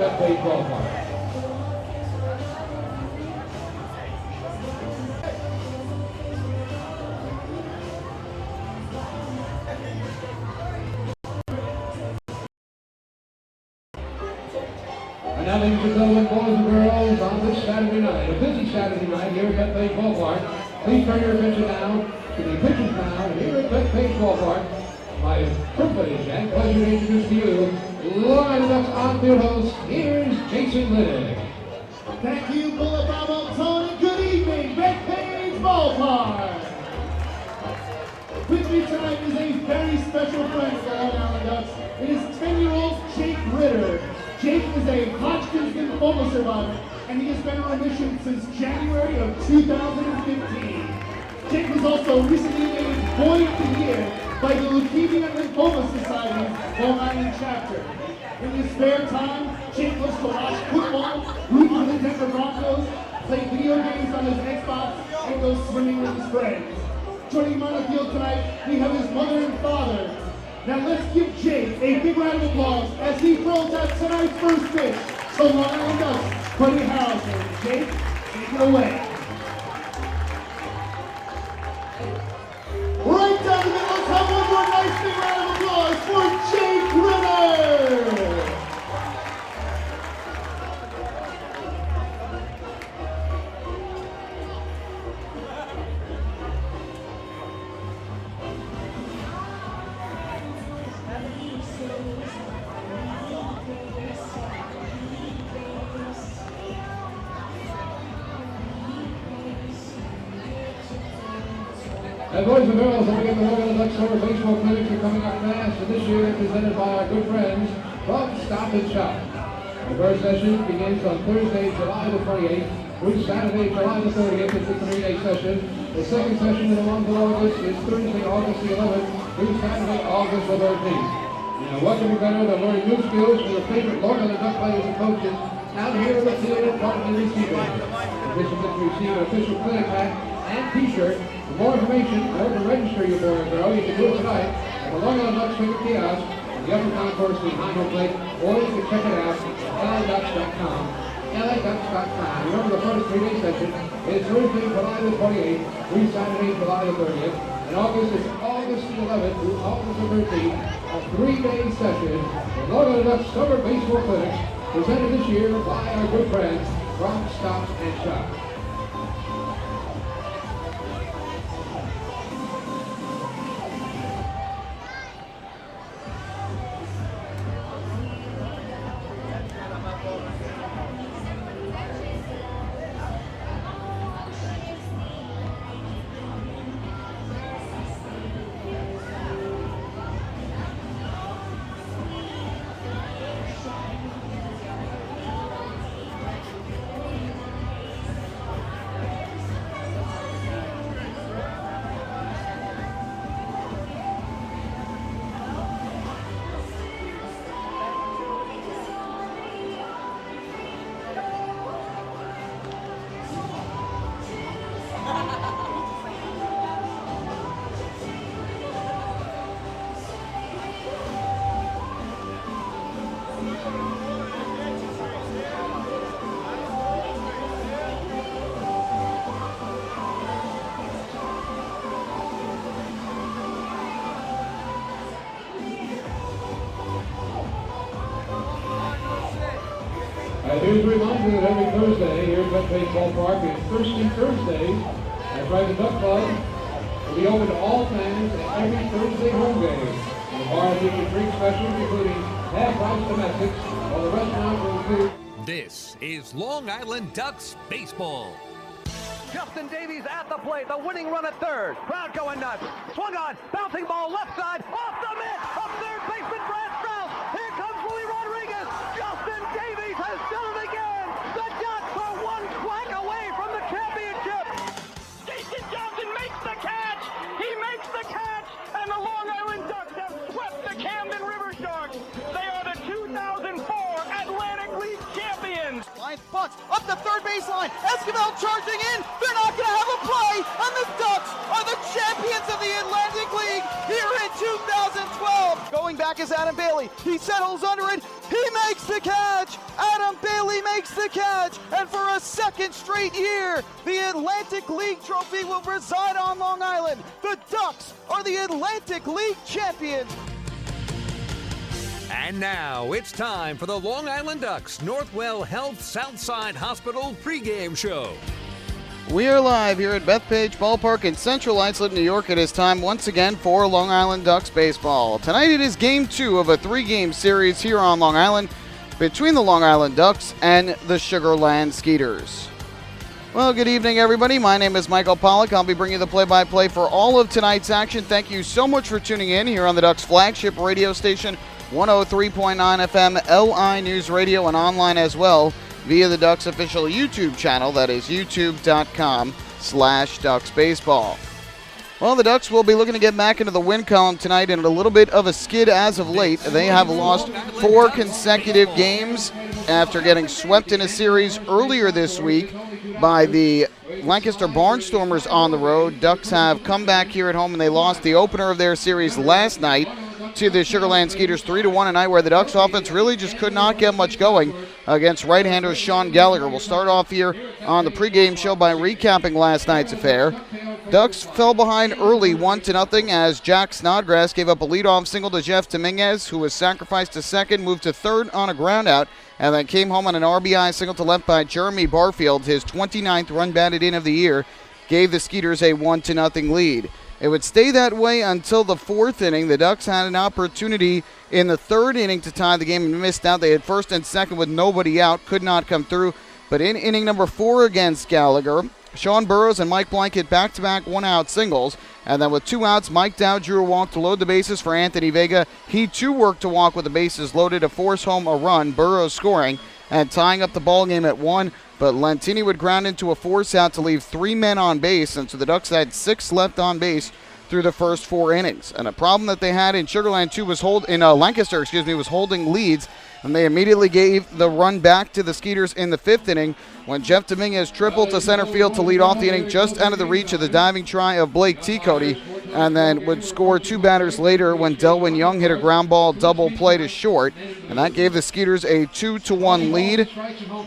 Bethpage Ballpark. And now, ladies and gentlemen, boys and girls, on this Saturday night, a busy Saturday night here at Bethpage Ballpark, please turn your attention now to the pitching crowd here at Bethpage Ballpark. My privilege and pleasure to introduce to you Long Island Ducks on-field host, here's Jason Liddick. Thank you, Bullet Bravo Tony. Good evening, Bethpage Ballpark. With me tonight is a very special friend of the Long Island Ducks. It is 10-year-old Jake Ritter. Jake is a Hodgkin's lymphoma survivor, and he has been on remission since January of 2015. Jake was also recently named Boy of the Year by the Leukemia and Lymphoma Society's Long Island chapter. In his spare time, Jake loves to watch football, root for the Denver Broncos, play video games on his Xbox, and go swimming with his friends. Joining him on the field tonight, we have his mother and father. Now let's give Jake a big round of applause as he throws out tonight's first pitch to Long Island Ducks, Buddy Harrelson. Jake, take it away. Right down the middle, let's have one more nice big round of applause for Jake Ritter! And boys and girls, don't forget the Long Island Ducks Summer Baseball Clinics are coming up fast, and this year they're presented by our good friends from Stop and Shop. The first session begins on Thursday, July the 28th, through Saturday, July the 30th. It's a 3-day session. The second session in the month of August is Thursday, August the 11th, through Saturday, August the 13th. Now, what can be better than learning new skills from your favorite Long Island Duck players and coaches out here in the field in front of the receiver. Participants receive an official clinic hat and t-shirt. For more information or to register your boy or girl, you can do it tonight at the Long Island Ducks Ticket Kiosk in the upper concourse behind home plate, or you can check it out at LADucks.com. LADucks.com. Remember, the first 3-day session is Thursday, July the 28th, through Saturday, July the 30th. In August, it's August the 11th through August the 13th, a 3-day session. The Long Island Ducks Summer Baseball Clinics, presented this year by our good friends from Stop and Shop. Here's a reminder that every Thursday here at Bethpage Ballpark is Thirsty Thursdays. That's right, the Duck Club will be open to all fans at every Thursday home game. The bar will feature drink specials, including half-price domestics, while the restaurant will include... This is Long Island Ducks Baseball. Justin Davies at the plate, the winning run at third. Crowd going nuts. Swung on, bouncing ball left side, off the mitt, up third baseman Brad Strauss. Here comes Willie Rodriguez. Justin Davies has done it again. The Ducks are one quack away from the championship. Jason Johnson makes the catch. He makes the catch, and the Long Island Ducks have swept the Camden River Sharks. They are the 2004 Atlantic League champions. Lions Bucks up the third baseline. Esquivel charging in. They're not going to have a play, and the Ducks are the champions of the Atlantic League here in 2012. Going back is Adam Bailey. He settles under it. He makes the catch. Adam makes the catch, and for a second straight year, the Atlantic League trophy will reside on Long Island. The Ducks are the Atlantic League champions. And now it's time for the Long Island Ducks Northwell Health Southside Hospital pregame show. We are live here at Bethpage Ballpark in Central Islip, New York. It is time once again for Long Island Ducks baseball. Tonight it is game 2 of a 3-game series here on Long Island between the Long Island Ducks and the Sugar Land Skeeters. Well, good evening, everybody. My name is Michael Pollack. I'll be bringing you the play-by-play for all of tonight's action. Thank you so much for tuning in here on the Ducks flagship radio station, 103.9 FM LI News Radio, and online as well via the Ducks official YouTube channel. That is youtube.com/DucksBaseball. Well, the Ducks will be looking to get back into the win column tonight in a little bit of a skid as of late. They have lost 4 consecutive games after getting swept in a series earlier this week by the Lancaster Barnstormers on the road. Ducks have come back here at home, and they lost the opener of their series last night to the Sugar Land Skeeters 3-1, a night where the Ducks offense really just could not get much going against right-hander Sean Gallagher. We'll start off here on the pregame show by recapping last night's affair. Ducks fell behind early 1-0 as Jack Snodgrass gave up a leadoff single to Jeff Dominguez, who was sacrificed to second, moved to third on a groundout, and then came home on an RBI single to left by Jeremy Barfield. His 29th run batted in of the year gave the Skeeters a 1-0 lead. It would stay that way until the 4th inning. The Ducks had an opportunity in the 3rd inning to tie the game and missed out. They had first and second with nobody out, could not come through. But in inning number 4 against Gallagher, Sean Burrows and Mike Blank hit back-to-back one-out singles. And then with 2 outs, Mike Dow drew a walk to load the bases for Anthony Vega. He too worked to walk with the bases loaded to force home a run, Burrows scoring and tying up the ball game at 1. But Lentini would ground into a force out to leave 3 men on base, and so the Ducks had 6 left on base through the first 4 innings. And a problem that they had in Sugarland too was Lancaster was holding leads, and they immediately gave the run back to the Skeeters in the 5th inning when Jeff Dominguez tripled to center field to lead off the inning, just out of the reach of the diving try of Blake Cody, and then would score 2 batters later when Delwyn Young hit a ground ball double play to short, and that gave the Skeeters a 2-1 lead.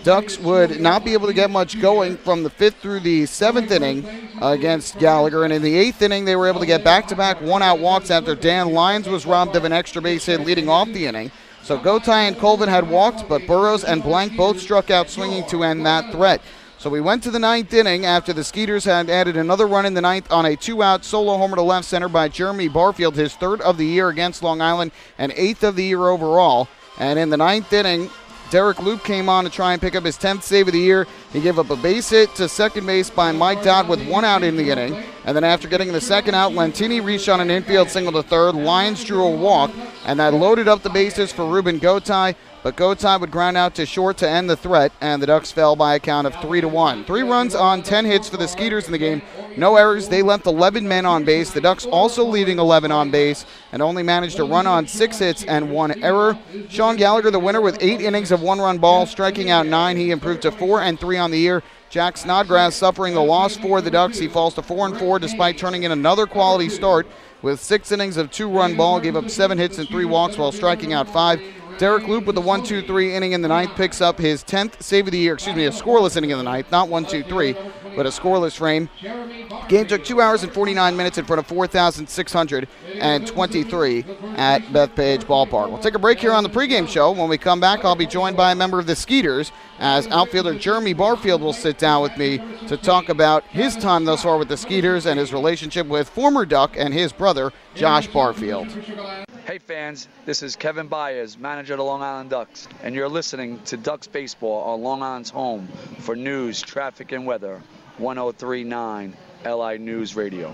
Ducks would not be able to get much going from the 5th through the 7th inning against Gallagher, and in the 8th inning they were able to get back-to-back one-out walks after Dan Lyons was robbed of an extra base hit leading off the inning. So Gotay and Colvin had walked, but Burrows and Blank both struck out swinging to end that threat. So we went to the 9th inning after the Skeeters had added another run in the 9th on a 2-out solo homer to left center by Jeremy Barfield, his 3rd of the year against Long Island and 8th of the year overall. And in the 9th inning, Derek Loop came on to try and pick up his 10th save of the year. He gave up a base hit to second base by Mike Dodd with 1 out in the inning. And then after getting the 2nd out, Lentini reached on an infield single to 3rd. Lyons drew a walk, and that loaded up the bases for Ruben Gotay. But Gotay would ground out to short to end the threat, and the Ducks fell by a count of 3-1. 3 runs on 10 hits for the Skeeters in the game. No errors. They left 11 men on base. The Ducks also leaving 11 on base and only managed to run on 6 hits and 1 error. Sean Gallagher, the winner, with 8 innings of 1-run ball, striking out 9. He improved to 4-3 on the year. Jack Snodgrass suffering the loss for the Ducks. He falls to 4-4 despite turning in another quality start with 6 innings of 2-run ball, gave up 7 hits and 3 walks while striking out 5. Derek Loop with the 1-2-3 inning in the 9th picks up his 10th save of the year, a scoreless inning in the 9th, not 1-2-3, but a scoreless frame. Game took 2 hours and 49 minutes in front of 4,623 at Bethpage Ballpark. We'll take a break here on the pregame show. When we come back, I'll be joined by a member of the Skeeters as outfielder Jeremy Barfield will sit down with me to talk about his time thus far with the Skeeters and his relationship with former Duck and his brother, Josh Barfield. Hey fans, this is Kevin Byers, manager of the Long Island Ducks, and you're listening to Ducks Baseball on Long Island's home for news, traffic, and weather, 103.9 LI News Radio.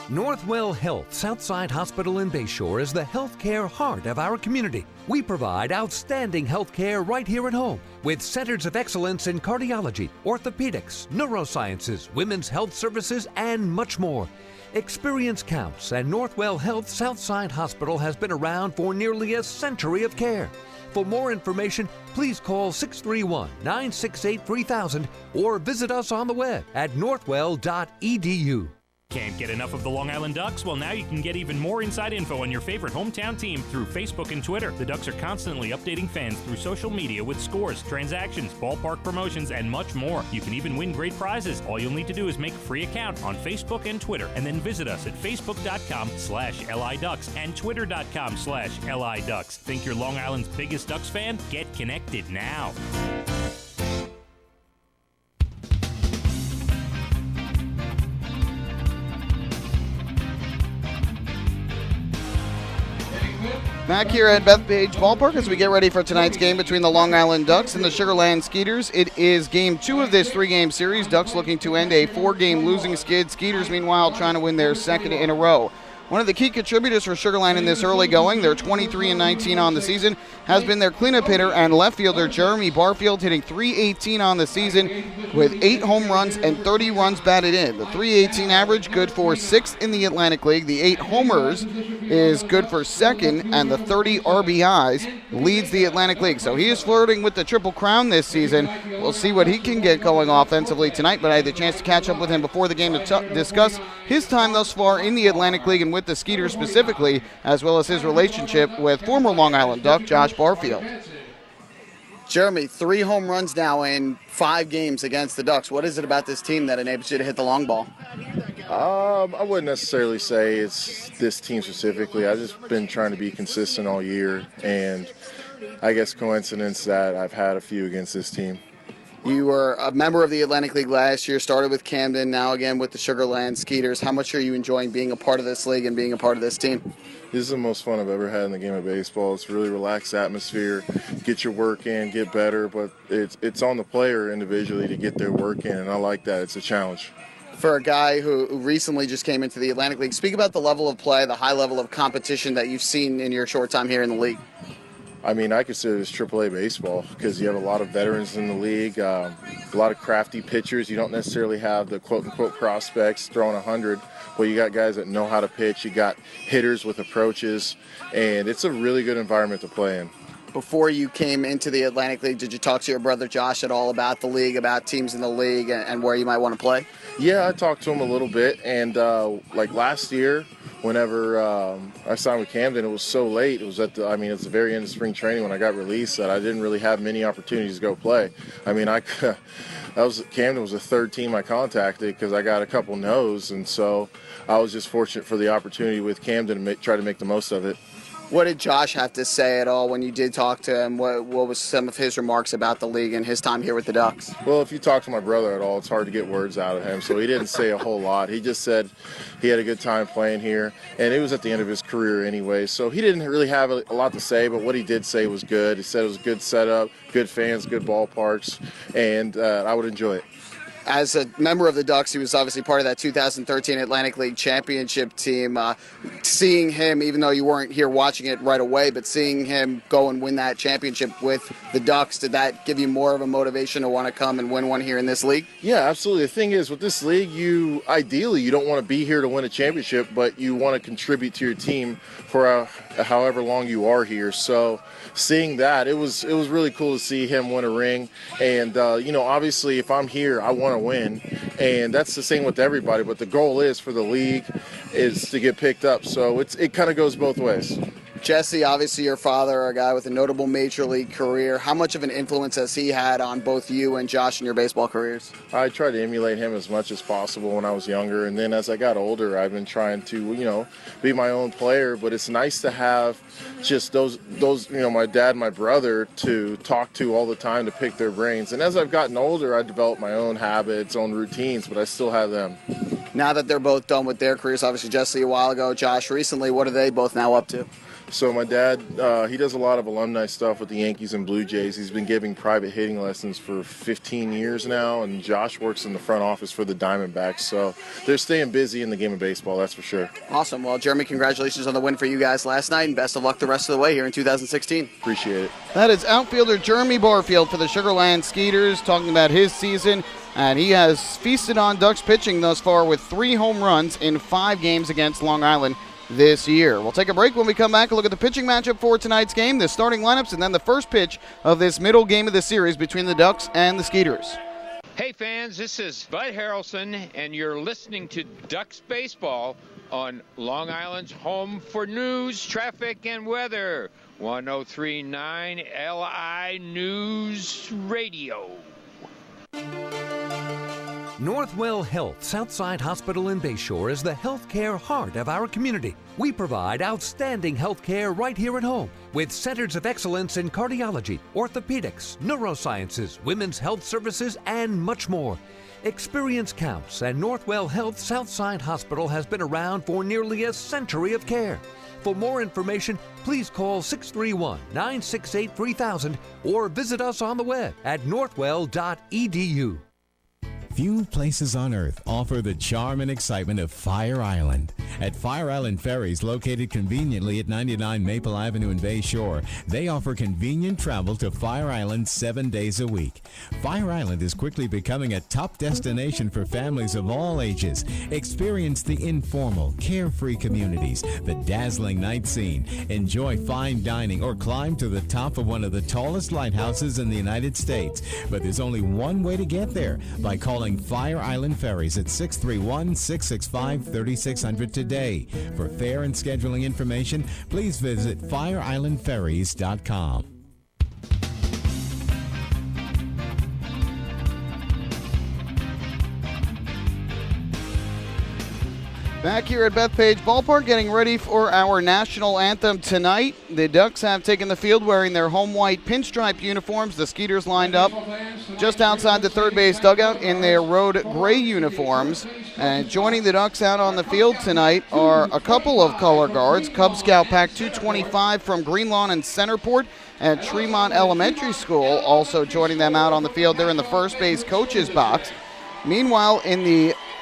Northwell Health Southside Hospital in Bayshore is the healthcare heart of our community. We provide outstanding healthcare right here at home with centers of excellence in cardiology, orthopedics, neurosciences, women's health services, and much more. Experience counts, and Northwell Health Southside Hospital has been around for nearly a century of care. For more information, please call 631-968-3000 or visit us on the web at northwell.edu. Can't get enough of the Long Island Ducks? Well, now you can get even more inside info on your favorite hometown team through Facebook and Twitter. The Ducks are constantly updating fans through social media with scores, transactions, ballpark promotions, and much more. You can even win great prizes. All you'll need to do is make a free account on Facebook and Twitter, and then visit us at facebook.com/LIDucks and twitter.com/LIDucks. Think you're Long Island's biggest Ducks fan? Get connected now. Back here at Bethpage Ballpark as we get ready for tonight's game between the Long Island Ducks and the Sugarland Skeeters. It is game 2 of this 3-game series. Ducks looking to end a 4-game losing skid. Skeeters, meanwhile, trying to win their second in a row. One of the key contributors for Sugarland in this early going, they're 23-19 on the season, has been their cleanup hitter and left fielder Jeremy Barfield, hitting .318 on the season with 8 home runs and 30 runs batted in. The .318 average good for 6th in the Atlantic League. The 8 homers is good for 2nd, and the 30 RBIs leads the Atlantic League. So he is flirting with the Triple Crown this season. We'll see what he can get going offensively tonight, but I had the chance to catch up with him before the game to discuss his time thus far in the Atlantic League and with the Skeeters specifically, as well as his relationship with former Long Island Duck Josh Barfield. Jeremy, 3 home runs now in 5 games against the Ducks. What is it about this team that enables you to hit the long ball? I wouldn't necessarily say it's this team specifically. I've just been trying to be consistent all year, and I guess coincidence that I've had a few against this team. You were a member of the Atlantic League last year, started with Camden, now again with the Sugarland Skeeters. How much are you enjoying being a part of this league and being a part of this team? This is the most fun I've ever had in the game of baseball. It's a really relaxed atmosphere. Get your work in, get better, but it's on the player individually to get their work in, and I like that. It's a challenge. For a guy who recently just came into the Atlantic League, speak about the level of play, the high level of competition that you've seen in your short time here in the league. I mean, I consider this AAA baseball because you have a lot of veterans in the league, a lot of crafty pitchers. You don't necessarily have the quote-unquote prospects throwing 100, but you got guys that know how to pitch. You got hitters with approaches, and it's a really good environment to play in. Before you came into the Atlantic League, did you talk to your brother Josh at all about the league, about teams in the league, and where you might want to play? Yeah, I talked to him a little bit, and like last year, whenever I signed with Camden, it was so late. It was it's the very end of spring training when I got released that I didn't really have many opportunities to go play. I mean, Camden was the 3rd team I contacted because I got a couple no's, and so I was just fortunate for the opportunity with Camden to try to make the most of it. What did Josh have to say at all when you did talk to him? What was some of his remarks about the league and his time here with the Ducks? Well, if you talk to my brother at all, it's hard to get words out of him, so he didn't say a whole lot. He just said he had a good time playing here, and it was at the end of his career anyway, so he didn't really have a lot to say, but what he did say was good. He said it was a good setup, good fans, good ballparks, and I would enjoy it. As a member of the Ducks, he was obviously part of that 2013 Atlantic League championship team. Seeing him, even though you weren't here watching it right away, but seeing him go and win that championship with the Ducks, did that give you more of a motivation to want to come and win one here in this league? Yeah, absolutely. The thing is, with this league, you don't want to be here to win a championship, but you want to contribute to your team for however long you are here. So seeing that, it was really cool to see him win a ring. And, obviously, if I'm here, I want to win, and that's the same with everybody, but the goal is for the league is to get picked up, so it kind of goes both ways. Jesse, obviously your father, a guy with a notable major league career. How much of an influence has he had on both you and Josh in your baseball careers? I tried to emulate him as much as possible when I was younger, and then as I got older, I've been trying to, be my own player, but it's nice to have just those my dad and my brother to talk to all the time, to pick their brains. And as I've gotten older, I developed my own habits, own routines, but I still have them. Now that they're both done with their careers, obviously Jesse a while ago, Josh recently, what are they both now up to? So my dad, he does a lot of alumni stuff with the Yankees and Blue Jays. He's been giving private hitting lessons for 15 years now, and Josh works in the front office for the Diamondbacks. So they're staying busy in the game of baseball, that's for sure. Awesome. Well, Jeremy, congratulations on the win for you guys last night, and best of luck the rest of the way here in 2016. Appreciate it. That is outfielder Jeremy Barfield for the Sugarland Skeeters talking about his season, and he has feasted on Ducks pitching thus far with 3 home runs in 5 games against Long Island this year. We'll take a break. When we come back, a look at the pitching matchup for tonight's game, the starting lineups, and then the first pitch of this middle game of the series between the Ducks and the Skeeters. Hey fans, this is Bud Harrelson, and you're listening to Ducks Baseball on Long Island's home for news, traffic, and weather. 103.9 LI News Radio. Northwell Health Southside Hospital in Bayshore is the healthcare heart of our community. We provide outstanding healthcare right here at home with centers of excellence in cardiology, orthopedics, neurosciences, women's health services, and much more. Experience counts, and Northwell Health Southside Hospital has been around for nearly a century of care. For more information, please call 631-968-3000 or visit us on the web at northwell.edu. Few places on earth offer the charm and excitement of Fire Island. At Fire Island Ferries, located conveniently at 99 Maple Avenue in Bay Shore, they offer convenient travel to Fire Island 7 days a week. Fire Island is quickly becoming a top destination for families of all ages. Experience the informal, carefree communities, the dazzling night scene, enjoy fine dining, or climb to the top of one of the tallest lighthouses in the United States. But there's only one way to get there, by calling Fire Island Ferries at 631-665-3600 today. For fare and scheduling information, please visit fireislandferries.com. Back here at Bethpage Ballpark, getting ready for our national anthem tonight. The Ducks have taken the field wearing their home white pinstripe uniforms. The Skeeters lined up just outside the third base dugout in their road gray uniforms. And joining the Ducks out on the field tonight are a couple of color guards. Cub Scout Pack 225 from Greenlawn and Centerport at Tremont Elementary School. Also joining them out on the field, they're in the first base coach's box. Meanwhile,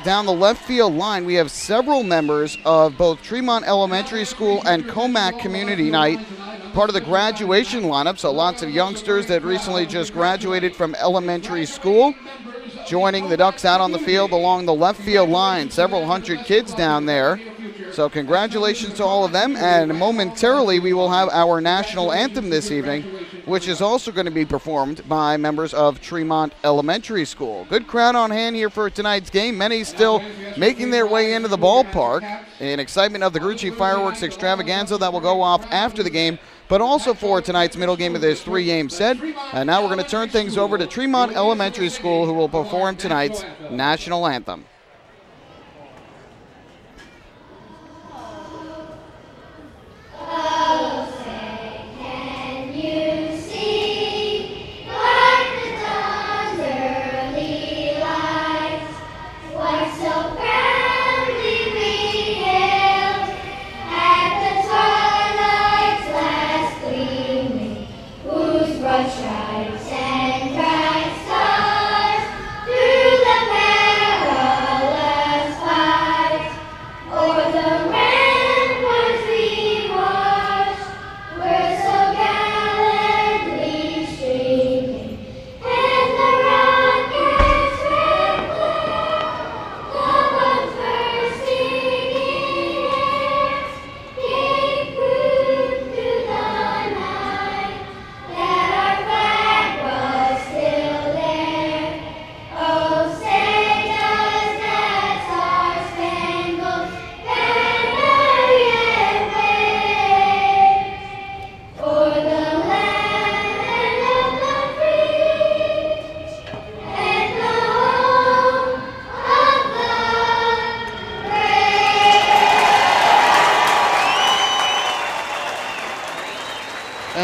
down the left field line, we have several members of both Tremont Elementary School and Comac Community Night, part of the graduation lineup, so lots of youngsters that recently just graduated from elementary school joining the Ducks out on the field along the left field line. Several hundred kids down there. So congratulations to all of them, and momentarily we will have our national anthem this evening, which is also going to be performed by members of Tremont Elementary School. Good crowd on hand here for tonight's game. Many still making their way into the ballpark in excitement of the Grucci Fireworks Extravaganza that will go off after the game, but also for tonight's middle game of this three-game set. And now we're going to turn things over to Tremont Elementary School, who will perform tonight's national anthem.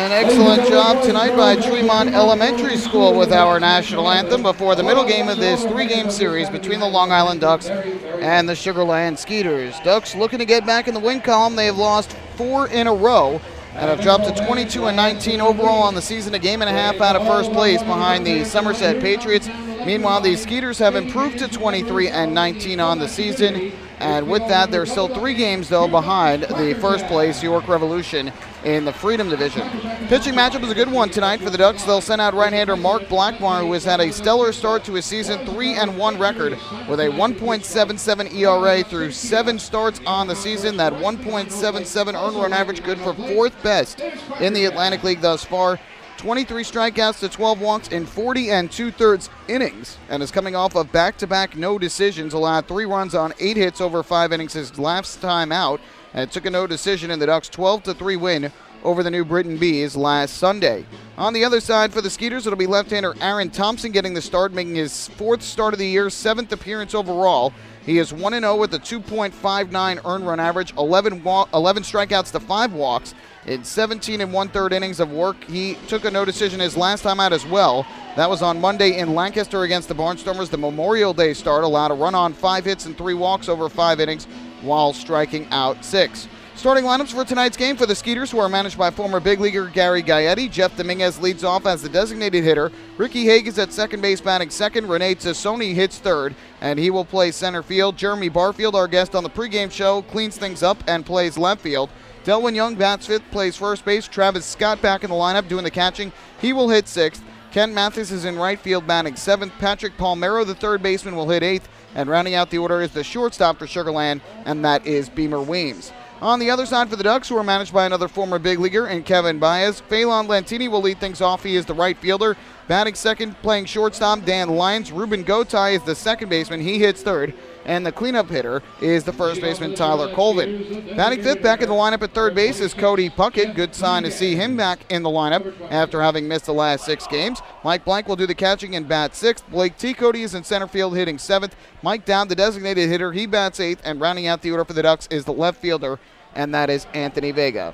Excellent job tonight by Tremont Elementary School with our national anthem before the middle game of this three-game series between the Long Island Ducks and the Sugar Land Skeeters. Ducks looking to get back in the win column. They have lost 4 in a row and have dropped to 22-19 overall on the season, a game and a half out of first place behind the Somerset Patriots. Meanwhile, the Skeeters have improved to 23-19 on the season, and with that, they're still 3 games, though, behind the first place York Revolution in the Freedom Division. Pitching matchup is a good one tonight for the Ducks. They'll send out right-hander Mark Blackmar, who has had a stellar start to his season, 3-1 record with a 1.77 ERA through 7 starts on the season. That 1.77 earned run average good for 4th best in the Atlantic League thus far. 23 strikeouts to 12 walks in 40 2/3 innings, and is coming off of back-to-back no decisions, allowed 3 runs on 8 hits over 5 innings his last time out, and took a no decision in the Ducks' 12-3 win over the New Britain Bees last Sunday. On the other side for the Skeeters, it'll be left-hander Aaron Thompson getting the start, making his 4th start of the year, 7th appearance overall. He is 1-0 with a 2.59 earned run average, 11 strikeouts to 5 walks in 17 1/3 innings of work. He took a no decision his last time out as well. That was on Monday in Lancaster against the Barnstormers. The Memorial Day start allowed a run on 5 hits and 3 walks over 5 innings while striking out 6. Starting lineups for tonight's game for the Skeeters, who are managed by former big leaguer Gary Gaetti. Jeff Dominguez leads off as the designated hitter. Ricky Haig is at second base batting second. Renee Tassoni hits third, and he will play center field. Jeremy Barfield, our guest on the pregame show, cleans things up and plays left field. Delwyn Young bats fifth, plays first base. Travis Scott back in the lineup doing the catching. He will hit sixth. Ken Mathis is in right field batting seventh. Patrick Palmero, the third baseman, will hit eighth. And rounding out the order is the shortstop for Sugar Land, and that is Beamer Weems. On the other side for the Ducks, who are managed by another former big leaguer and Kevin Baez, Phelan Lantini will lead things off. He is the right fielder. Batting second, playing shortstop, Dan Lyons. Ruben Gotay is the second baseman. He hits third. And the cleanup hitter is the first baseman, Tyler Colvin. Batting fifth, back in the lineup at third base is Cody Puckett. Good sign to see him back in the lineup after having missed the last 6 games. Mike Blank will do the catching and bat sixth. Blake T. Cody is in center field hitting seventh. Mike Dowd, the designated hitter, he bats eighth. And rounding out the order for the Ducks is the left fielder, and that is Anthony Vega.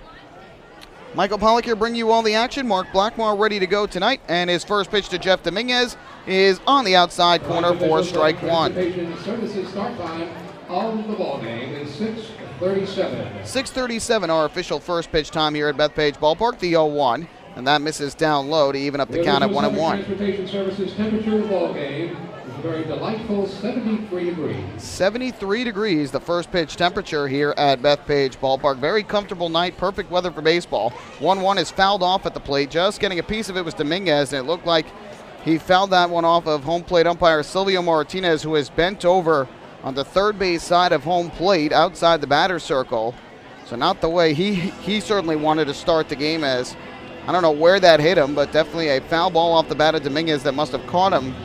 Michael Pollock here bringing you all the action. Mark Blackmore ready to go tonight, and his first pitch to Jeff Dominguez is on the outside corner for strike one. Services start time of the ball game is 6:37. 6:37, our official first pitch time here at Bethpage Ballpark, the 0-1, and that misses down low to even up the count at 1-1. Transportation Services temperature of the ball game. A very delightful 73 degrees. 73 degrees, the first pitch temperature here at Bethpage Ballpark. Very comfortable night, perfect weather for baseball. 1-1 is fouled off at the plate. Just getting a piece of it was Dominguez, and it looked like he fouled that one off of home plate umpire Silvio Martinez, who is bent over on the third base side of home plate outside the batter's circle. So not the way he certainly wanted to start the game as. I don't know where that hit him, but definitely a foul ball off the bat of Dominguez that must have caught him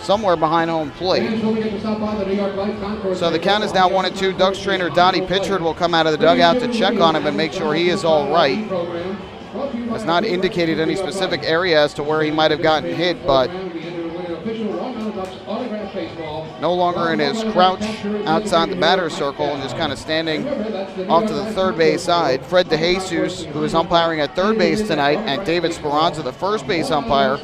somewhere behind home plate. So the count is now 1-2. Ducks trainer Dottie Pitchford will come out of the dugout to check on him and make sure he is all right. Has not indicated any specific area as to where he might have gotten hit, but no longer in his crouch outside the batter's circle and just kind of standing off to the third base side. Fred DeJesus, who is umpiring at third base tonight, and David Speranza, the first base umpire,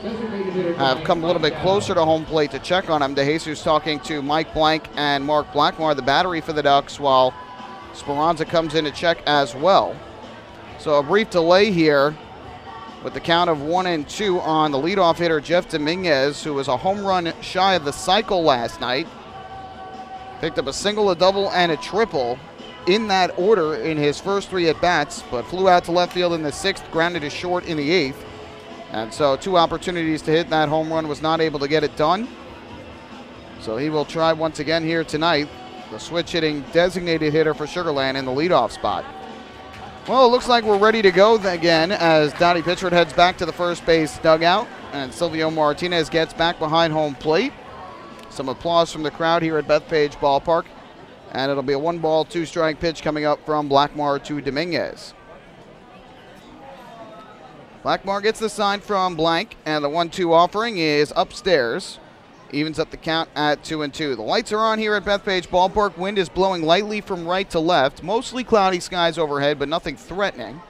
have come a little bit closer to home plate to check on him. DeJesus talking to Mike Blank and Mark Blackmore, the battery for the Ducks, while Speranza comes in to check as well. So a brief delay here with the count of 1-2 on the leadoff hitter Jeff Dominguez, who was a home run shy of the cycle last night. Picked up a single, a double, and a triple in that order in his first 3 at-bats, but flew out to left field in the 6th, grounded to short in the 8th. And so 2 opportunities to hit that home run, was not able to get it done. So he will try once again here tonight, the switch-hitting designated hitter for Sugar Land in the leadoff spot. Well, it looks like we're ready to go again as Dottie Pitchford heads back to the first base dugout and Silvio Martinez gets back behind home plate. Some applause from the crowd here at Bethpage Ballpark, and it'll be a 1-ball, 2-strike pitch coming up from Blackmore to Dominguez. Blackmore gets the sign from Blank, and the 1-2 offering is upstairs. Evens up the count at 2-2. The lights are on here at Bethpage Ballpark. Wind is blowing lightly from right to left. Mostly cloudy skies overhead, but nothing threatening.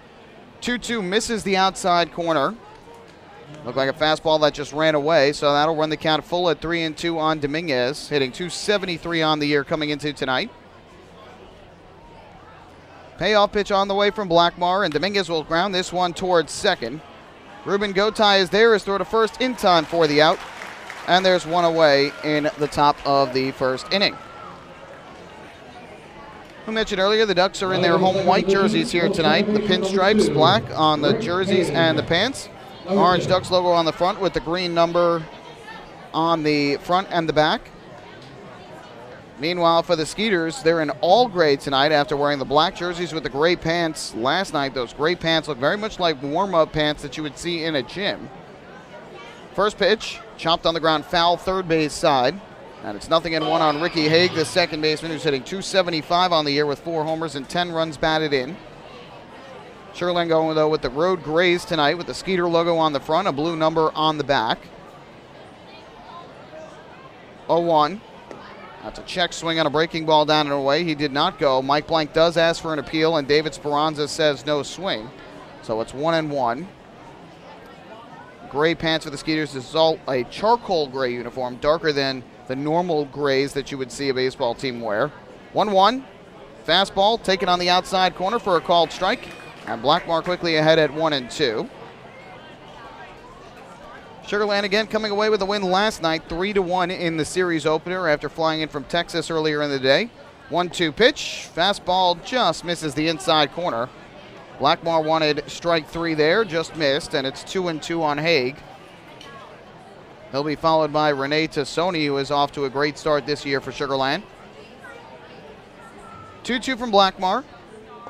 2-2 misses the outside corner. Looked like a fastball that just ran away, so that'll run the count full at 3-2 on Dominguez, hitting .273 on the year coming into tonight. Payoff pitch on the way from Blackmore, and Dominguez will ground this one towards second. Ruben Gotay is there, his throw to first in time for the out. And there's one away in the top of the first inning. We mentioned earlier the Ducks are in their home white jerseys here tonight. The pinstripes, black on the jerseys and the pants. Orange Ducks logo on the front with the green number on the front and the back. Meanwhile, for the Skeeters, they're in all gray tonight after wearing the black jerseys with the gray pants last night. Those gray pants look very much like warm-up pants that you would see in a gym. First pitch, chopped on the ground, foul, third base side. And it's 0-1 on Ricky Haig, the second baseman, who's hitting .275 on the year with 4 homers and 10 runs batted in. Sugar Land going, though, with the road grays tonight with the Skeeter logo on the front, a blue number on the back. 0-1. That's a check swing on a breaking ball down and away. He did not go. Mike Blank does ask for an appeal, and David Speranza says no swing. So it's 1-1. Gray pants for the Skeeters. This is all a charcoal gray uniform, darker than the normal grays that you would see a baseball team wear. 1-1. Fastball taken on the outside corner for a called strike. And Blackmar quickly ahead at 1-2. Sugar Land again coming away with a win last night, 3-1 in the series opener after flying in from Texas earlier in the day. 1-2 pitch. Fastball just misses the inside corner. Blackmar wanted strike 3 there, just missed, and it's 2-2 on Haig. He'll be followed by Rene Tassoni, who is off to a great start this year for Sugar Land. 2-2 from Blackmar.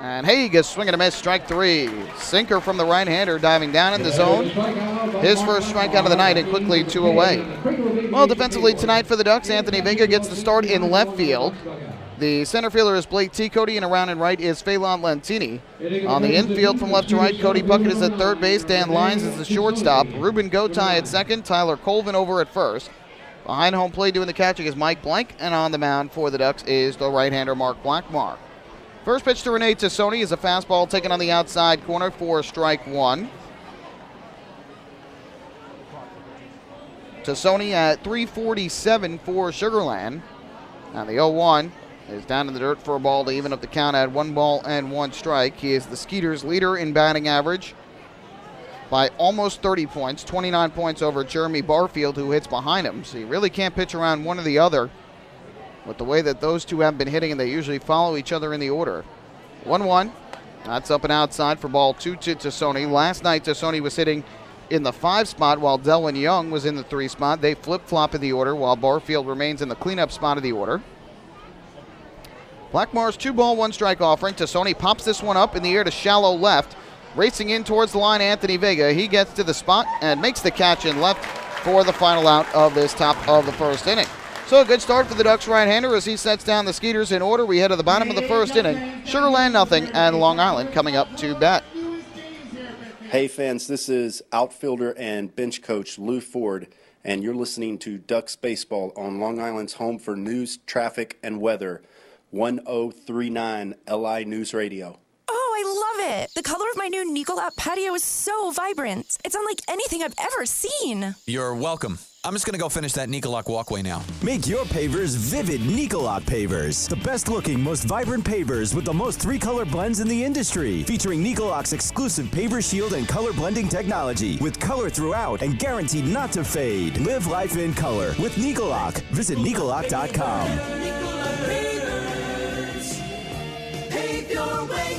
And Haig is swinging a miss, strike 3. Sinker from the right-hander diving down in the zone. His first strikeout of the night and quickly 2 away. Well, defensively tonight for the Ducks, Anthony Vega gets the start in left field. The center fielder is Blake T. Cody, and around and right is Phelan Lentini. On the infield from left to right, Cody Puckett is at third base, Dan Lyons is the shortstop, Ruben Gotay at second, Tyler Colvin over at first. Behind home plate doing the catching is Mike Blank, and on the mound for the Ducks is the right-hander Mark Blackmar. First pitch to Rene Tassoni is a fastball taken on the outside corner for strike 1. Tassoni at .347 for Sugar Land. Now the 0-1 is down in the dirt for a ball to even up the count at 1-1 strike. He is the Skeeters' leader in batting average by almost 30 points, 29 points over Jeremy Barfield, who hits behind him. So you really can't pitch around one or the other with the way that those two have been hitting, and they usually follow each other in the order. 1-1. That's up and outside for ball 2 to Tassoni. Last night, Tassoni was hitting in the 5 spot while Delwyn Young was in the 3 spot. They flip-flop in the order while Barfield remains in the cleanup spot of the order. Blackmar's 2-ball, 1-strike offering. Tassoni pops this one up in the air to shallow left. Racing in towards the line, Anthony Vega. He gets to the spot and makes the catch in left for the final out of this top of the first inning. So a good start for the Ducks right-hander as he sets down the Skeeters in order. We head to the bottom of the first inning. Sugar Land nothing, and Long Island coming up to bat. Hey fans, this is outfielder and bench coach Lou Ford, and you're listening to Ducks Baseball on Long Island's home for news, traffic, and weather, 1039 LI News Radio. Oh, I love it. The color of my new Nicolot patio is so vibrant. It's unlike anything I've ever seen. You're welcome. I'm just going to go finish that Nicolot walkway now. Make your pavers vivid Nicolot pavers. The best looking, most vibrant pavers with the most 3-color blends in the industry. Featuring Nicolot's exclusive paver shield and color blending technology. With color throughout and guaranteed not to fade. Live life in color with Nicolot. Visit Nicolot.com. Pave your way.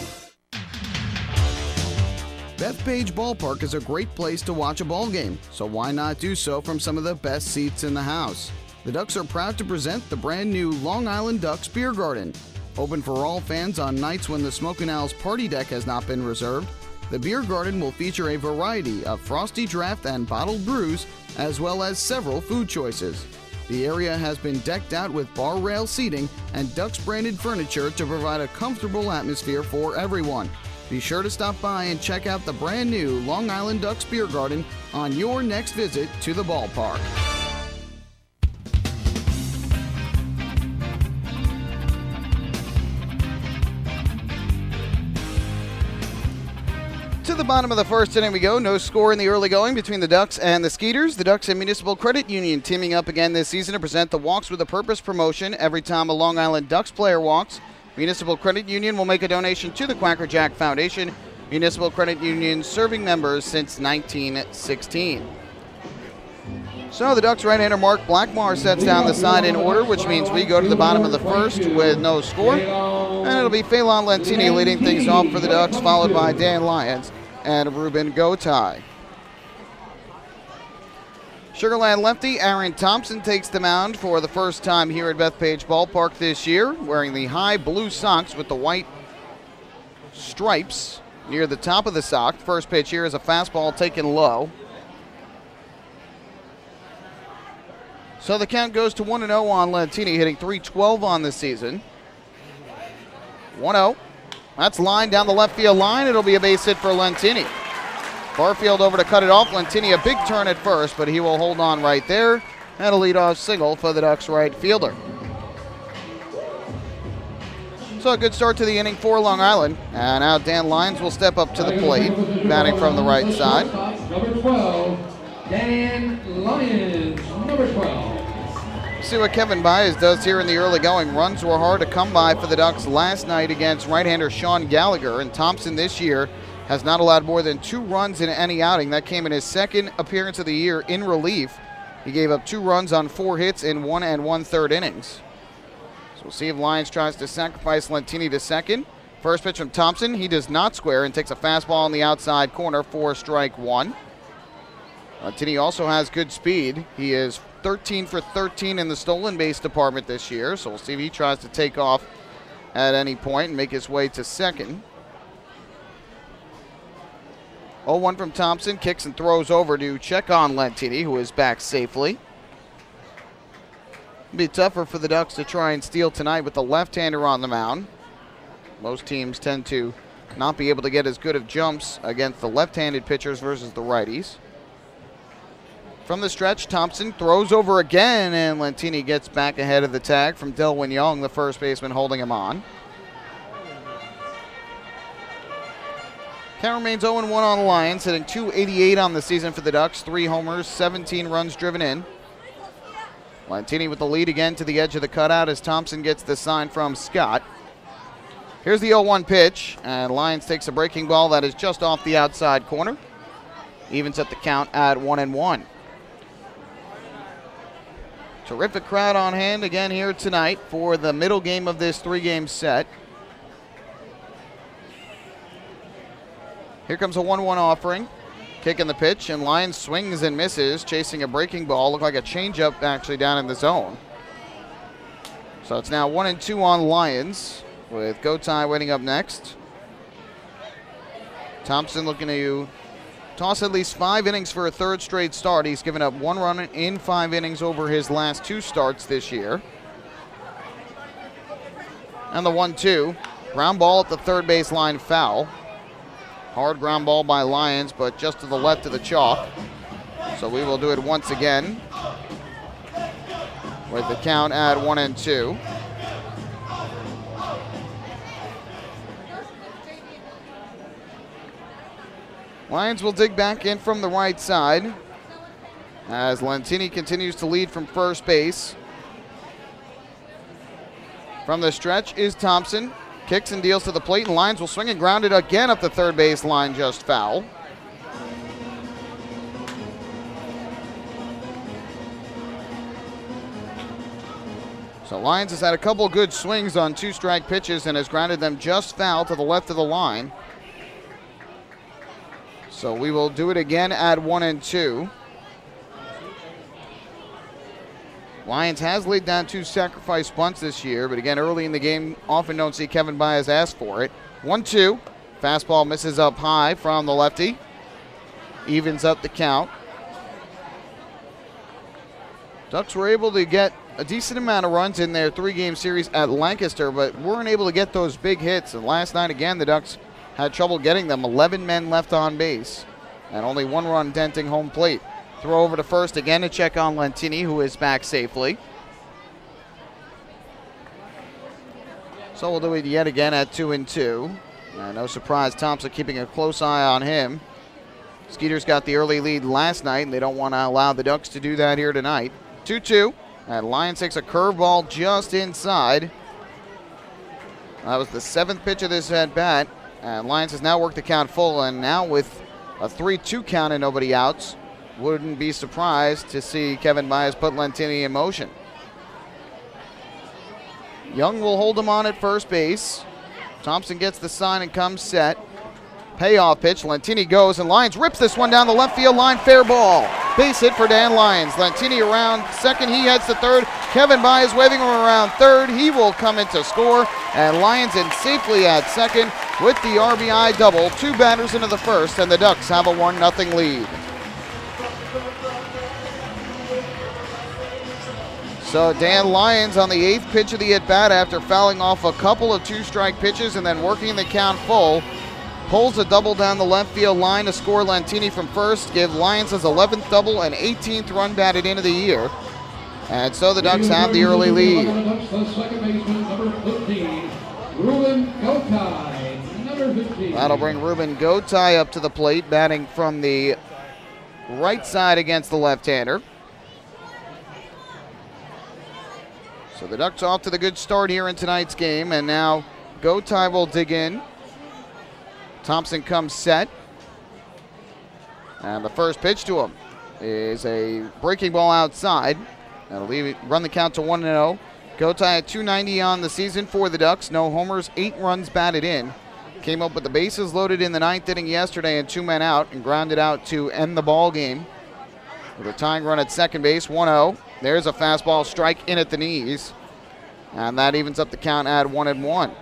Bethpage Ballpark is a great place to watch a ball game, so why not do so from some of the best seats in the house? The Ducks are proud to present the brand new Long Island Ducks Beer Garden. Open for all fans on nights when the Smokin' Owl's party deck has not been reserved, the Beer Garden will feature a variety of frosty draft and bottled brews, as well as several food choices. The area has been decked out with bar rail seating and Ducks branded furniture to provide a comfortable atmosphere for everyone. Be sure to stop by and check out the brand new Long Island Ducks Beer Garden on your next visit to the ballpark. To the bottom of the first inning we go. No score in the early going between the Ducks and the Skeeters. The Ducks and Municipal Credit Union teaming up again this season to present the Walks with a Purpose promotion. Every time a Long Island Ducks player walks, Municipal Credit Union will make a donation to the Quacker Jack Foundation. Municipal Credit Union serving members since 1916. So the Ducks right-hander Mark Blackmar sets down the side in order, which means we go to the bottom of the first with no score. And it'll be Phelan Lentini leading things off for the Ducks, followed by Dan Lyons and Ruben Gotay. Sugarland lefty Aaron Thompson takes the mound for the first time here at Bethpage Ballpark this year, wearing the high blue socks with the white stripes near the top of the sock. First pitch here is a fastball taken low. So the count goes to 1-0 on Lentini, hitting .312 on the season. 1-0. That's line down the left field line. It'll be a base hit for Lentini. Barfield over to cut it off. Lentini a big turn at first, but he will hold on right there. And a leadoff single for the Ducks right fielder. So a good start to the inning for Long Island. And now Dan Lyons will step up to the plate, batting from the right side. Number 12, Dan Lyons, number 12. See what Kevin Baez does here in the early going. Runs were hard to come by for the Ducks last night against right-hander Sean Gallagher. And Thompson this year has not allowed more than 2 runs in any outing. That came in his second appearance of the year in relief. He gave up 2 runs on 4 hits in 1 1/3 innings. So we'll see if Lyons tries to sacrifice Lentini to second. First pitch from Thompson. He does not square and takes a fastball in the outside corner for strike 1. Lentini also has good speed. He is 13 for 13 in the stolen base department this year. So we'll see if he tries to take off at any point and make his way to second. 0-1 from Thompson, kicks and throws over to check on Lentini, who is back safely. It'll be tougher for the Ducks to try and steal tonight with the left-hander on the mound. Most teams tend to not be able to get as good of jumps against the left-handed pitchers versus the righties. From the stretch, Thompson throws over again, and Lentini gets back ahead of the tag from Delwyn Young, the first baseman holding him on. Count remains 0-1 on the Lions, hitting .288 on the season for the Ducks. 3 homers, 17 runs driven in. Lentini with the lead again to the edge of the cutout as Thompson gets the sign from Scott. Here's the 0-1 pitch, and Lions takes a breaking ball that is just off the outside corner. Evens up the count at 1-1. Terrific crowd on hand again here tonight for the middle game of this 3-game set. Here comes a 1-1 offering. Kicking the pitch, and Lyons swings and misses, chasing a breaking ball. Looked like a changeup actually down in the zone. So it's now 1-2 on Lyons, with Gotay waiting up next. Thompson looking to toss at least 5 innings for a 3rd straight start. He's given up 1 run in 5 innings over his last 2 starts this year. And the 1-2. Ground ball at the third baseline, foul. Hard ground ball by Lyons, but just to the left of the chalk. So we will do it once again with the count at 1-2. Lyons will dig back in from the right side as Lentini continues to lead from first base. From the stretch is Thompson. Kicks and deals to the plate, and Lyons will swing and ground it again up the third base line, just foul. So Lyons has had a couple good swings on 2-strike pitches and has grounded them just foul to the left of the line. So we will do it again at 1-2. Lyons has laid down 2 sacrifice bunts this year, but again, early in the game, often don't see Kevin Baez ask for it. 1-2. Fastball misses up high from the lefty. Evens up the count. Ducks were able to get a decent amount of runs in their 3-game series at Lancaster, but weren't able to get those big hits. And last night, again, the Ducks had trouble getting them. 11 men left on base and only 1 run denting home plate. Throw over to first again to check on Lentini, who is back safely. So we'll do it yet again at 2-2. No surprise, Thompson keeping a close eye on him. Skeeters got the early lead last night, and they don't want to allow the Ducks to do that here tonight. 2-2. And Lyons takes a curveball just inside. That was the 7th pitch of this at-bat. And Lyons has now worked the count full, and now with a 3-2 count and nobody outs, wouldn't be surprised to see Kevin Baez put Lentini in motion. Young will hold him on at first base. Thompson gets the sign and comes set. Payoff pitch. Lentini goes, and Lyons rips this one down the left field line. Fair ball. Base hit for Dan Lyons. Lantini around second. He heads to third. Kevin Baez waving him around third. He will come in to score. And Lyons in safely at second with the RBI double. 2 batters into the first, and the Ducks have a 1-0 lead. So Dan Lyons on the 8th pitch of the at-bat after fouling off a couple of 2-strike pitches and then working the count full. Pulls a double down the left field line to score Lantini from first, give Lyons his 11th double and 18th run batted into the year. And so the Ducks have the early lead. That'll bring Ruben Gotay up to the plate, batting from the right side against the left-hander. So the Ducks off to the good start here in tonight's game, and now Gotay will dig in. Thompson comes set. And the first pitch to him is a breaking ball outside. That'll run the count to 1-0. Gotay at 290 on the season for the Ducks. No homers, 8 runs batted in. Came up with the bases loaded in the 9th inning yesterday and 2 men out and grounded out to end the ball game. With a tying run at second base, 1-0. There's a fastball strike in at the knees. And that evens up the count at 1-1.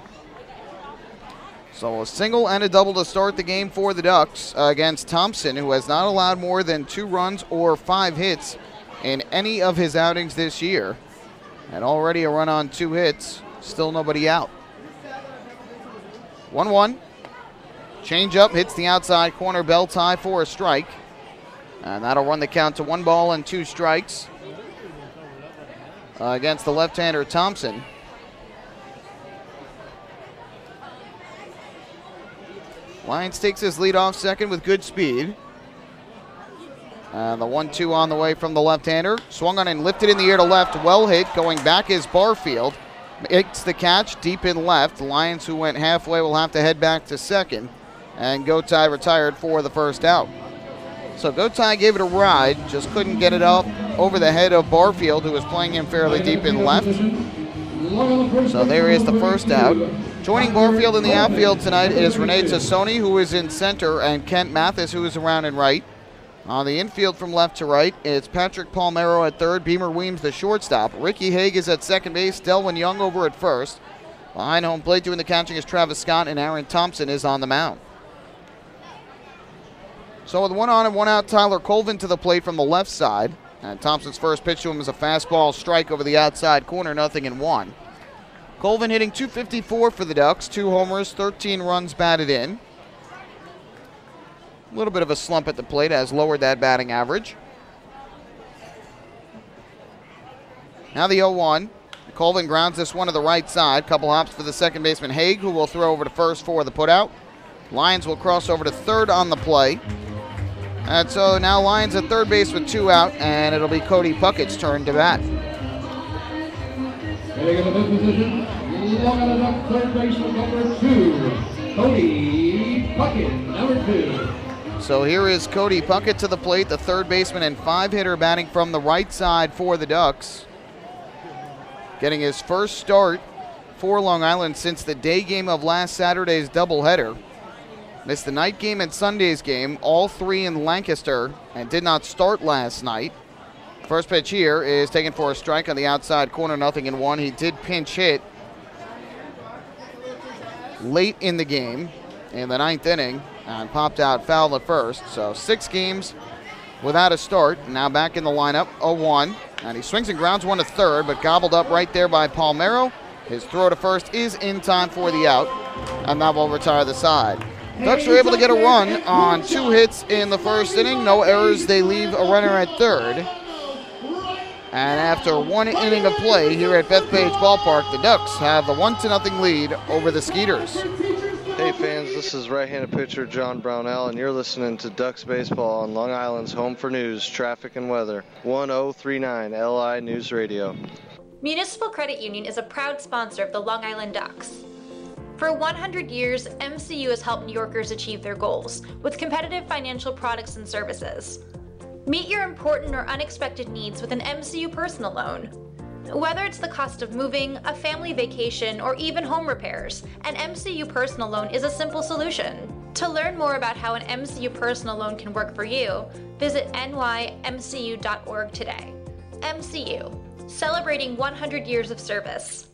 So a single and a double to start the game for the Ducks against Thompson, who has not allowed more than 2 runs or 5 hits in any of his outings this year. And already a run on 2 hits, still nobody out. 1-1. Change up, hits the outside corner, bell tie for a strike. And that'll run the count to 1 ball and 2 strikes against the left-hander Thompson. Lyons takes his lead off second with good speed. And the 1-2 on the way from the left-hander. Swung on and lifted in the air to left. Well hit. Going back is Barfield. Makes the catch deep in left. Lyons, who went halfway, will have to head back to second. And Gotay retired for the first out. So Gotay gave it a ride. Just couldn't get it up over the head of Barfield, who was playing him fairly deep in left. So there is the first out. Joining Barfield in the outfield tonight is Renee Tassoni, who is in center, and Kent Mathis, who is around in right. On the infield from left to right, it's Patrick Palmero at third, Beamer Weems the shortstop. Ricky Haig is at second base, Delwyn Young over at first. Behind home plate doing the catching is Travis Scott, and Aaron Thompson is on the mound. So with 1 on and 1 out, Tyler Colvin to the plate from the left side. And Thompson's first pitch to him is a fastball strike over the outside corner, 0-1. Colvin hitting .254 for the Ducks, 2 homers, 13 runs batted in. A little bit of a slump at the plate, has lowered that batting average. Now the 0-1. Colvin grounds this one to the right side. Couple hops for the second baseman Haig, who will throw over to first for the putout. Lyons will cross over to third on the play. And so now Lyons at third base with 2 out, and it'll be Cody Puckett's turn to bat. Hitting in the fifth position, long on the duck, third baseman number 2, Cody Puckett, number 2. So here is Cody Puckett to the plate, the third baseman and 5-hitter batting from the right side for the Ducks. Getting his first start for Long Island since the day game of last Saturday's doubleheader. Missed the night game and Sunday's game, all 3 in Lancaster, and did not start last night. First pitch here is taken for a strike on the outside corner, 0-1. He did pinch hit late in the game in the 9th inning and popped out foul at first. So 6 games without a start. Now back in the lineup, 0-1. And he swings and grounds one to third, but gobbled up right there by Palmero. His throw to first is in time for the out, and that will retire the side. Ducks are able to get a run on 2 hits in the first inning. No errors. They leave a runner at third. And after 1 inning of play here at Bethpage Ballpark, the Ducks have the 1-0 lead over the Skeeters. Hey fans, this is right-handed pitcher John Brownell, and you're listening to Ducks Baseball on Long Island's home for news, traffic, and weather, 1039 LI News Radio. Municipal Credit Union is a proud sponsor of the Long Island Ducks. For 100 years, MCU has helped New Yorkers achieve their goals with competitive financial products and services. Meet your important or unexpected needs with an MCU personal loan. Whether it's the cost of moving, a family vacation, or even home repairs, an MCU personal loan is a simple solution. To learn more about how an MCU personal loan can work for you, visit nymcu.org today. MCU, celebrating 100 years of service.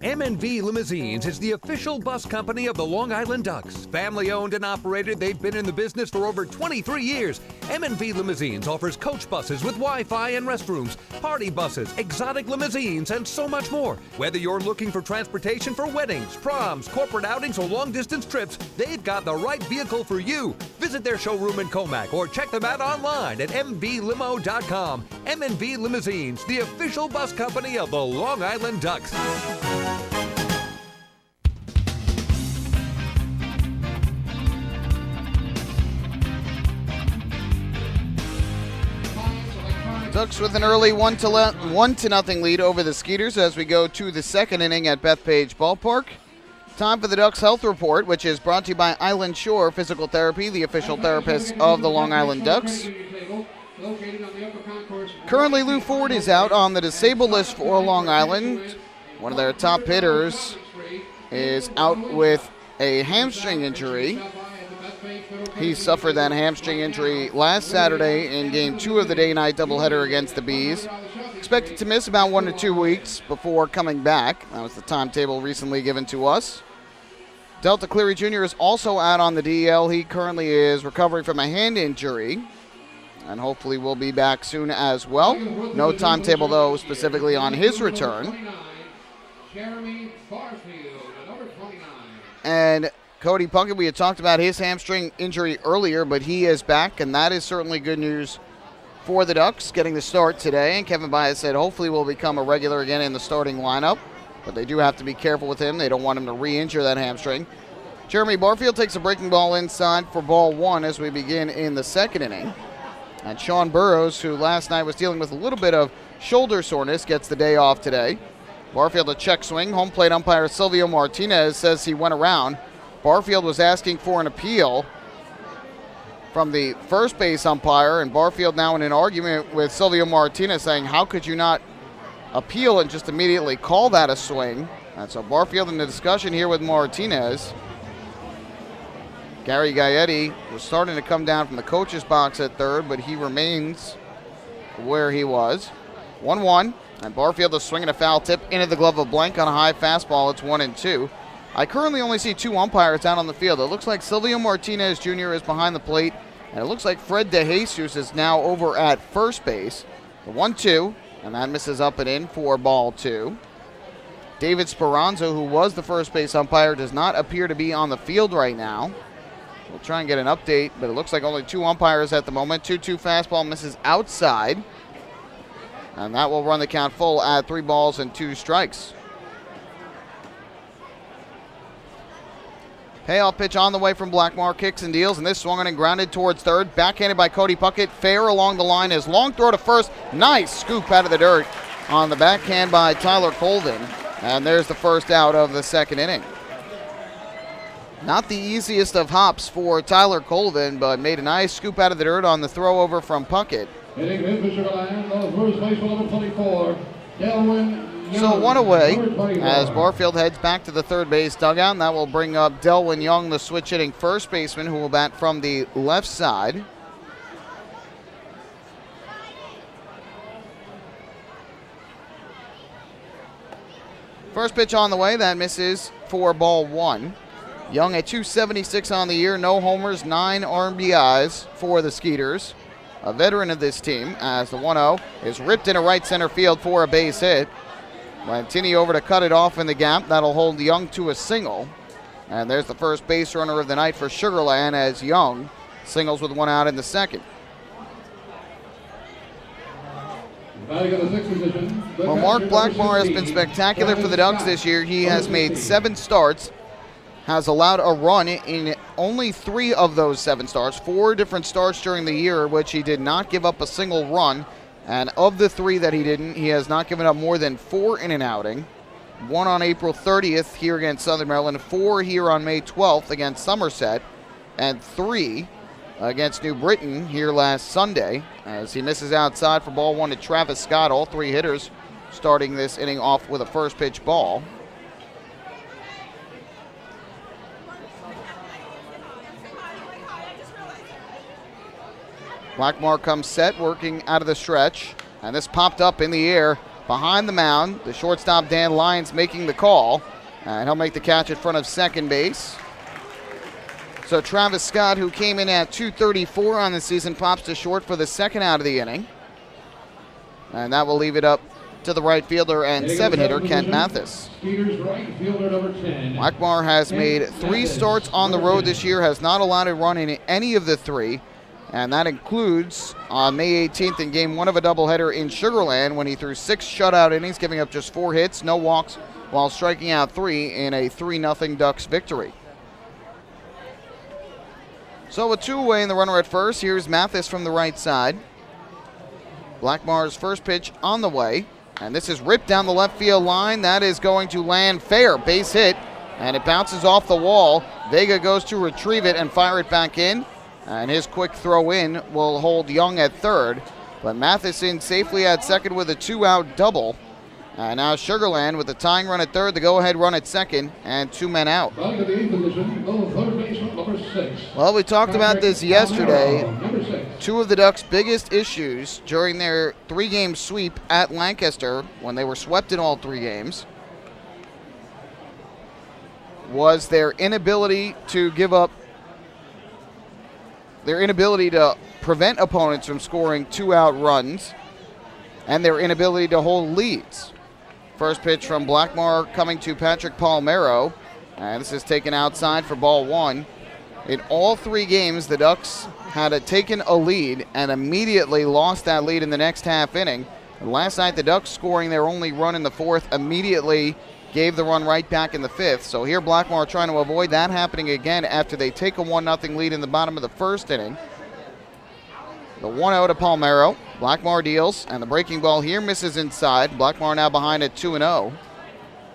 M&V Limousines is the official bus company of the Long Island Ducks. Family owned and operated, they've been in the business for over 23 years. M&V Limousines offers coach buses with Wi-Fi and restrooms, party buses, exotic limousines, and so much more. Whether you're looking for transportation for weddings, proms, corporate outings, or long-distance trips, they've got the right vehicle for you. Visit their showroom in Comac or check them out online at mvlimo.com. M&V Limousines, the official bus company of the Long Island Ducks. Ducks with an early 1-0 lead over the Skeeters as we go to the second inning at Bethpage Ballpark. Time for the Ducks Health Report, which is brought to you by Island Shore Physical Therapy, the official therapist of the Long Island Ducks. Currently, Lou Ford is out on the disabled list for Long Island. One of their top hitters is out with a hamstring injury. He suffered that hamstring injury last Saturday in Game 2 of the day-night doubleheader against the Bees. Expected to miss about 1 to 2 weeks before coming back. That was the timetable recently given to us. Delta Cleary Jr. is also out on the DL. He currently is recovering from a hand injury and hopefully will be back soon as well. No timetable, though, specifically on his return. And Cody Puckett, we had talked about his hamstring injury earlier, but he is back, and that is certainly good news for the Ducks, getting the start today. And Kevin Baez said hopefully will become a regular again in the starting lineup, but they do have to be careful with him. They don't want him to re-injure that hamstring. Jeremy Barfield takes a breaking ball inside for ball 1 as we begin in the second inning. And Sean Burrows, who last night was dealing with a little bit of shoulder soreness, gets the day off today. Barfield a check swing. Home plate umpire Silvio Martinez says he went around. Barfield was asking for an appeal from the first base umpire, and Barfield now in an argument with Silvio Martinez saying, how could you not appeal and just immediately call that a swing? And so Barfield in the discussion here with Martinez. Gary Gaetti was starting to come down from the coach's box at third, but he remains where he was. 1-1, and Barfield is swinging a foul tip into the glove of Blank on a high fastball. It's 1-2. I currently only see 2 umpires out on the field. It looks like Silvio Martinez Jr. is behind the plate, and it looks like Fred DeJesus is now over at first base. The 1-2, and that misses up and in for ball 2. David Speranza, who was the first base umpire, does not appear to be on the field right now. We'll try and get an update, but it looks like only 2 umpires at the moment. 2-2 fastball misses outside, and that will run the count full at 3 balls and 2 strikes. Payoff pitch on the way from Blackmar, kicks and deals, and this swung on and grounded towards third. Backhanded by Cody Puckett. Fair along the line. His long throw to first. Nice scoop out of the dirt on the backhand by Tyler Colvin. And there's the first out of the second inning. Not the easiest of hops for Tyler Colvin, but made a nice scoop out of the dirt on the throw over from Puckett. Hitting in for Sugarland, first baseman number 24, Delwyn. So 1 away as Barfield heads back to the third base dugout, and that will bring up Delwyn Young, the switch-hitting first baseman, who will bat from the left side. First pitch on the way, that misses for ball 1. Young at .276 on the year, no homers, 9 RBIs for the Skeeters. A veteran of this team, as the 1-0 is ripped into right center field for a base hit. Lantini over to cut it off in the gap. That'll hold Young to a single. And there's the first base runner of the night for Sugarland as Young singles with 1 out in the second. Well, Mark Blackmar has been spectacular for the Ducks this year. He has made 7 starts, has allowed a run in only 3 of those 7 starts. 4 different starts during the year, which he did not give up a single run. And of the 3 that he didn't, he has not given up more than 4 in an outing. 1 on April 30th here against Southern Maryland, 4 here on May 12th against Somerset, and 3 against New Britain here last Sunday as he misses outside for ball 1 to Travis Scott. All 3 hitters starting this inning off with a first pitch ball. Blackmore comes set, working out of the stretch. And this popped up in the air behind the mound. The shortstop, Dan Lyons, making the call. And he'll make the catch in front of second base. So Travis Scott, who came in at 234 on the season, pops to short for the second out of the inning. And that will leave it up to the right fielder and 7-hitter Kent Mathis. Skeeters right fielder number 10. Blackmore has made 3 starts on the road this year, has not allowed a run in any of the 3. And that includes on May 18th in game 1 of a doubleheader in Sugar Land when he threw 6 shutout innings, giving up just 4 hits, no walks, while striking out 3 in a 3-0 Ducks victory. So with 2 away and the runner at first, here's Mathis from the right side. Blackmore's first pitch on the way, and this is ripped down the left field line. That is going to land fair, base hit, and it bounces off the wall. Vega goes to retrieve it and fire it back in. And his quick throw in will hold Young at third. But Mathis in safely at second with a 2-out double. And now Sugar Land with the tying run at third, the go-ahead run at second, and 2 men out. Back to the 8th position, third baseman, number 6. Well, we talked about this yesterday. 2 of the Ducks' biggest issues during their 3-game sweep at Lancaster, when they were swept in all 3 games, was their inability to prevent opponents from scoring 2-out runs, and their inability to hold leads. First pitch from Blackmore coming to Patrick Palmero, and this is taken outside for ball 1. In all 3 games, the Ducks had taken a lead and immediately lost that lead in the next half inning. And last night, the Ducks, scoring their only run in the 4th, immediately gave the run right back in the 5th. So here Blackmore trying to avoid that happening again after they take a 1-0 lead in the bottom of the 1st inning. The 1-0 to Palmero. Blackmore deals, and the breaking ball here misses inside. Blackmore now behind at 2-0.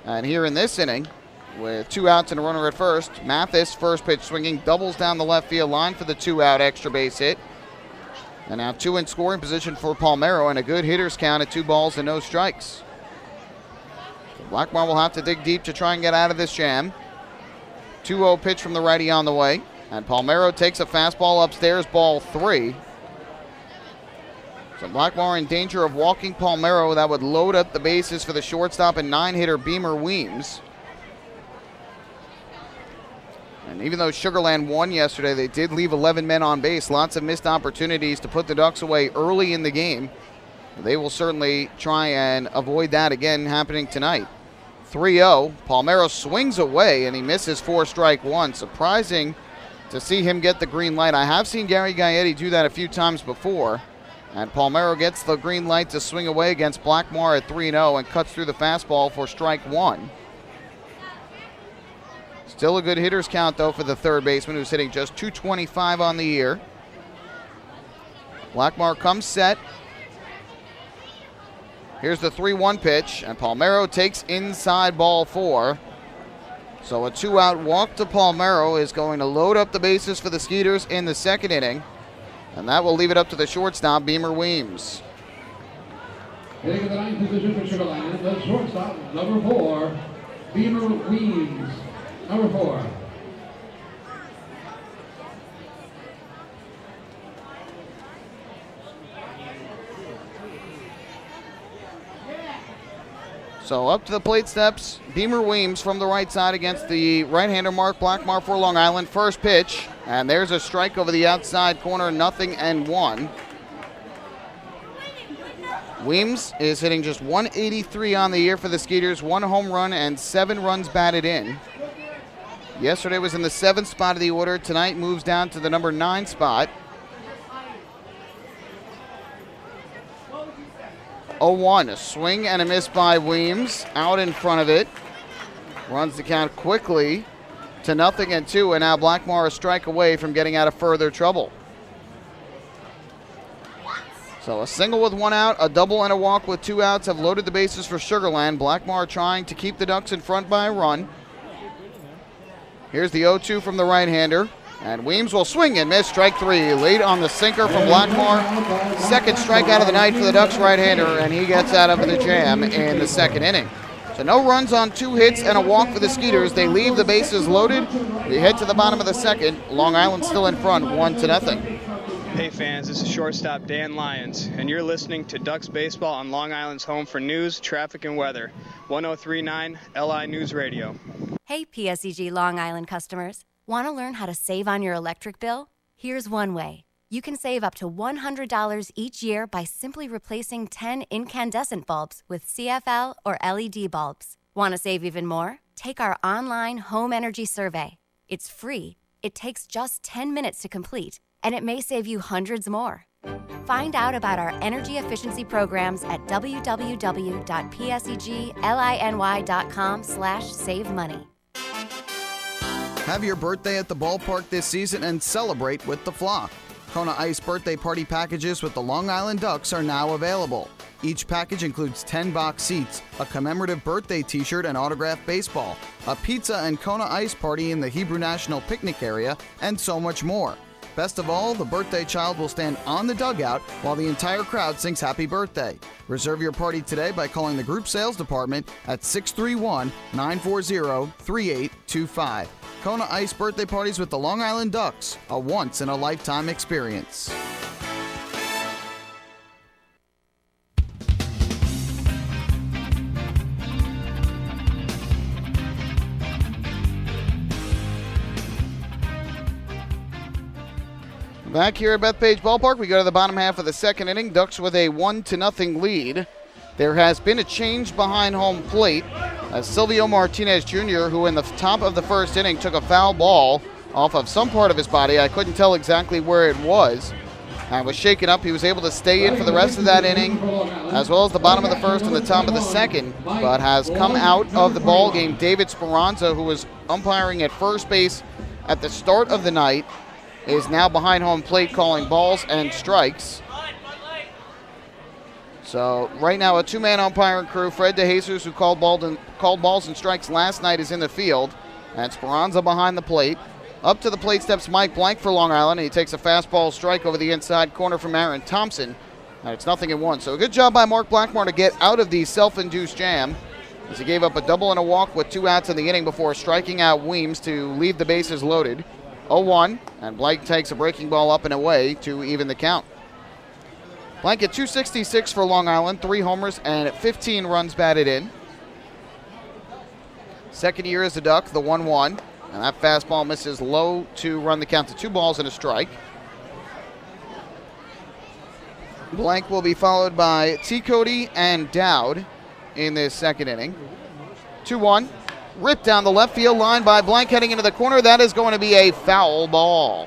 And here in this inning, with 2 outs and a runner at first, Mathis, first pitch swinging, doubles down the left field line for the 2-out extra base hit. And now 2 in scoring position for Palmero, and a good hitter's count at 2 balls and no strikes. Blackmore will have to dig deep to try and get out of this jam. 2-0 pitch from the righty on the way. And Palmero takes a fastball upstairs, ball 3. So Blackmore in danger of walking Palmero. That would load up the bases for the shortstop and 9-hitter Beamer Weems. And even though Sugar Land won yesterday, they did leave 11 men on base. Lots of missed opportunities to put the Ducks away early in the game. They will certainly try and avoid that again happening tonight. 3-0. Palmero swings away, and he misses 4-strike 1. Surprising to see him get the green light. I have seen Gary Gaetti do that a few times before. And Palmero gets the green light to swing away against Blackmore at 3-0 and cuts through the fastball for strike 1. Still a good hitter's count, though, for the third baseman, who's hitting just .225 on the year. Blackmore comes set. Here's the 3-1 pitch, and Palmero takes inside ball 4. So a 2-out walk to Palmero is going to load up the bases for the Skeeters in the second inning. And that will leave it up to the shortstop, Beamer Weems. Hitting in the 9th position for Sugar Land, the shortstop, number 4, Beamer Weems. Number 4. So up to the plate steps, Beamer Weems from the right side against the right-hander Mark Blackmore for Long Island. First pitch, and there's a strike over the outside corner, 0-1. Weems is hitting just .183 on the year for the Skeeters, 1 home run and 7 runs batted in. Yesterday was in the 7th spot of the order. Tonight moves down to the number 9 spot. 0-1, a swing and a miss by Weems, out in front of it. Runs the count quickly to 0-2, and now Blackmore a strike away from getting out of further trouble. So a single with 1 out, a double and a walk with 2 outs have loaded the bases for Sugar Land. Blackmore trying to keep the Ducks in front by a run. Here's the 0-2 from the right-hander. And Weems will swing and miss, strike 3. Late on the sinker from Blackmore. Second strikeout of the night for the Ducks right-hander, and he gets out of the jam in the second inning. So no runs on 2 hits and a walk for the Skeeters. They leave the bases loaded. We head to the bottom of the second. Long Island still in front, 1-0. Hey fans, this is shortstop Dan Lyons, and you're listening to Ducks Baseball on Long Island's home for news, traffic, and weather. 1039 LI News Radio. Hey PSEG Long Island customers. Want to learn how to save on your electric bill? Here's one way. You can save up to $100 each year by simply replacing 10 incandescent bulbs with CFL or LED bulbs. Want to save even more? Take our online home energy survey. It's free. It takes just 10 minutes to complete, and it may save you hundreds more. Find out about our energy efficiency programs at www.pseglyny.com/savemoney. Have your birthday at the ballpark this season and celebrate with the flock. Kona Ice birthday party packages with the Long Island Ducks are now available. Each package includes 10 box seats, a commemorative birthday t-shirt and autographed baseball, a pizza and Kona Ice party in the Hebrew National Picnic area, and so much more. Best of all, the birthday child will stand on the dugout while the entire crowd sings happy birthday. Reserve your party today by calling the group sales department at 631-940-3825. Kona Ice birthday parties with the Long Island Ducks, a once-in-a-lifetime experience. Back here at Bethpage Ballpark, we go to the bottom half of the second inning. Ducks with a 1-0 lead. There has been a change behind home plate as Silvio Martinez Jr., who in the top of the first inning took a foul ball off of some part of his body. I couldn't tell exactly where it was. And was shaken up. He was able to stay in for the rest of that inning, as well as the bottom of the first and the top of the second, but has come out of the ball game. David Speranza, who was umpiring at first base at the start of the night, is now behind home plate calling balls and strikes. So right now a two-man umpiring crew. Fred DeJesus, who called balls and strikes last night, is in the field. And Speranza behind the plate. Up to the plate steps Mike Blank for Long Island, and he takes a fastball strike over the inside corner from Aaron Thompson. And it's 0-1. So a good job by Mark Blackmore to get out of the self-induced jam, as he gave up a double and a walk with 2 outs in the inning before striking out Weems to leave the bases loaded. 0-1, and Blank takes a breaking ball up and away to even the count. Blank at .266 for Long Island, 3 homers and 15 runs batted in. Second year as a Duck, the 1-1, and that fastball misses low to run the count to 2 balls and a strike. Blank will be followed by T. Cody and Dowd in this second inning. 2-1. Ripped down the left field line by Blank heading into the corner. That is going to be a foul ball.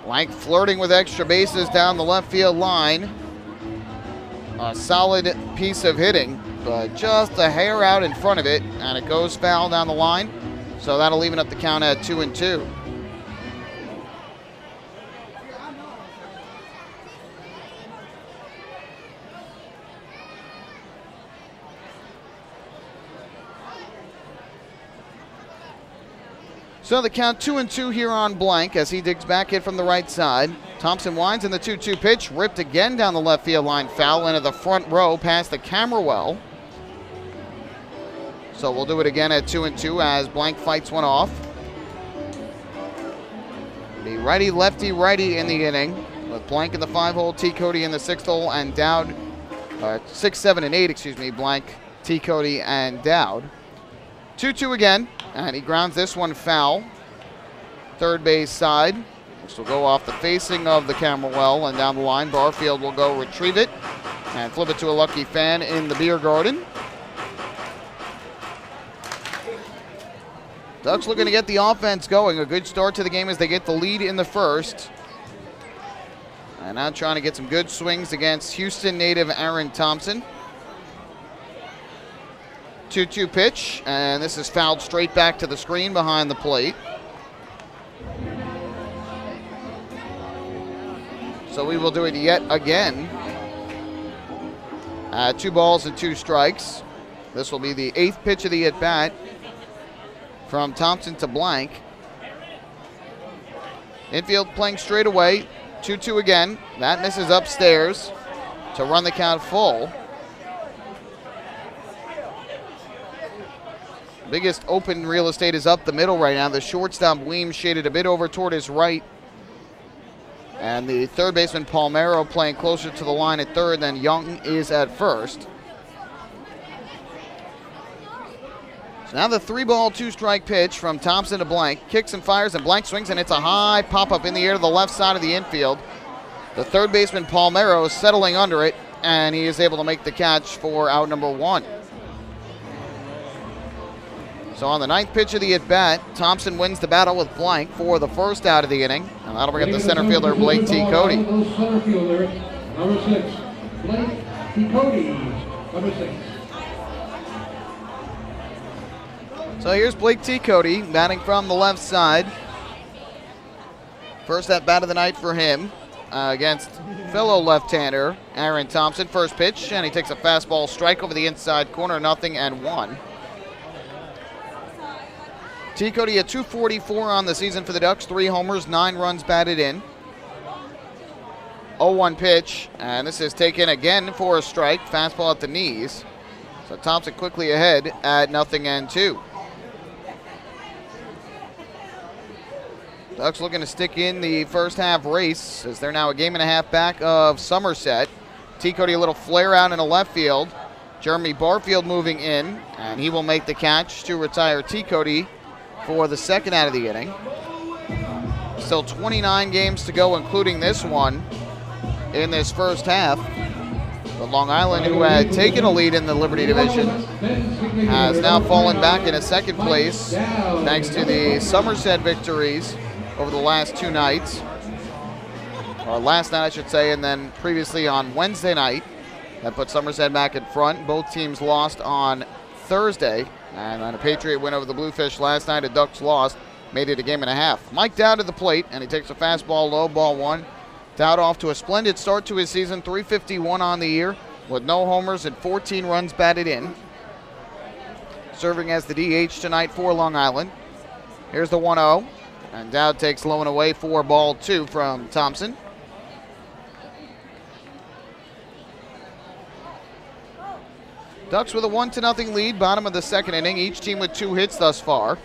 Blank flirting with extra bases down the left field line. A solid piece of hitting, but just a hair out in front of it, and it goes foul down the line. So that'll even up the count at 2-2. So the count 2-2 here on Blank as he digs back in from the right side. Thompson winds in the 2-2 pitch, ripped again down the left field line, foul into the front row past the camera well. So we'll do it again at 2-2 as Blank fights one off. The righty, lefty, righty in the inning with Blank in the 5-hole, T. Cody in the 6th hole, and Dowd, 6, 7, and 8, Blank, T. Cody, and Dowd. 2-2 again, and he grounds this one foul. Third base side, which will go off the facing of the camera well and down the line. Barfield will go retrieve it and flip it to a lucky fan in the beer garden. Ducks looking to get the offense going. A good start to the game as they get the lead in the first. And now trying to get some good swings against Houston native Aaron Thompson. 2-2 pitch, and this is fouled straight back to the screen behind the plate. So we will do it yet again. 2 balls and 2 strikes. This will be the 8th pitch of the at-bat from Thompson to Blank. Infield playing straight away. 2-2 again. That misses upstairs to run the count full. Biggest open real estate is up the middle right now. The shortstop Weems shaded a bit over toward his right And the third baseman, Palmero, playing closer to the line at third than Young is at first. So now the 3-ball, 2-strike pitch from Thompson to Blank. Kicks and fires, and Blank swings, and it's a high pop-up in the air to the left side of the infield. The third baseman, Palmero, is settling under it, and he is able to make the catch for out number 1. So on the 9th pitch of the at-bat, Thompson wins the battle with Blank for the first out of the inning, and that'll bring up the center fielder, Blake T. Cody. Center fielder, number 6, Blake T. Cody, number 6. So here's Blake T. Cody batting from the left side. First at-bat of the night for him against fellow left-hander Aaron Thompson. First pitch, and he takes a fastball strike over the inside corner, 0-1. T. Cody at .244 on the season for the Ducks, 3 homers, 9 runs batted in. 0-1 pitch, and this is taken again for a strike, fastball at the knees. So Thompson quickly ahead at 0-2. Ducks looking to stick in the first half race as they're now a game and a half back of Somerset. T. Cody a little flare out in the left field. Jeremy Barfield moving in, and he will make the catch to retire T. Cody for the second out of the inning. Still 29 games to go, including this one in this first half. But Long Island, who had taken a lead in the Liberty Division, has now fallen back into second place thanks to the Somerset victories over the last 2 nights. Or last night, I should say, and then previously on Wednesday night. That put Somerset back in front. Both teams lost on Thursday. And on a Patriot win over the Bluefish last night, a Ducks lost, made it a game and a half. Mike Dowd to the plate, and he takes a fastball low, ball 1. Dowd off to a splendid start to his season, .351 on the year, with no homers and 14 runs batted in. Serving as the DH tonight for Long Island. Here's the 1-0, and Dowd takes low and away for ball 2 from Thompson. Ducks with a 1-0 lead, bottom of the second inning. Each team with 2 hits thus far.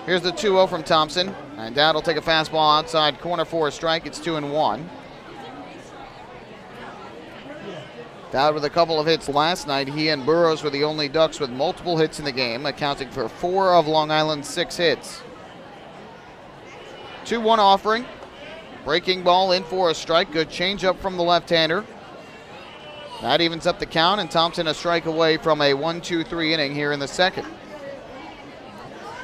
Here's the 2-0 from Thompson, and Dowd will take a fastball outside corner for a strike. It's 2-1. Dowd with a couple of hits last night. He and Burrows were the only Ducks with multiple hits in the game, accounting for 4 of Long Island's 6 hits. 2-1 offering. Breaking ball in for a strike. Good changeup from the left-hander. That evens up the count, and Thompson a strike away from a 1-2-3 inning here in the second.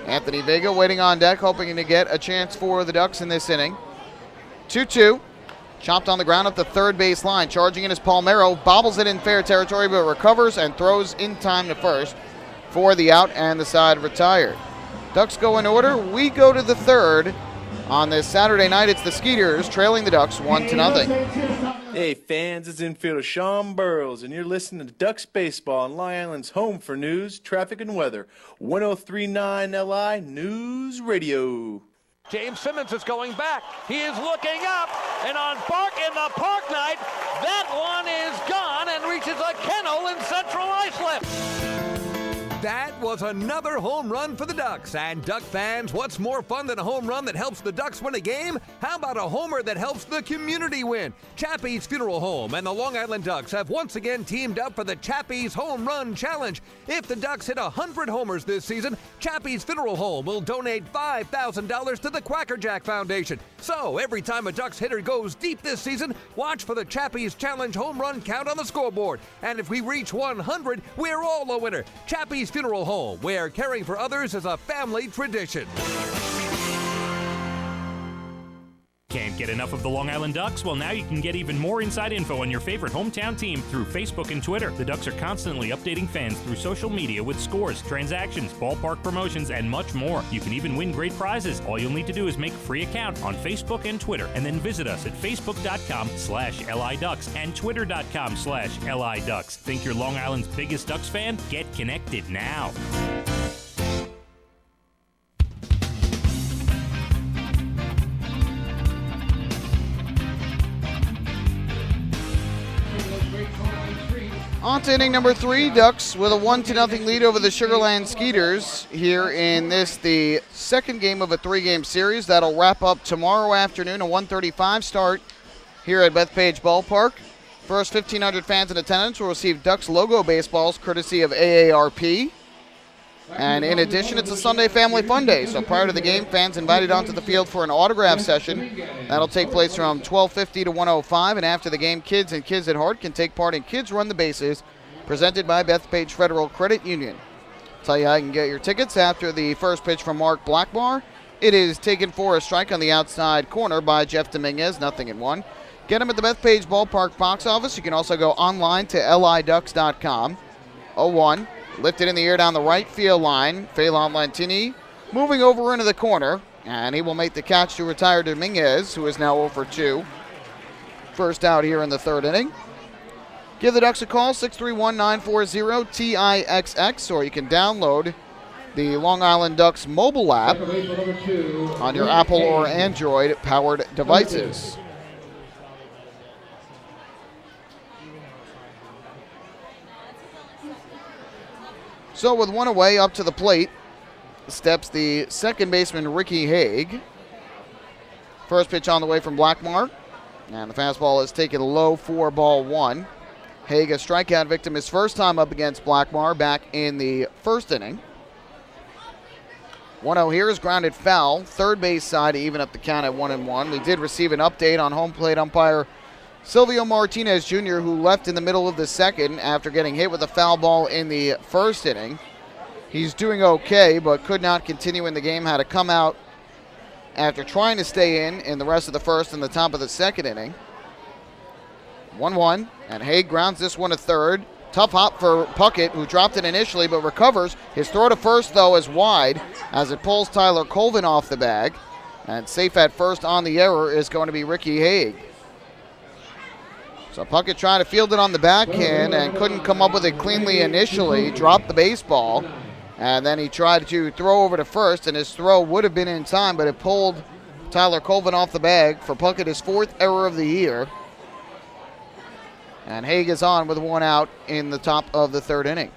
Anthony Vega waiting on deck, hoping to get a chance for the Ducks in this inning. 2-2. Chopped on the ground at the third base line. Charging in is Palmero. Bobbles it in fair territory, but recovers and throws in time to first for the out, and the side retired. Ducks go in order. We go to the third. On this Saturday night, it's the Skeeters trailing the Ducks 1-0. Hey fans, it's infielder Sean Burrows, and you're listening to Ducks Baseball on Long Island's home for news, traffic, and weather. 103.9 LI News Radio. James Simmons is going back. He is looking up, and on Park in the Park night, that one is gone and reaches a kennel in Central Islip. That was another home run for the Ducks. And Duck fans, what's more fun than a home run that helps the Ducks win a game? How about a homer that helps the community win? Chappie's Funeral Home and the Long Island Ducks have once again teamed up for the Chappie's Home Run Challenge. If the Ducks hit 100 homers this season, Chappie's Funeral Home will donate $5,000 to the Quackerjack Foundation. So every time a Ducks hitter goes deep this season, watch for the Chappie's Challenge home run count on the scoreboard. And if we reach 100, we're all a winner. Chappie's Funeral Home, where caring for others is a family tradition. Can't get enough of the Long Island Ducks? Well, now you can get even more inside info on your favorite hometown team through Facebook and Twitter. The Ducks are constantly updating fans through social media with scores, transactions, ballpark promotions, and much more. You can even win great prizes. All you'll need to do is make a free account on Facebook and Twitter, and then visit us at facebook.com/LIDucks and twitter.com/LIDucks. Think you're Long Island's biggest Ducks fan? Get connected now. On to inning number 3. Ducks with a 1-0 lead over the Sugarland Skeeters here in the second game of a 3-game series. That'll wrap up tomorrow afternoon, a 1:35 start here at Bethpage Ballpark. First 1,500 fans in attendance will receive Ducks logo baseballs courtesy of AARP. And in addition, it's a Sunday Family Fun Day. So prior to the game, fans invited onto the field for an autograph session. That'll take place from 12:50 to 1:05. And after the game, kids and kids at heart can take part in Kids Run the Bases, presented by Bethpage Federal Credit Union. Tell you how you can get your tickets after the first pitch from Mark Blackmar. It is taken for a strike on the outside corner by Jeff Dominguez, 0-1. Get them at the Bethpage Ballpark box office. You can also go online to liducks.com. 0-1. Lifted in the air down the right field line. Phelan Lantini moving over into the corner, and he will make the catch to retire Dominguez, who is now 0 for 2. First out here in the third inning. Give the Ducks a call, 631-940-TIXX, or you can download the Long Island Ducks mobile app on your Apple or Android-powered devices. So with one away, up to the plate steps the second baseman, Ricky Haig. First pitch on the way from Blackmar, and the fastball is taken low for ball 1. Haig, a strikeout victim, his first time up against Blackmar back in the first inning. 1-0 here is grounded foul, third base side to even up the count at 1-1. We did receive an update on home plate umpire Silvio Martinez Jr., who left in the middle of the second after getting hit with a foul ball in the first inning. He's doing okay, but could not continue in the game. Had to come out after trying to stay in the rest of the first and the top of the second inning. 1-1, and Haig grounds this one to third. Tough hop for Puckett, who dropped it initially but recovers. His throw to first, though, is wide as it pulls Tyler Colvin off the bag. And safe at first on the error is going to be Ricky Haig. So Puckett tried to field it on the backhand and couldn't come up with it cleanly initially, dropped the baseball, and then he tried to throw over to first, and his throw would have been in time, but it pulled Tyler Colvin off the bag for Puckett, his fourth error of the year. And Haig is on with one out in the top of the third inning.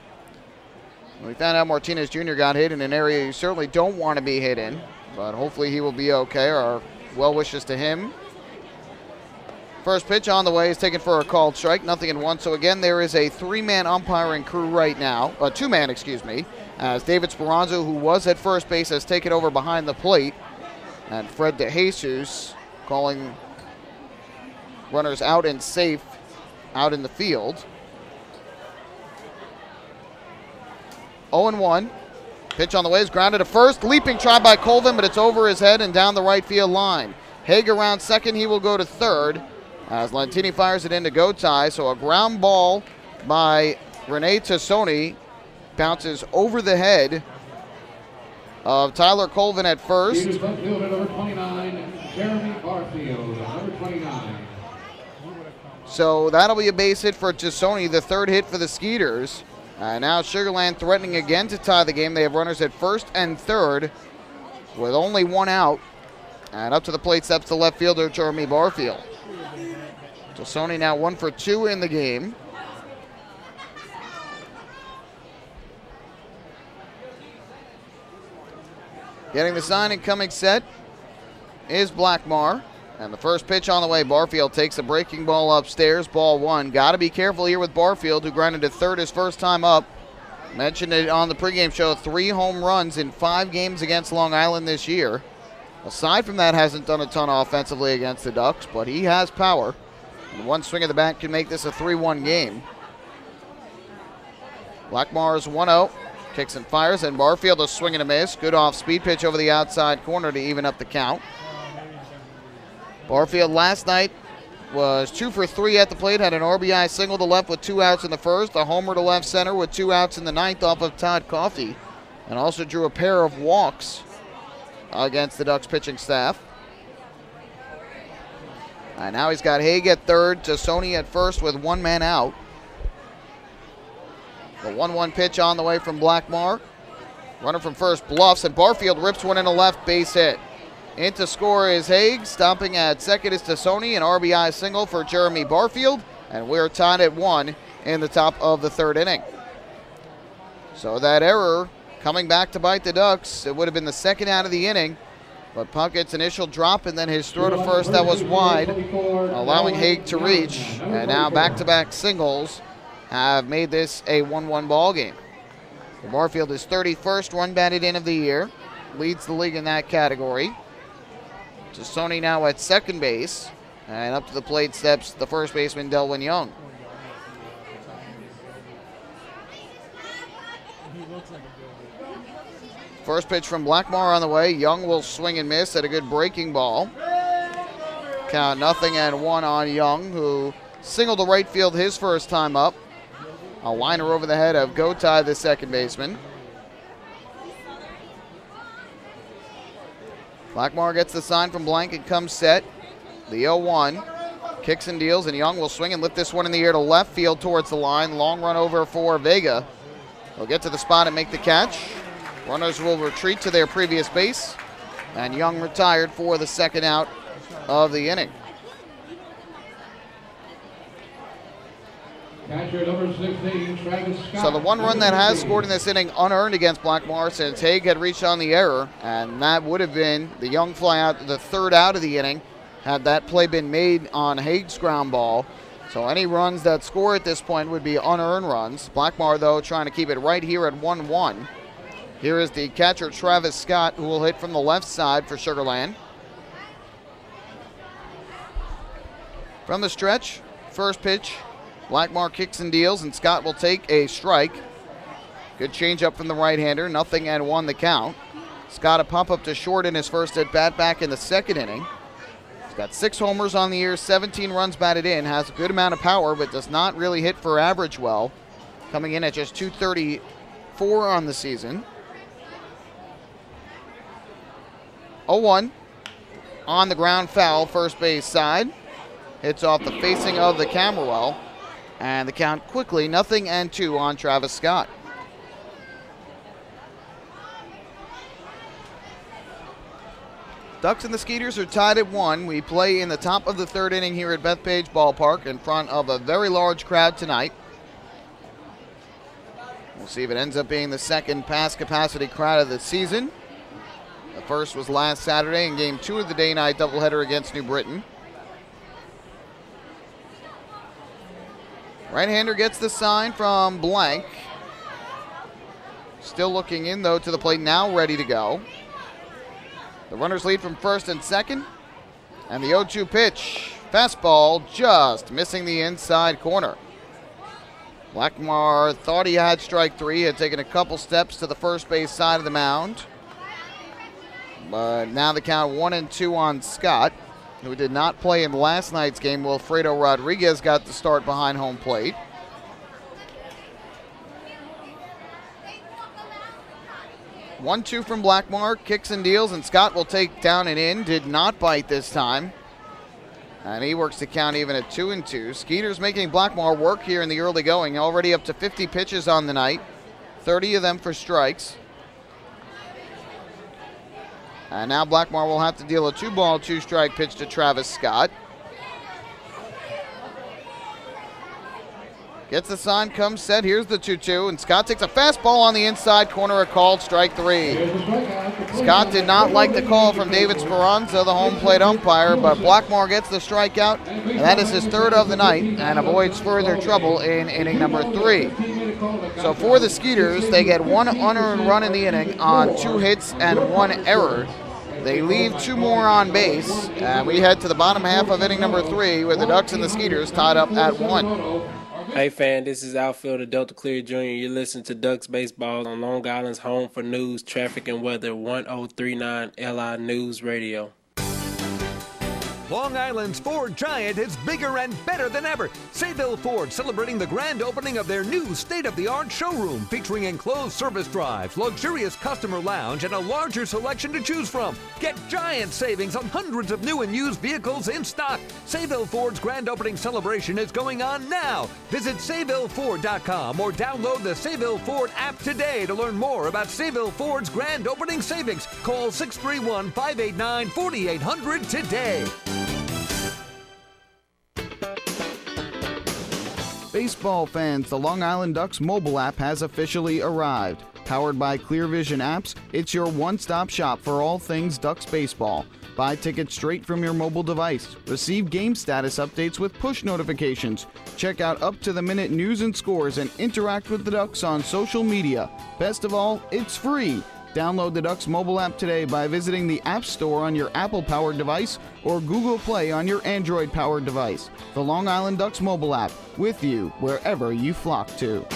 We found out Martinez Jr. got hit in an area you certainly don't want to be hit in, but hopefully he will be okay. Our well wishes to him. First pitch on the way is taken for a called strike, 0-1. So again, there is a three-man umpiring crew right now, two-man, as David Speranzo, who was at first base, has taken over behind the plate, and Fred DeJesus calling runners out and safe out in the field. 0-1. Pitch on the way is grounded to first. Leaping try by Colvin, but it's over his head and down the right field line. Haig around second. He will go to third as Lantini fires it into go tie. So a ground ball by Rene Tassoni bounces over the head of Tyler Colvin at first. Number 29, Jeremy Barfield, number 29. So that'll be a base hit for Tassoni, the third hit for the Skeeters. Now Sugarland threatening again to tie the game. They have runners at first and third with only one out. And up to the plate steps the left fielder, Jeremy Barfield. Tassoni now 1 for 2 in the game. Getting the sign and coming set is Blackmar. And the first pitch on the way, Barfield takes a breaking ball upstairs, ball 1. Got to be careful here with Barfield, who grounded to third his first time up. Mentioned it on the pregame show, 3 home runs in 5 games against Long Island this year. Aside from that, hasn't done a ton offensively against the Ducks, but he has power. And one swing of the bat can make this a 3-1 game. Blackmar is 1-0, kicks and fires, and Barfield a swing and a miss. Good off-speed pitch over the outside corner to even up the count. Barfield last night was 2 for 3 at the plate, had an RBI single to left with 2 outs in the first, a homer to left center with 2 outs in the ninth off of Todd Coffey, and also drew a pair of walks against the Ducks pitching staff. And now he's got Haig at third, Tassoni at first with 1 man out. The 1-1 pitch on the way from Blackmar. Runner from first bluffs, and Barfield rips one in a left base hit. In to score is Haig. Stopping at second is Tassoni. An RBI single for Jeremy Barfield. And we're tied at 1 in the top of the third inning. So that error coming back to bite the Ducks. It would have been the second out of the inning, but Punkett's initial drop and then his throw to first that was wide, allowing Haig to reach, and now back-to-back singles have made this a 1-1 ball game. Barfield is 31st run batted in of the year, leads the league in that category. Tassoni now at second base, and up to the plate steps the first baseman, Delwyn Young. First pitch from Blackmar on the way. Young will swing and miss at a good breaking ball. Count 0-1 on Young, who singled to right field his first time up. A liner over the head of Gotay, the second baseman. Blackmar gets the sign from Blank and comes set. The 0-1. Kicks and deals, and Young will swing and lift this one in the air to left field towards the line. Long run over for Vega. He'll get to the spot and make the catch. Runners will retreat to their previous base, and Young retired for the second out of the inning. Catcher number 16, Travis Scott. So the one run that has scored in this inning unearned against Blackmar since Haig had reached on the error, and that would have been the Young fly out, the third out of the inning, had that play been made on Haig's ground ball. So any runs that score at this point would be unearned runs. Blackmar, though, trying to keep it right here at 1-1. Here is the catcher, Travis Scott, who will hit from the left side for Sugar Land. From the stretch, first pitch, Blackmar kicks and deals, and Scott will take a strike. Good changeup from the right-hander, 0-1 the count. Scott a pop up to short in his first at-bat back in the second inning. He's got 6 homers on the year, 17 runs batted in, has a good amount of power, but does not really hit for average well. Coming in at just .234 on the season. 0-1 on the ground foul, first base side. Hits off the facing of the camera well. And the count quickly, 0-2 on Travis Scott. Ducks and the Skeeters are tied at 1. We play in the top of the third inning here at Bethpage Ballpark in front of a very large crowd tonight. We'll see if it ends up being the second pass capacity crowd of the season. The first was last Saturday in Game 2 of the day-night doubleheader against New Britain. Right-hander gets the sign from Blank. Still looking in, though, to the plate, now ready to go. The runners lead from first and second. And the 0-2 pitch. Fastball just missing the inside corner. Blackmar thought he had strike 3, had taken a couple steps to the first base side of the mound. But now the count 1-2 on Scott, who did not play in last night's game. Wilfredo Rodriguez got the start behind home plate. One-two from Blackmar, kicks and deals, and Scott will take down and in. Did not bite this time. And he works the count even at 2-2. Skeeters making Blackmar work here in the early going. Already up to 50 pitches on the night. 30 of them for strikes. And now Blackmar will have to deal a 2-ball, 2-strike pitch to Travis Scott. Gets the sign, comes set. Here's the 2-2, and Scott takes a fastball on the inside corner, a called strike 3. Scott did not like the call from David Speranza, the home plate umpire, but Blackmar gets the strikeout, and that is his third of the night, and avoids further trouble in inning number 3. So for the Skeeters, they get 1 unearned run in the inning on 2 hits and 1 error. They leave 2 more on base, and we head to the bottom half of inning number 3 with the Ducks and the Skeeters tied up at 1. Hey fan, this is outfielder Delta Clear Jr. You're listening to Ducks Baseball on Long Island's home for news, traffic, and weather, 1039 LI News Radio. Long Island's Ford Giant is bigger and better than ever. Sayville Ford celebrating the grand opening of their new state-of-the-art showroom featuring enclosed service drives, luxurious customer lounge, and a larger selection to choose from. Get giant savings on hundreds of new and used vehicles in stock. Sayville Ford's grand opening celebration is going on now. Visit SayvilleFord.com or download the Sayville Ford app today to learn more about Sayville Ford's grand opening savings. Call 631-589-4800 today. Baseball fans, the Long Island Ducks mobile app has officially arrived. Powered by Clear Vision Apps, it's your one-stop shop for all things Ducks baseball. Buy tickets straight from your mobile device. Receive game status updates with push notifications. Check out up-to-the-minute news and scores and interact with the Ducks on social media. Best of all, it's free. Download the Ducks mobile app today by visiting the App Store on your Apple-powered device or Google Play on your Android-powered device. The Long Island Ducks mobile app, with you wherever you flock to.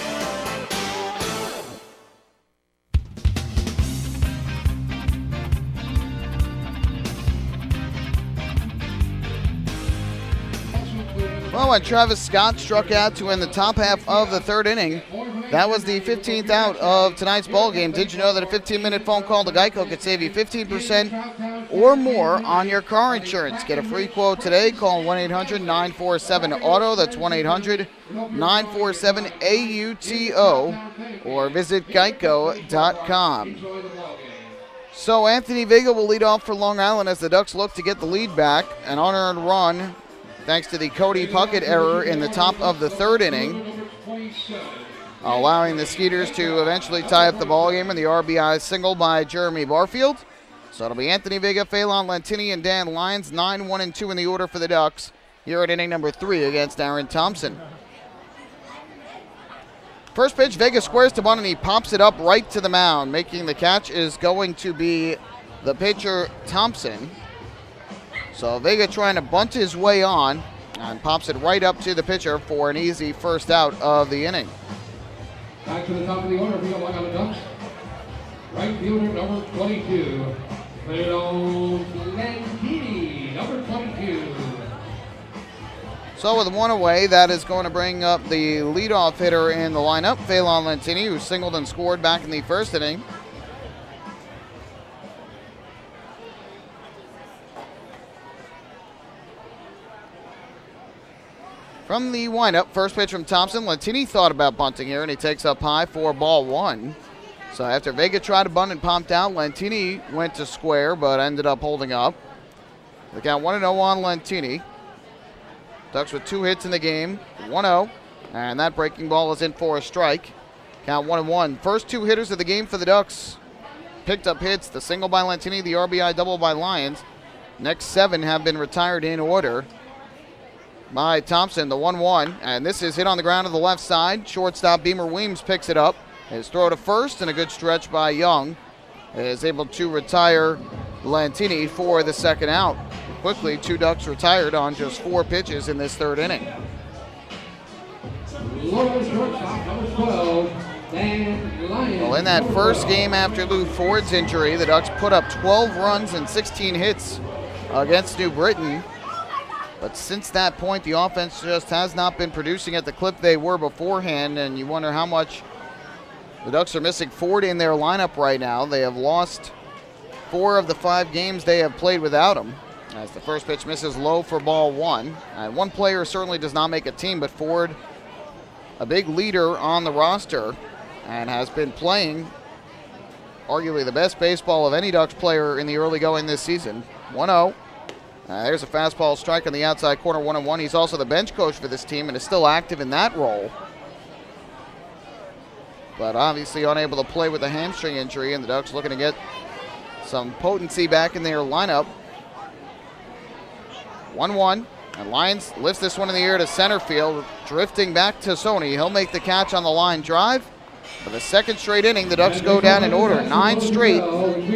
Well, when Travis Scott struck out to end the top half of the third inning, that was the 15th out of tonight's ball game. Did you know that a 15-minute phone call to Geico could save you 15% or more on your car insurance? Get a free quote today. Call 1-800-947-AUTO. That's 1-800-947-AUTO. Or visit geico.com. So Anthony Vega will lead off for Long Island as the Ducks look to get the lead back. An unearned run thanks to the Cody Puckett error in the top of the third inning, allowing the Skeeters to eventually tie up the ballgame in the RBI single by Jeremy Barfield. So it'll be Anthony Vega, Phelan Lentini, and Dan Lyons, 9-1-2 in the order for the Ducks here at inning number 3 against Aaron Thompson. First pitch, Vega squares to bunt, and he pops it up right to the mound. Making the catch is going to be the pitcher, Thompson. So Vega trying to bunt his way on and pops it right up to the pitcher for an easy first out of the inning. Back to the top of the order for the Long Island Ducks. Right fielder number 22, Phelan Lentini, number 22. So with one away, that is going to bring up the leadoff hitter in the lineup, Phelan Lentini, who singled and scored back in the first inning. From the windup, first pitch from Thompson. Lentini thought about bunting here, and he takes up high for ball 1. So after Vega tried to bunt and pumped out, Lentini went to square, but ended up holding up. The count 1-0 on Lentini. Ducks with 2 hits in the game, 1-0, and that breaking ball is in for a strike. Count 1-1. First 2 hitters of the game for the Ducks picked up hits. The single by Lentini, the RBI double by Lyons. Next 7 have been retired in order by Thompson, the 1-1, and this is hit on the ground to the left side. Shortstop Beamer Weems picks it up. His throw to first and a good stretch by Young is able to retire Lentini for the second out. Quickly, 2 Ducks retired on just 4 pitches in this third inning. Well, in that first game after Lou Ford's injury, the Ducks put up 12 runs and 16 hits against New Britain. But since that point, the offense just has not been producing at the clip they were beforehand, and you wonder how much the Ducks are missing Ford in their lineup right now. They have lost 4 of the 5 games they have played without him, as the first pitch misses low for ball 1. And one player certainly does not make a team, but Ford, a big leader on the roster, and has been playing arguably the best baseball of any Ducks player in the early going this season. 1-0. There's a fastball strike on the outside corner, 1-1. He's also the bench coach for this team and is still active in that role. But obviously unable to play with a hamstring injury, and the Ducks looking to get some potency back in their lineup. 1-1, and Lyons lifts this one in the air to center field, drifting back to Sony. He'll make the catch on the line drive. For the second straight inning, the Ducks go down in order. 9 straight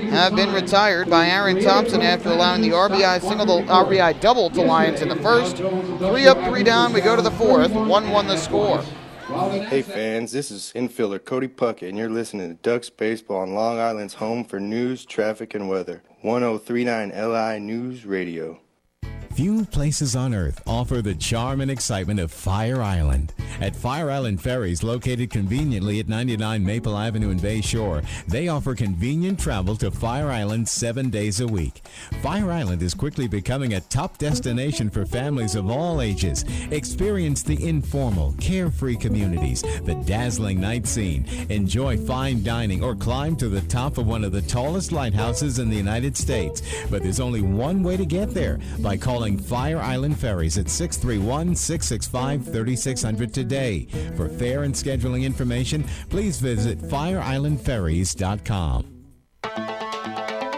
have been retired by Aaron Thompson after allowing the RBI single, RBI double to Lyons in the first. 3 up, 3 down. We go to the fourth. 1-1 the score. Hey fans, this is infielder Cody Puckett, and you're listening to Ducks Baseball on Long Island's home for news, traffic, and weather. 1039 LI News Radio. Few places on Earth offer the charm and excitement of Fire Island. At Fire Island Ferries, located conveniently at 99 Maple Avenue in Bay Shore, they offer convenient travel to Fire Island 7 days a week. Fire Island is quickly becoming a top destination for families of all ages. Experience the informal, carefree communities, the dazzling night scene, enjoy fine dining, or climb to the top of one of the tallest lighthouses in the United States. But there's only one way to get there, by calling Fire Island Ferries at 631-665-3600 today. today. For fare and scheduling information, please visit FireIslandFerries.com.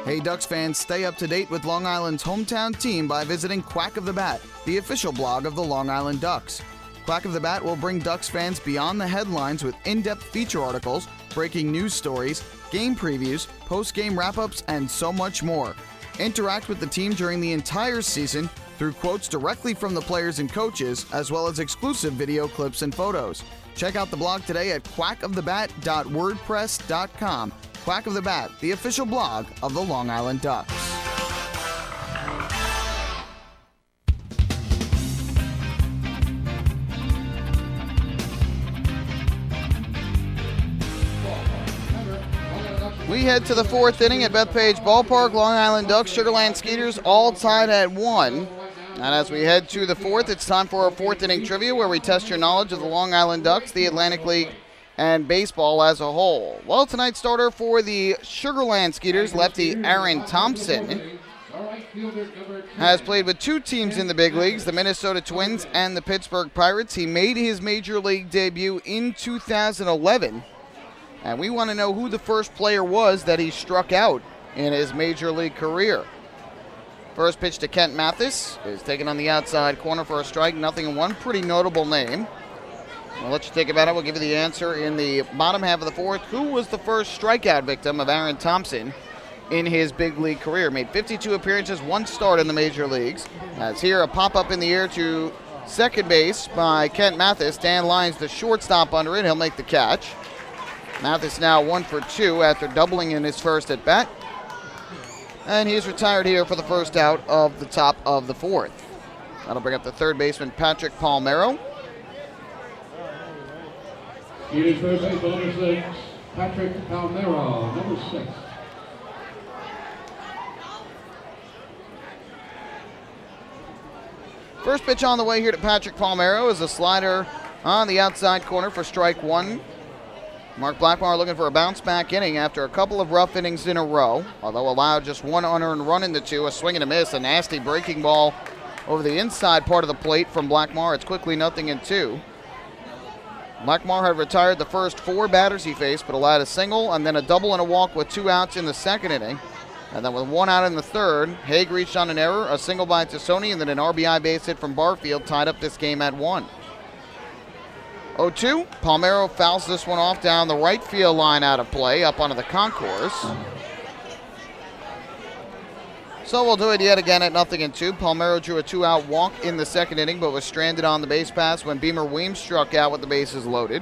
Hey Ducks fans, stay up to date with Long Island's hometown team by visiting Quack of the Bat, the official blog of the Long Island Ducks. Quack of the Bat will bring Ducks fans beyond the headlines with in-depth feature articles, breaking news stories, game previews, post-game wrap-ups, and so much more. Interact with the team during the entire season through quotes directly from the players and coaches, as well as exclusive video clips and photos. Check out the blog today at quackofthebat.wordpress.com. Quack of the Bat, the official blog of the Long Island Ducks. We head to the fourth inning at Bethpage Ballpark. Long Island Ducks, Sugarland Skeeters all tied at 1. And as we head to the fourth, it's time for our fourth inning trivia where we test your knowledge of the Long Island Ducks, the Atlantic League, and baseball as a whole. Well, tonight's starter for the Sugarland Skeeters, lefty Aaron Thompson, has played with 2 teams in the big leagues, the Minnesota Twins and the Pittsburgh Pirates. He made his major league debut in 2011. And we want to know who the first player was that he struck out in his major league career. First pitch to Kent Mathis is taken on the outside corner for a strike, 0-1. Pretty notable name. We'll let you think about it. We'll give you the answer in the bottom half of the fourth. Who was the first strikeout victim of Aaron Thompson in his big league career? Made 52 appearances, 1 start in the major leagues. As here, a pop-up in the air to second base by Kent Mathis. Dan Lyons, the shortstop under it. He'll make the catch. Mathis now 1 for 2 after doubling in his first at bat. And he's retired here for the first out of the top of the fourth. That'll bring up the third baseman, Patrick Palmero. Skeeters third base, number 6, Patrick Palmero, number 6. First pitch on the way here to Patrick Palmero is a slider on the outside corner for strike 1. Mark Blackmar looking for a bounce-back inning after a couple of rough innings in a row, although allowed just 1 unearned run in the 2, a swing and a miss, a nasty breaking ball over the inside part of the plate from Blackmar. It's quickly 0-2. Blackmar had retired the first 4 batters he faced, but allowed a single and then a double and a walk with 2 outs in the second inning. And then with 1 out in the third, Haig reached on an error, a single by Tassoni, and then an RBI base hit from Barfield tied up this game at 1. 0-2, Palmero fouls this one off down the right field line out of play, up onto the concourse. So we'll do it yet again at 0-2. Palmero drew a 2-out walk in the second inning, but was stranded on the base pass when Beamer Weems struck out with the bases loaded.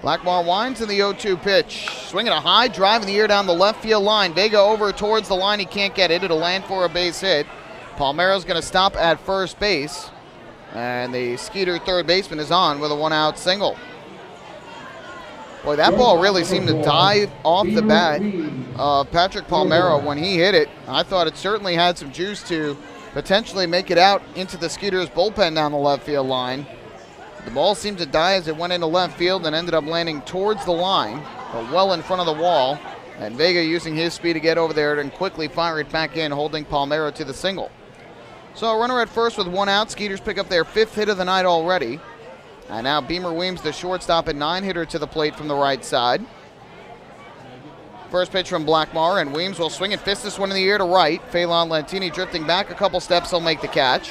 Blackmar winds in the 0-2 pitch. Swinging a high drive in the air down the left field line. Vega over towards the line. He can't get it. It'll land for a base hit. Palmero's going to stop at first base. And the Skeeter third baseman is on with a 1-out single. Boy, that ball really seemed to dive off the bat of Patrick Palmero when he hit it. I thought it certainly had some juice to potentially make it out into the Skeeters bullpen down the left field line. The ball seemed to die as it went into left field and ended up landing towards the line, but well in front of the wall. And Vega using his speed to get over there and quickly fire it back in, holding Palmero to the single. So a runner at first with 1 out. Skeeters pick up their 5th hit of the night already. And now Beamer Weems, the shortstop, a 9-hitter to the plate from the right side. First pitch from Blackmar, and Weems will swing and fist this one in the air to right. Phelan Lantini drifting back a couple steps. He'll make the catch.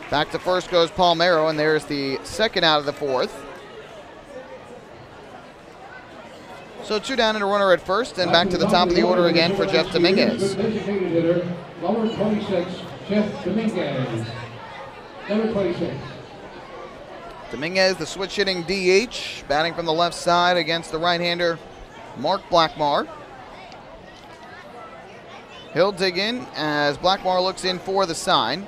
Back to first goes Palmero, and there's the second out of the fourth. So 2 down and a runner at first, and back to the top of the order again for Jeff Dominguez. Designated hitter, number 26, Jeff Dominguez. Number 26. Dominguez, the switch hitting DH, batting from the left side against the right-hander Mark Blackmar. He'll dig in as Blackmar looks in for the sign.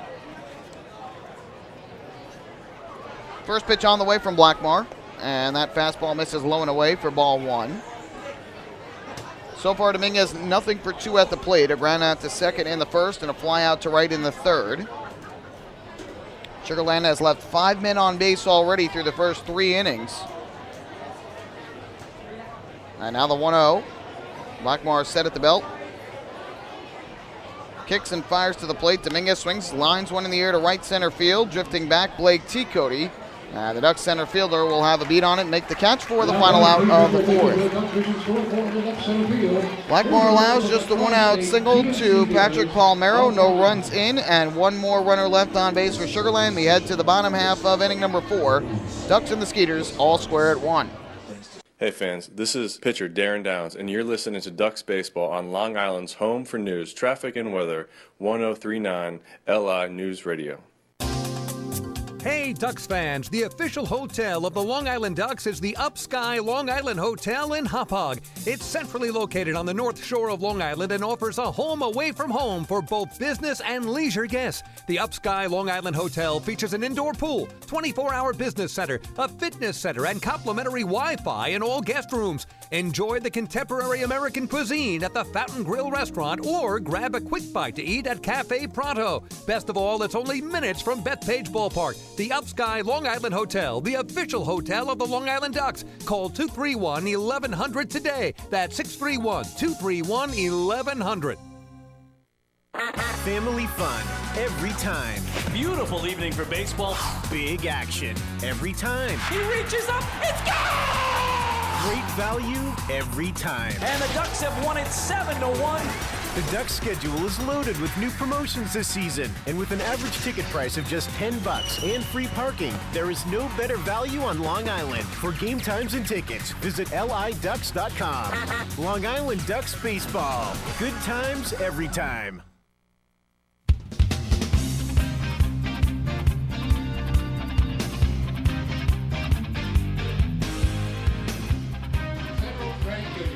First pitch on the way from Blackmar, and that fastball misses low and away for ball 1. So far, Dominguez 0 for 2 at the plate. A ground out to second in the first and a fly out to right in the third. Sugarland has left 5 men on base already through the first 3 innings. And now the 1-0. Blackmar set at the belt. kicks and fires to the plate. Dominguez swings, lines one in the air to right center field. Drifting back, Blake T. Cody. The Ducks center fielder will have a beat on it and make the catch for the final out of the fourth. Blackmore allows just a one-out single to Patrick Palmero. No runs in, and one more runner left on base for Sugarland. We head to the bottom half of inning number 4. Ducks and the Skeeters all square at 1. Hey fans, this is pitcher Darren Downs, and you're listening to Ducks Baseball on Long Island's home for news, traffic, and weather, 1039 LI News Radio. Hey, Ducks fans, the official hotel of the Long Island Ducks is the Upsky Long Island Hotel in Hauppauge. It's centrally located on the north shore of Long Island and offers a home away from home for both business and leisure guests. The Upsky Long Island Hotel features an indoor pool, 24-hour business center, a fitness center, and complimentary Wi-Fi in all guest rooms. Enjoy the contemporary American cuisine at the Fountain Grill restaurant or grab a quick bite to eat at Cafe Pronto. Best of all, it's only minutes from Bethpage Ballpark. The Upsky Long Island Hotel, the official hotel of the Long Island Ducks. Call 231-1100 today. That's 631-231-1100. Family fun every time. Beautiful evening for baseball. Big action every time. He reaches up, it's gone! Great value every time. And the Ducks have won it 7-1. The Ducks schedule is loaded with new promotions this season. And with an average ticket price of just $10 and free parking, there is no better value on Long Island. For game times and tickets, visit liducks.com. Long Island Ducks Baseball. Good times every time.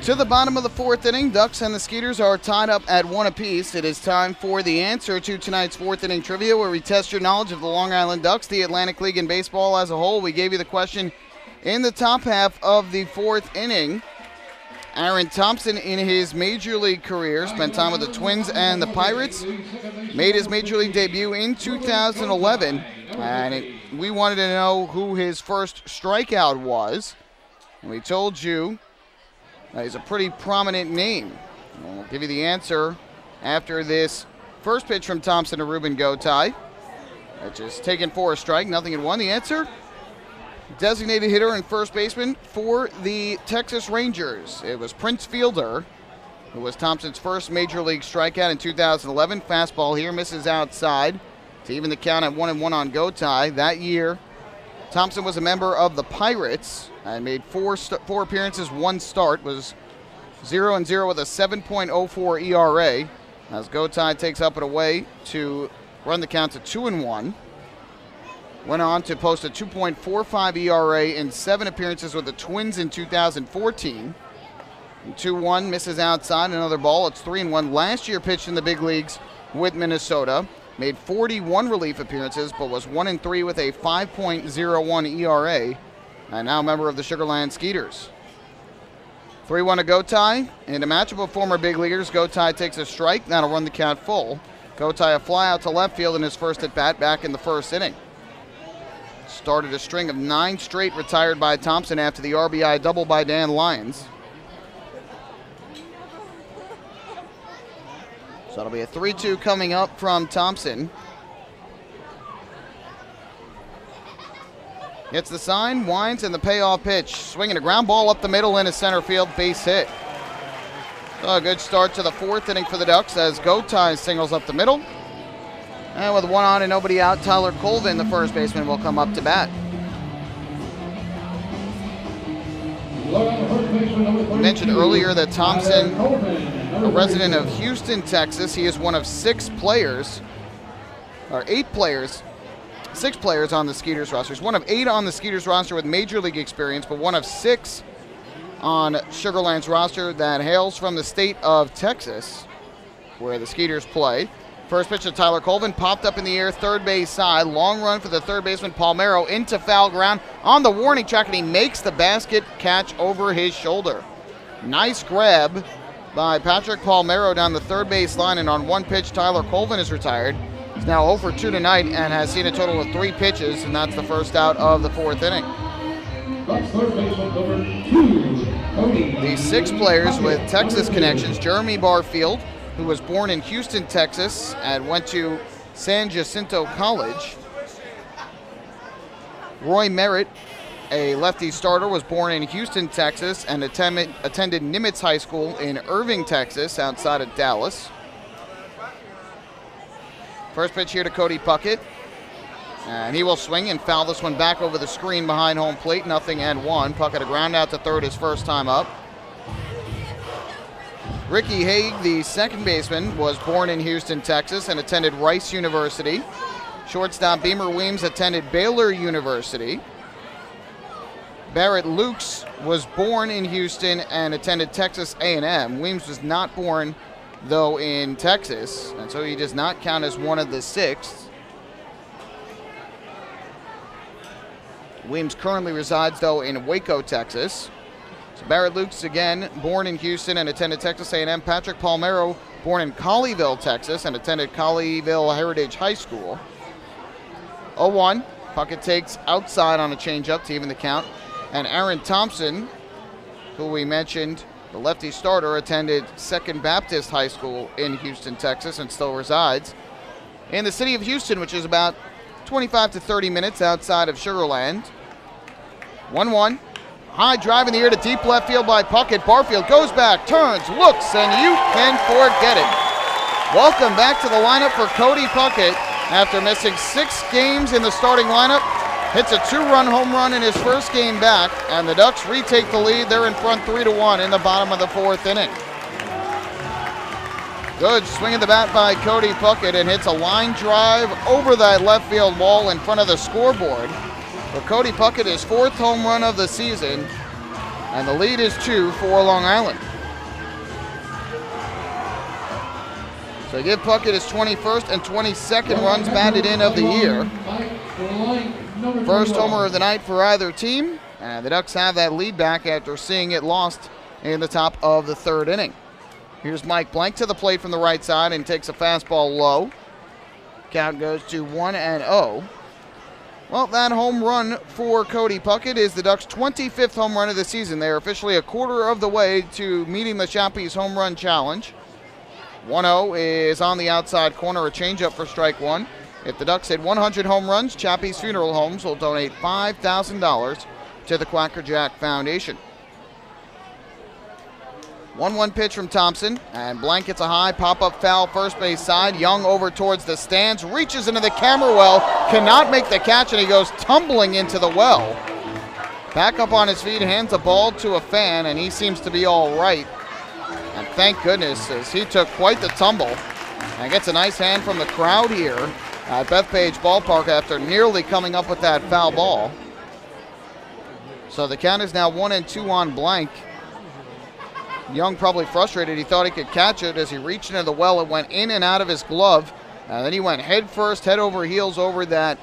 To the bottom of the 4th inning, Ducks and the Skeeters are tied up at 1 apiece. It is time for the answer to tonight's 4th inning trivia, where we test your knowledge of the Long Island Ducks, the Atlantic League, and baseball as a whole. We gave you the question in the top half of the 4th inning. Aaron Thompson, in his major league career, spent time with the Twins and the Pirates, made his major league debut in 2011, and we wanted to know who his first strikeout was. And we told you he's a pretty prominent name. We'll give you the answer after this first pitch from Thompson to Ruben Gotay, which is taken for a strike, 0-1. The answer, designated hitter and first baseman for the Texas Rangers. It was Prince Fielder, who was Thompson's first major league strikeout in 2011. Fastball here, misses outside to even the count at 1-1 on Gotay. That year, Thompson was a member of the Pirates and made four appearances, 1 start, was 0-0 with a 7.04 ERA. As Gotay takes up and away to run the count to 2-1. Went on to post a 2.45 ERA in 7 appearances with the Twins in 2014. 2-1, misses outside, another ball. It's 3-1. Last year pitched in the big leagues with Minnesota. Made 41 relief appearances, but was 1-3 with a 5.01 ERA. And now a member of the Sugarland Skeeters. 3-1 to Gotay. In a matchup of former big leaguers, Gotay takes a strike. That'll run the count full. Gotay a fly out to left field in his first at-bat back in the first inning. Started a string of 9 straight retired by Thompson after the RBI double by Dan Lyons. So it'll be a 3-2 coming up from Thompson. Gets the sign, winds, and the payoff pitch. Swinging a ground ball up the middle into center field, base hit. So a good start to the 4th inning for the Ducks as Gotay singles up the middle. And with 1 on and nobody out, Tyler Colvin, the first baseman, will come up to bat. We mentioned earlier that Thompson, a resident of Houston, Texas, he is one of 6 players on the Skeeters roster. He's one of 8 on the Skeeters roster with major league experience, but one of 6 on Sugarland's roster that hails from the state of Texas, where the Skeeters play. First pitch to Tyler Colvin, popped up in the air, third base side. Long run for the third baseman, Palmero, into foul ground on the warning track, and he makes the basket catch over his shoulder. Nice grab by Patrick Palmero down the third base line, and on 1 pitch, Tyler Colvin is retired. He's now 0 for 2 tonight and has seen a total of 3 pitches, and that's the first out of the 4th inning. The 6 players with Texas connections, Jeremy Barfield, who was born in Houston, Texas, and went to San Jacinto College. Roy Merritt, a lefty starter, was born in Houston, Texas, and attended Nimitz High School in Irving, Texas, outside of Dallas. First pitch here to Cody Puckett, and he will swing and foul this one back over the screen behind home plate, 0-1. Puckett a ground out to third his first time up. Ricky Haig, the second baseman, was born in Houston, Texas, and attended Rice University. Shortstop Beamer Weems attended Baylor University. Barrett Lukes was born in Houston and attended Texas A&M. Weems was not born, though, in Texas, and so he does not count as one of the six. Weems currently resides, though, in Waco, Texas. So Barrett Lukes, again, born in Houston and attended Texas A&M. Patrick Palmero, born in Colleyville, Texas, and attended Colleyville Heritage High School. 0-1. Puckett takes outside on a changeup to even the count. And Aaron Thompson, who we mentioned, the lefty starter, attended Second Baptist High School in Houston, Texas, and still resides in the city of Houston, which is about 25 to 30 minutes outside of Sugar Land. 1-1. High drive in the air to deep left field by Puckett. Barfield goes back, turns, looks, and you can forget it. Welcome back to the lineup for Cody Puckett after missing 6 games in the starting lineup. Hits a 2-run home run in his first game back, and the Ducks retake the lead. They're in front 3-1 in the bottom of the 4th inning. Good swing of the bat by Cody Puckett, and hits a line drive over that left field wall in front of the scoreboard. For Cody Puckett, his 4th home run of the season, and the lead is 2 for Long Island. So give Puckett his 21st and 22nd runs batted in of the year. First homer of the night for either team, and the Ducks have that lead back after seeing it lost in the top of the 3rd inning. Here's Mike Blank to the plate from the right side and takes a fastball low. Count goes to 1-0. Well, that home run for Cody Puckett is the Ducks' 25th home run of the season. They're officially a quarter of the way to meeting the Shoppies home run challenge. 1-0 is on the outside corner, a changeup for strike one. If the Ducks hit 100 home runs, Chappie's Funeral Homes will donate $5,000 to the Quacker Jack Foundation. 1-1 pitch from Thompson, and Blank gets a high pop-up foul first base side. Young over towards the stands, reaches into the camera well, cannot make the catch, and he goes tumbling into the well. Back up on his feet, hands the ball to a fan, and he seems to be all right. And thank goodness, as he took quite the tumble, and gets a nice hand from the crowd here at Bethpage Ballpark after nearly coming up with that foul ball. So the count is now 1-2 on Blank. Young probably frustrated. He thought he could catch it as he reached into the well. It went in and out of his glove. And then he went head first, head over heels over that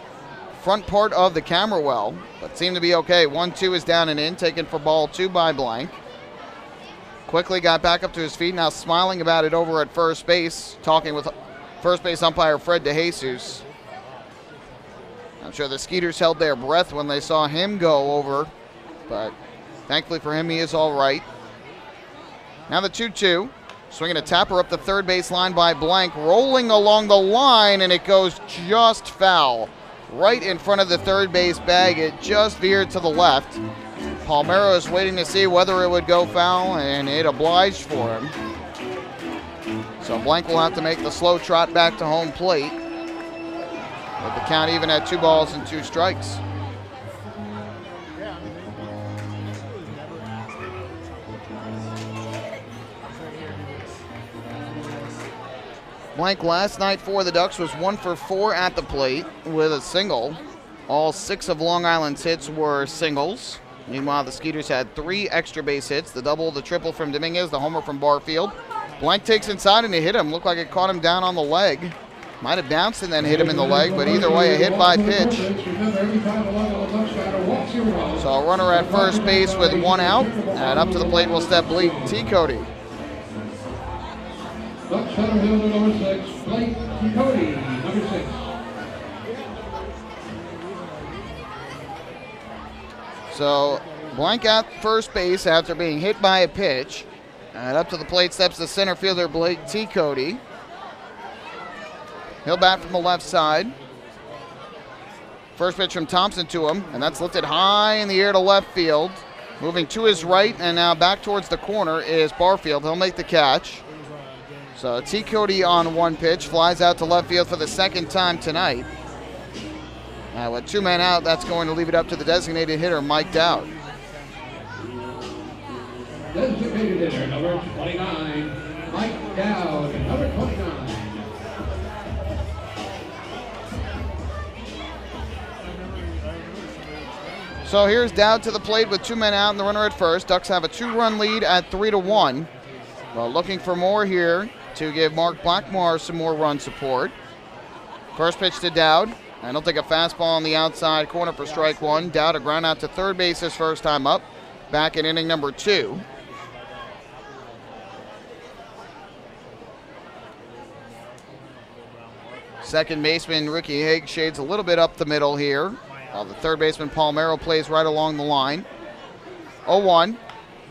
front part of the camera well. But seemed to be okay. 1-2 is down and in, taken for ball 2 by Blank. Quickly got back up to his feet, now smiling about it over at first base, talking with first base umpire Fred DeJesus. I'm sure the Skeeters held their breath when they saw him go over, but thankfully for him, he is all right. Now the 2-2, swinging a tapper up the third base line by Blank, rolling along the line, and it goes just foul. Right in front of the third base bag, it just veered to the left. Palmero is waiting to see whether it would go foul, and it obliged for him. So Blank will have to make the slow trot back to home plate, with the count even at 2 balls and 2 strikes. Blank last night for the Ducks was 1 for 4 at the plate with a single. All 6 of Long Island's hits were singles. Meanwhile, the Skeeters had 3 extra base hits, the double, the triple from Dominguez, the homer from Barfield. Blank takes inside and he hit him. Looked like it caught him down on the leg. Might have bounced and then hit him in the leg, but either way, a hit by pitch. So a runner at first base with 1 out, and up to the plate will step Blake T. Cody. Ducks center fielder number 6, Blake T. Cody, number 6. So Blank at first base after being hit by a pitch. And up to the plate steps the center fielder, Blake T. Cody. He'll bat from the left side. First pitch from Thompson to him, and that's lifted high in the air to left field. Moving to his right and now back towards the corner is Barfield. He'll make the catch. So T. Cody on one pitch, flies out to left field for the second time tonight. Now with 2 men out, that's going to leave it up to the designated hitter, Mike Dowd. Designated hitter, number 29, Mike Dowd, number 29. So here's Dowd to the plate with 2 men out and the runner at first. Ducks have a 2-run lead at 3-1. Well, looking for more here to give Mark Blackmar some more run support. First pitch to Dowd, and he'll take a fastball on the outside corner for strike one. Dowd a ground out to third base his first time up, back in inning number 2. Second baseman Ricky Haig shades a little bit up the middle here, while the third baseman Paul Merrill plays right along the line. 0-1.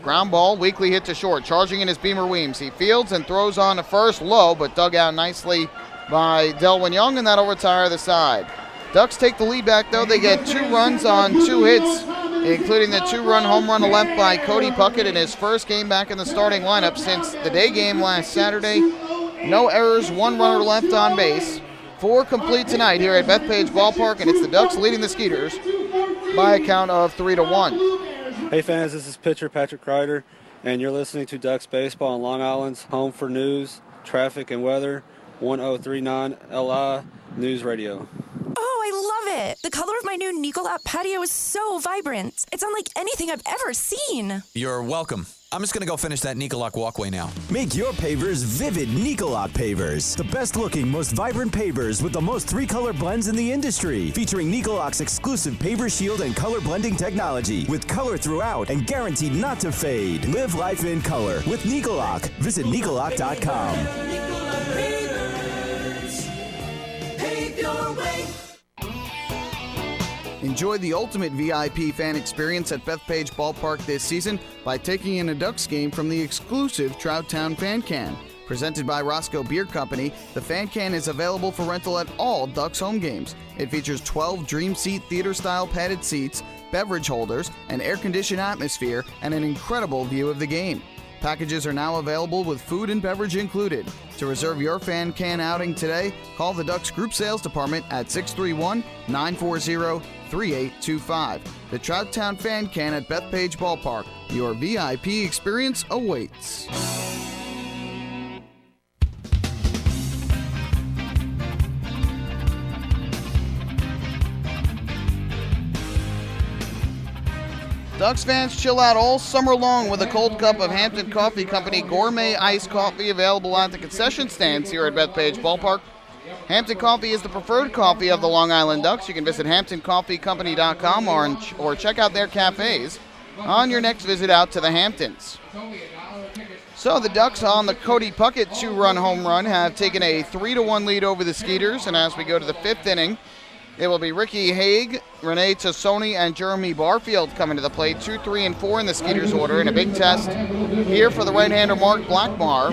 Ground ball, weakly hit to short. Charging in his Beamer Weems. He fields and throws on to first low, but dug out nicely by Delwyn Young, and that'll retire the side. Ducks take the lead back, though. They get 2 runs on 2 hits, including the 2-run home run left by Cody Puckett in his first game back in the starting lineup since the day game last Saturday. No errors, 1 runner left on base. 4 complete tonight here at Bethpage Ballpark, and it's the Ducks leading the Skeeters by a count of 3-1. Hey fans, this is pitcher Patrick Kreider, and you're listening to Ducks Baseball on Long Island's home for news, traffic, and weather, 1039 LI News Radio. Oh, I love it. The color of my new Nicolot patio is so vibrant. It's unlike anything I've ever seen. You're welcome. I'm just going to go finish that Nicolot walkway now. Make your pavers vivid Nicolot pavers. The best looking, most vibrant pavers with the most 3-color blends in the industry. Featuring Nicolot's exclusive paver shield and color blending technology. With color throughout and guaranteed not to fade. Live life in color with Nicolot. Visit Nicolot.com. Enjoy the ultimate VIP fan experience at Bethpage Ballpark this season by taking in a Ducks game from the exclusive Trout Town Fan Can. Presented by Roscoe Beer Company, the Fan Can is available for rental at all Ducks home games. It features 12 Dream Seat theater-style padded seats, beverage holders, an air-conditioned atmosphere, and an incredible view of the game. Packages are now available with food and beverage included. To reserve your Fan Can outing today, call the Ducks Group Sales Department at 631-940-3825. The Trout Town Fan Can at Bethpage Ballpark. Your VIP experience awaits. Ducks fans, chill out all summer long with a cold cup of Hampton Coffee Company gourmet iced coffee available at the concession stands here at Bethpage Ballpark. Hampton Coffee is the preferred coffee of the Long Island Ducks. You can visit HamptonCoffeeCompany.com or check out their cafes on your next visit out to the Hamptons. So the Ducks on the Cody Puckett 2-run home run have taken a 3-1 lead over the Skeeters, and as we go to the 5th inning, it will be Ricky Haig, Renee Tassoni, and Jeremy Barfield coming to the plate. 2, 3, and 4 in the Skeeters order, and a big test here for the right-hander Mark Blackmar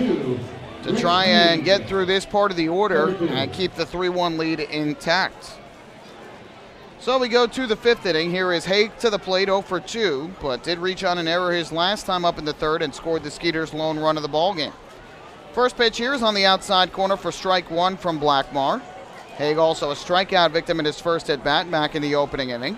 to try and get through this part of the order and keep the 3-1 lead intact. So we go to the 5th inning. Here is Haig to the plate, 0 for 2, but did reach on an error his last time up in the 3rd and scored the Skeeters' lone run of the ballgame. First pitch here is on the outside corner for strike 1 from Blackmar. Haig also a strikeout victim in his first at-bat back in the opening inning.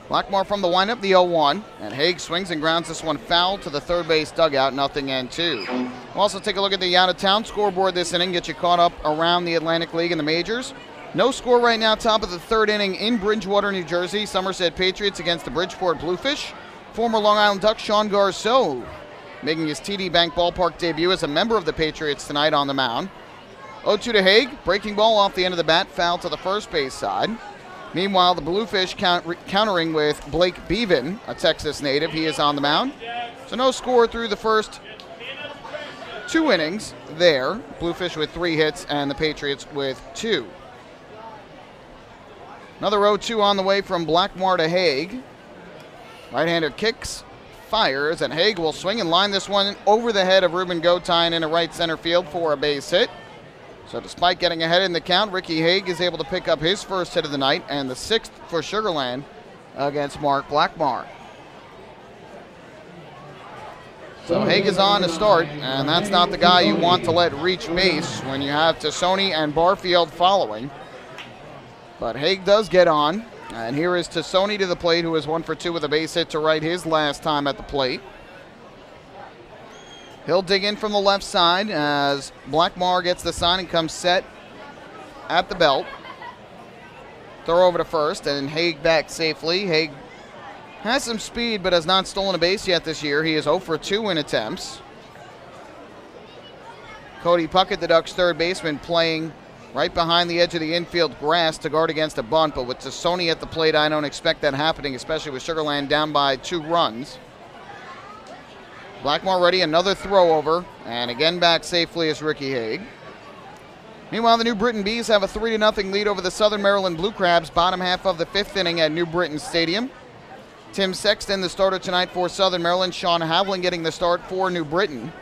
Blackmar from the windup, the 0-1, and Haig swings and grounds this one foul to the third base dugout, 0-2. We'll also take a look at the out-of-town scoreboard this inning, get you caught up around the Atlantic League and the majors. No score right now, top of the 3rd inning in Bridgewater, New Jersey. Somerset Patriots against the Bridgeport Bluefish. Former Long Island Duck Sean Garceau making his TD Bank Ballpark debut as a member of the Patriots tonight on the mound. 0-2 to Haig, breaking ball off the end of the bat, foul to the first base side. Meanwhile, the Bluefish countering with Blake Beaven, a Texas native. He is on the mound. So no score through the first 2 innings there. Bluefish with 3 hits and the Patriots with 2. Another 0-2 on the way from Blackmar to Haig. Right-hander kicks fires, and Haig will swing and line this one over the head of Ruben Gotine into right center field for a base hit. So despite getting ahead in the count, Ricky Haig is able to pick up his first hit of the night and the 6th for Sugar Land against Mark Blackmar. So Haig is on to start, and that's not the guy you want to let reach base when you have Tassoni and Barfield following. But Haig does get on, and here is Tassoni to the plate, who is 1 for 2 with a base hit to right his last time at the plate. He'll dig in from the left side as Blackmar gets the sign and comes set at the belt. Throw over to first, and Haig back safely. Haig has some speed, but has not stolen a base yet this year. He is 0 for 2 in attempts. Cody Puckett, the Ducks' third baseman, playing right behind the edge of the infield grass to guard against a bunt, but with Tassoni at the plate, I don't expect that happening, especially with Sugar Land down by 2 runs. Blackmar ready, another throw over, and again back safely is Ricky Haig. Meanwhile, the New Britain Bees have a 3-0 lead over the Southern Maryland Blue Crabs, bottom half of the 5th inning at New Britain Stadium. Tim Sexton, the starter tonight for Southern Maryland. Sean Havlin getting the start for New Britain.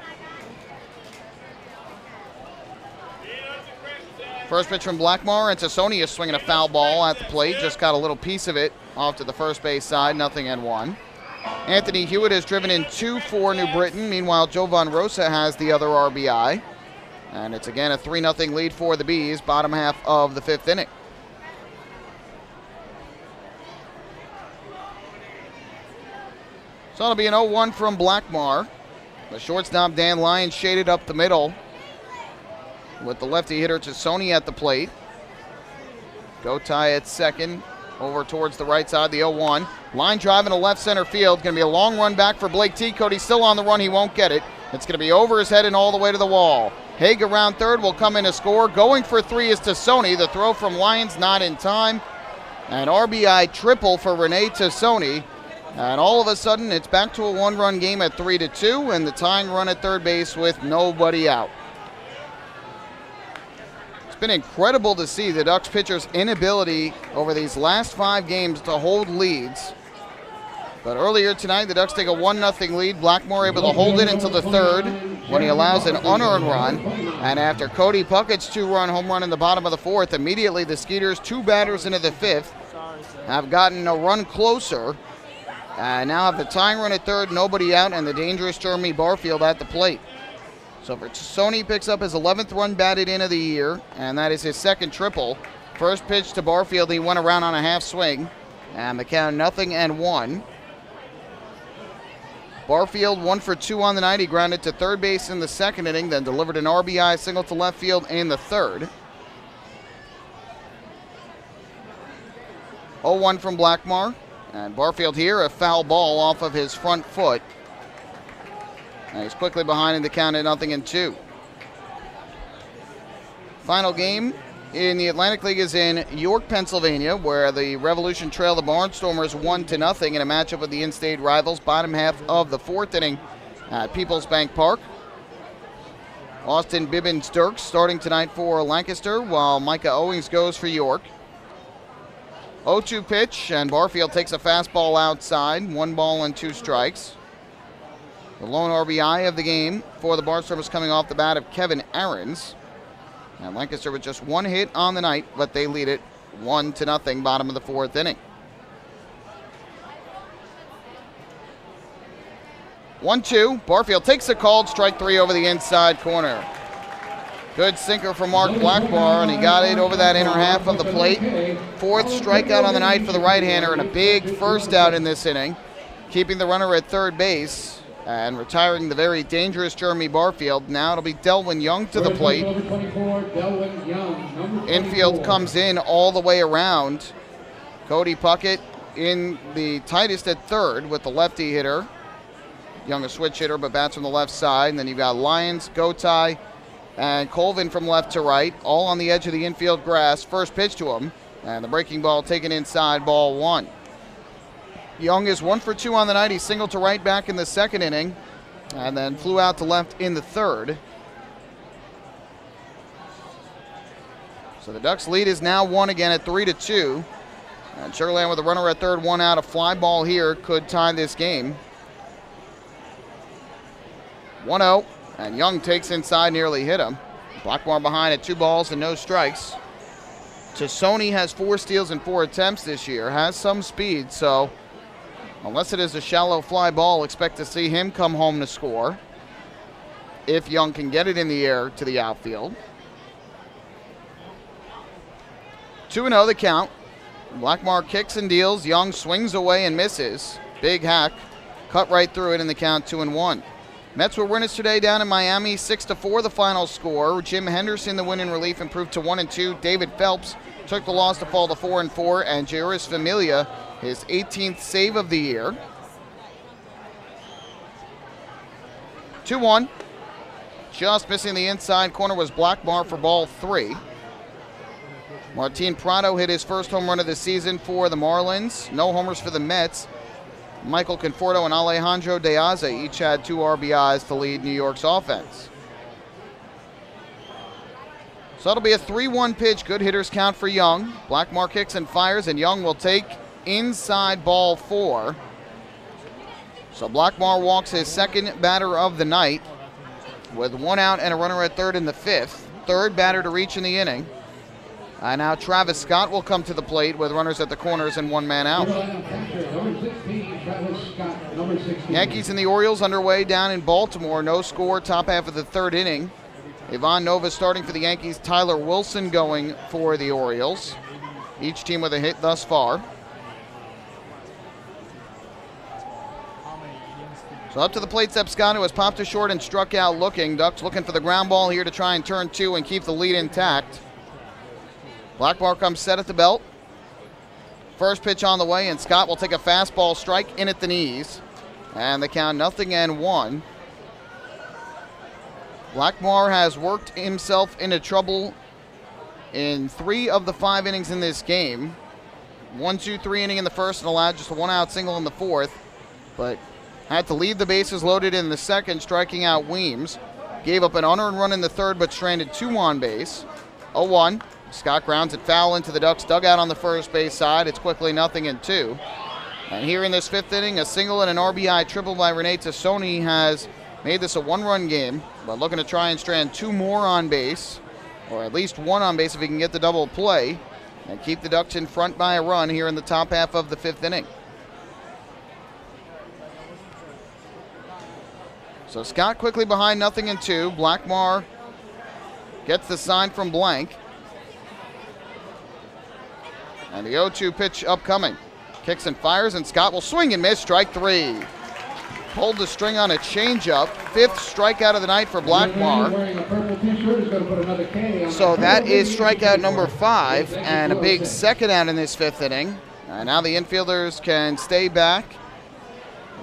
First pitch from Blackmar, and Tassoni is swinging a foul ball at the plate. Just got a little piece of it off to the first base side, 0-1. Anthony Hewitt has driven in 2 for New Britain. Meanwhile, Jovan Rosa has the other RBI. And it's again a 3-0 lead for the Bees, bottom half of the 5th inning. So it'll be an 0-1 from Blackmar. The shortstop, Dan Lyons, shaded up the middle with the lefty hitter Tassoni at the plate. Gotye at second, over towards the right side, the 0-1. Line drive into left center field. Going to be a long run back for Blake T. Cody's still on the run. He won't get it. It's going to be over his head and all the way to the wall. Haig around third will come in to score. Going for 3 is Tassoni. The throw from Lyons not in time. An RBI triple for Rene Tassoni. And all of a sudden, it's back to a 1-run game at 3-2, and the tying run at third base with nobody out. It's been incredible to see the Ducks pitchers' inability over these last 5 games to hold leads. But earlier tonight, the Ducks take a 1-0 lead. Blackmar able to hold it until the 3rd when he allows an unearned run. And after Cody Puckett's 2-run home run in the bottom of the 4th, immediately the Skeeters, 2 batters into the 5th, have gotten a run closer. Now have the tying run at third, nobody out, and the dangerous Jeremy Barfield at the plate. So for Tassoni, picks up his 11th run batted in of the year, and that is his 2nd triple. First pitch to Barfield, he went around on a half swing, and the count 0-1. Barfield 1 for 2 on the night. He grounded to third base in the 2nd inning, then delivered an RBI single to left field in the 3rd. 0-1 from Blackmar. And Barfield here, a foul ball off of his front foot. And he's quickly behind in the count at 0-2. Final game in the Atlantic League is in York, Pennsylvania, where the Revolution trail the Barnstormers 1-0 in a matchup with the in-state rivals, bottom half of the 4th inning at Peoples Bank Park. Austin Bibbins-Dirks starting tonight for Lancaster, while Micah Owings goes for York. 0-2 pitch, and Barfield takes a fastball outside. 1 ball and 2 strikes. The lone RBI of the game for the Barnstormers coming off the bat of Kevin Aarons. And Lancaster with just 1 hit on the night, but they lead it 1-0, bottom of the 4th inning. 1-2. Barfield takes a called strike 3 over the inside corner. Good sinker from Mark Blackmar, and he got it over that inner half of the plate. 4th strikeout on the night for the right-hander, and a big first out in this inning, keeping the runner at third base and retiring the very dangerous Jeremy Barfield. Now it'll be Delwyn Young to the plate. Infield comes in all the way around. Cody Puckett in the tightest at third with the lefty hitter. Young a switch hitter, but bats from the left side. And then you've got Lyons, Gotye, and Colvin from left to right, all on the edge of the infield grass. First pitch to him, and the breaking ball taken inside, ball 1. Young is 1 for 2 on the night. He singled to right back in the 2nd inning, and then flew out to left in the 3rd. So the Ducks' lead is now 1 again at 3-2. And Sugar Land with a runner at third, 1 out. A fly ball here could tie this game. 1-0, and Young takes inside, nearly hit him. Blackmore behind at 2 balls and no strikes. Tassoni has 4 steals and 4 attempts this year, has some speed, so unless it is a shallow fly ball, expect to see him come home to score if Young can get it in the air to the outfield. 2-0 the count. Blackmore kicks and deals. Young swings away and misses. Big hack. Cut right through it in the count, 2-1. Mets were winners today down in Miami, 6-4 the final score. Jim Henderson, the win in relief, improved to 1-2. David Phelps took the loss to fall to 4-4. And Jairus Familia, his 18th save of the year. 2-1. Just missing the inside corner was Blackmore for ball 3. Martin Prado hit his first home run of the season for the Marlins. No homers for the Mets. Michael Conforto and Alejandro De Aza each had 2 RBIs to lead New York's offense. So it'll be a 3-1 pitch. Good hitters count for Young. Blackmore kicks and fires, and Young will take inside ball 4. So Blackmore walks his second batter of the night with 1 out and a runner at third in the 5th. Third batter to reach in the inning. And now Travis Scott will come to the plate with runners at the corners and 1 man out. Yankees and the Orioles underway down in Baltimore. No score, top half of the 3rd inning. Ivan Nova starting for the Yankees. Tyler Wilson going for the Orioles. Each team with a hit thus far. So up to the plate steps Scott, who has popped to short and struck out looking. Ducks looking for the ground ball here to try and turn 2 and keep the lead intact. Blackmore comes set at the belt. First pitch on the way, and Scott will take a fastball strike in at the knees. And the count 0-1. Blackmore has worked himself into trouble in 3 of the 5 innings in this game. 1-2-3 inning in the first and allowed just a 1-out single in the 4th. But had to leave the bases loaded in the 2nd, striking out Weems. Gave up an unearned run in the 3rd, but stranded 2 on base. 0-1. Scott grounds it foul into the Ducks dugout on the first base side. It's quickly 0-2. And here in this 5th inning, a single and an RBI triple by Rene Tassoni has made this a 1-run game, but looking to try and strand 2 more on base, or at least 1 on base if he can get the double play, and keep the Ducks in front by a run here in the top half of the 5th inning. So Scott quickly behind 0-2. Blackmore gets the sign from Blank. And the 0-2 pitch upcoming. Kicks and fires, and Scott will swing and miss. Strike 3. Pulled the string on a changeup. 5th strikeout of the night for Blackmore. So that is strikeout number 5, and a big 2nd out in this 5th inning. And now the infielders can stay back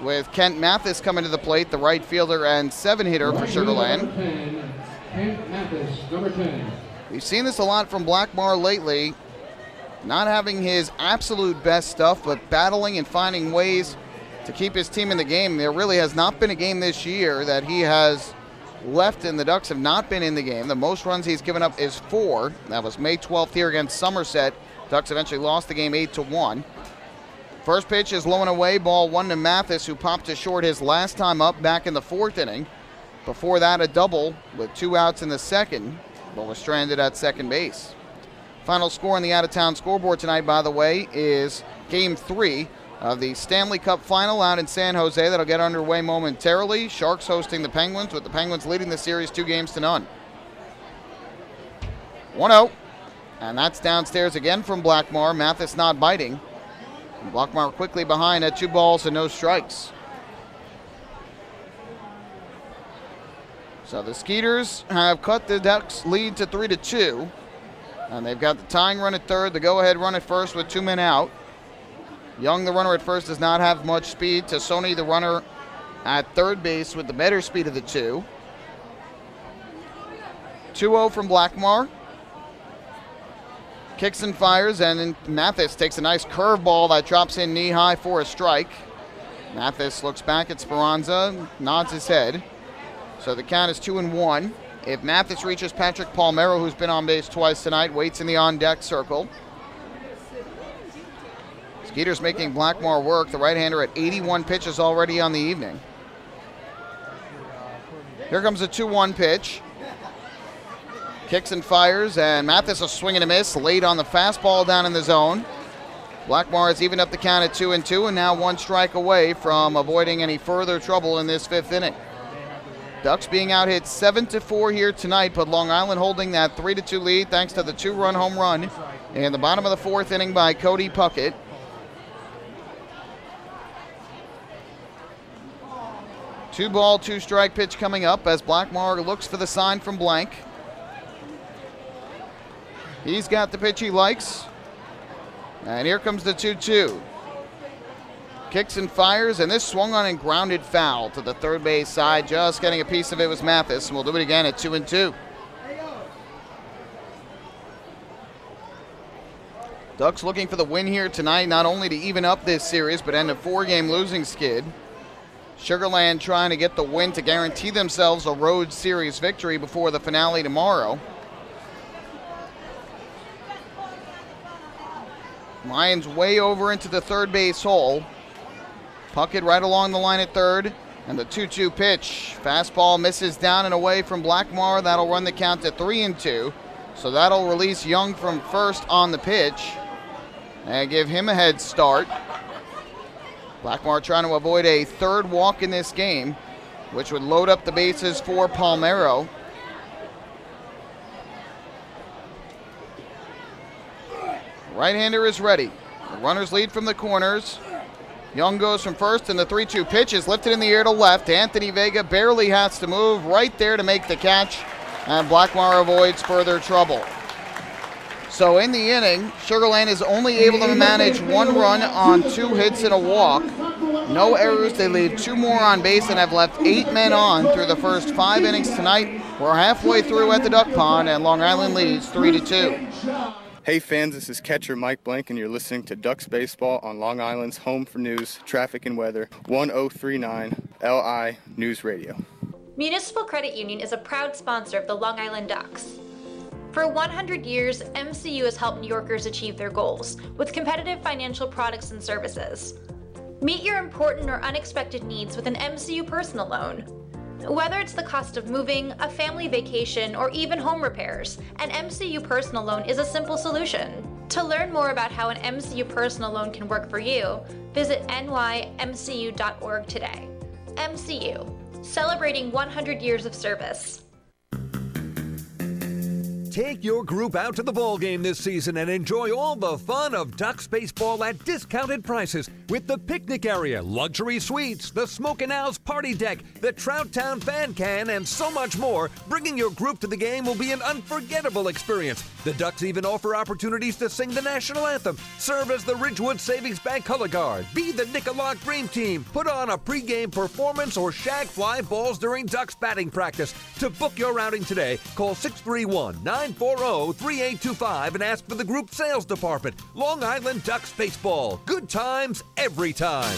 with Kent Mathis coming to the plate, the right fielder and 7-hitter for Sugarland. Kent Mathis, number 10. We've seen this a lot from Blackmore lately. Not having his absolute best stuff, but battling and finding ways to keep his team in the game. There really has not been a game this year that he has left and the Ducks have not been in the game. The most runs he's given up is 4. That was May 12th here against Somerset. Ducks eventually lost the game 8-1. First pitch is low and away, ball 1 to Mathis, who popped to short his last time up back in the 4th inning. Before that, a double with 2 outs in the 2nd, but was stranded at second base. Final score on the out-of-town scoreboard tonight, by the way, is Game 3 of the Stanley Cup Final out in San Jose. That'll get underway momentarily. Sharks hosting the Penguins, with the Penguins leading the series 2-0. 1-0, and that's downstairs again from Blackmore. Mathis not biting. Blackmore quickly behind at 2 balls and no strikes. So the Skeeters have cut the Ducks' lead to 3-2. And they've got the tying run at third, the go-ahead run at first with 2 men out. Young, the runner at first, does not have much speed. Tassoni, the runner at third base, with the better speed of the 2. 2-0 from Blackmore. Kicks and fires, and then Mathis takes a nice curveball that drops in knee-high for a strike. Mathis looks back at Speranza, nods his head. So the count is 2-1. If Mathis reaches Patrick Palmero, who's been on base twice tonight, waits in the on-deck circle. Skeeters making Blackmore work. The right-hander at 81 pitches already on the evening. Here comes a 2-1 pitch. Kicks and fires, and Mathis a swing and a miss late on the fastball down in the zone. Blackmar has evened up the count at 2-2 and now 1 strike away from avoiding any further trouble in this 5th inning. Ducks being out hit 7-4 here tonight, but Long Island holding that 3-2 lead thanks to the 2-run home run in the bottom of the 4th inning by Cody Puckett. Two ball, 2 strike pitch coming up as Blackmar looks for the sign from Blank. He's got the pitch he likes. And here comes the 2-2. Kicks and fires, and this swung on and grounded foul to the third base side. Just getting a piece of it was Mathis, and we'll do it again at 2-2. Ducks looking for the win here tonight, not only to even up this series, but end a 4-game losing skid. Sugar Land trying to get the win to guarantee themselves a road series victory before the finale tomorrow. Lions way over into the third base hole. Puckett right along the line at third. And the 2-2 pitch. Fastball misses down and away from Blackmar. That'll run the count to 3-2. So that'll release Young from first on the pitch and give him a head start. Blackmar trying to avoid a third walk in this game, which would load up the bases for Palmero. Right-hander is ready. The runners lead from the corners. Young goes from first, and the 3-2 pitch is lifted in the air to left. Anthony Vega barely has to move right there to make the catch, and Blackmar avoids further trouble. So in the inning, Sugar Land is only able to manage 1 run on 2 hits and a walk. No errors. They leave 2 more on base and have left 8 men on through the first 5 innings tonight. We're halfway through at the Duck Pond, and Long Island leads 3-2. Hey fans, this is catcher Mike Blank, and you're listening to Ducks Baseball on Long Island's home for news, traffic, and weather, 1039 LI News Radio. Municipal Credit Union is a proud sponsor of the Long Island Ducks. For 100 years, MCU has helped New Yorkers achieve their goals with competitive financial products and services. Meet your important or unexpected needs with an MCU personal loan. Whether it's the cost of moving, a family vacation, or even home repairs, an MCU personal loan is a simple solution. To learn more about how an MCU personal loan can work for you, visit nymcu.org today. MCU, celebrating 100 years of service. Take your group out to the ball game this season and enjoy all the fun of Ducks baseball at discounted prices with the picnic area, luxury suites, the Smokin' Owls party deck, the Trout Town fan can, and so much more. Bringing your group to the game will be an unforgettable experience. The Ducks even offer opportunities to sing the national anthem, serve as the Ridgewood Savings Bank color guard, be the Nicolak Dream Team, put on a pregame performance, or shag fly balls during Ducks batting practice. To book your outing today, call 631-940-3825 and ask for the group sales department. Long Island Ducks Baseball. Good times every time.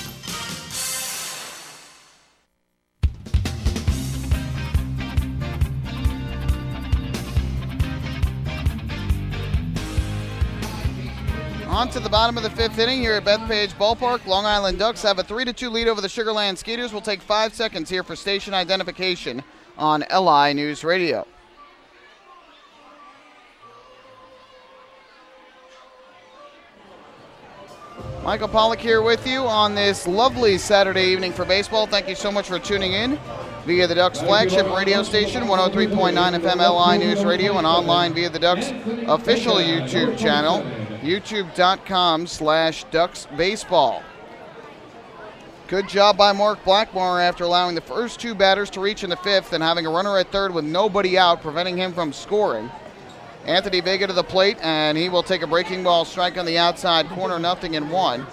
On to the bottom of the 5th inning here at Bethpage Ballpark. Long Island Ducks have a 3-2 lead over the Sugar Land Skeeters. We'll take 5 seconds here for station identification on LI News Radio. Michael Pollack here with you on this lovely Saturday evening for baseball. Thank you so much for tuning in via the Ducks flagship radio station, 103.9 FM LI News Radio, and online via the Ducks official YouTube channel, youtube.com/DucksBaseball. Good job by Mark Blackmar after allowing the first 2 batters to reach in the 5th and having a runner at third with nobody out, preventing him from scoring. Anthony Vega to the plate, and he will take a breaking ball strike on the outside corner, 0-1.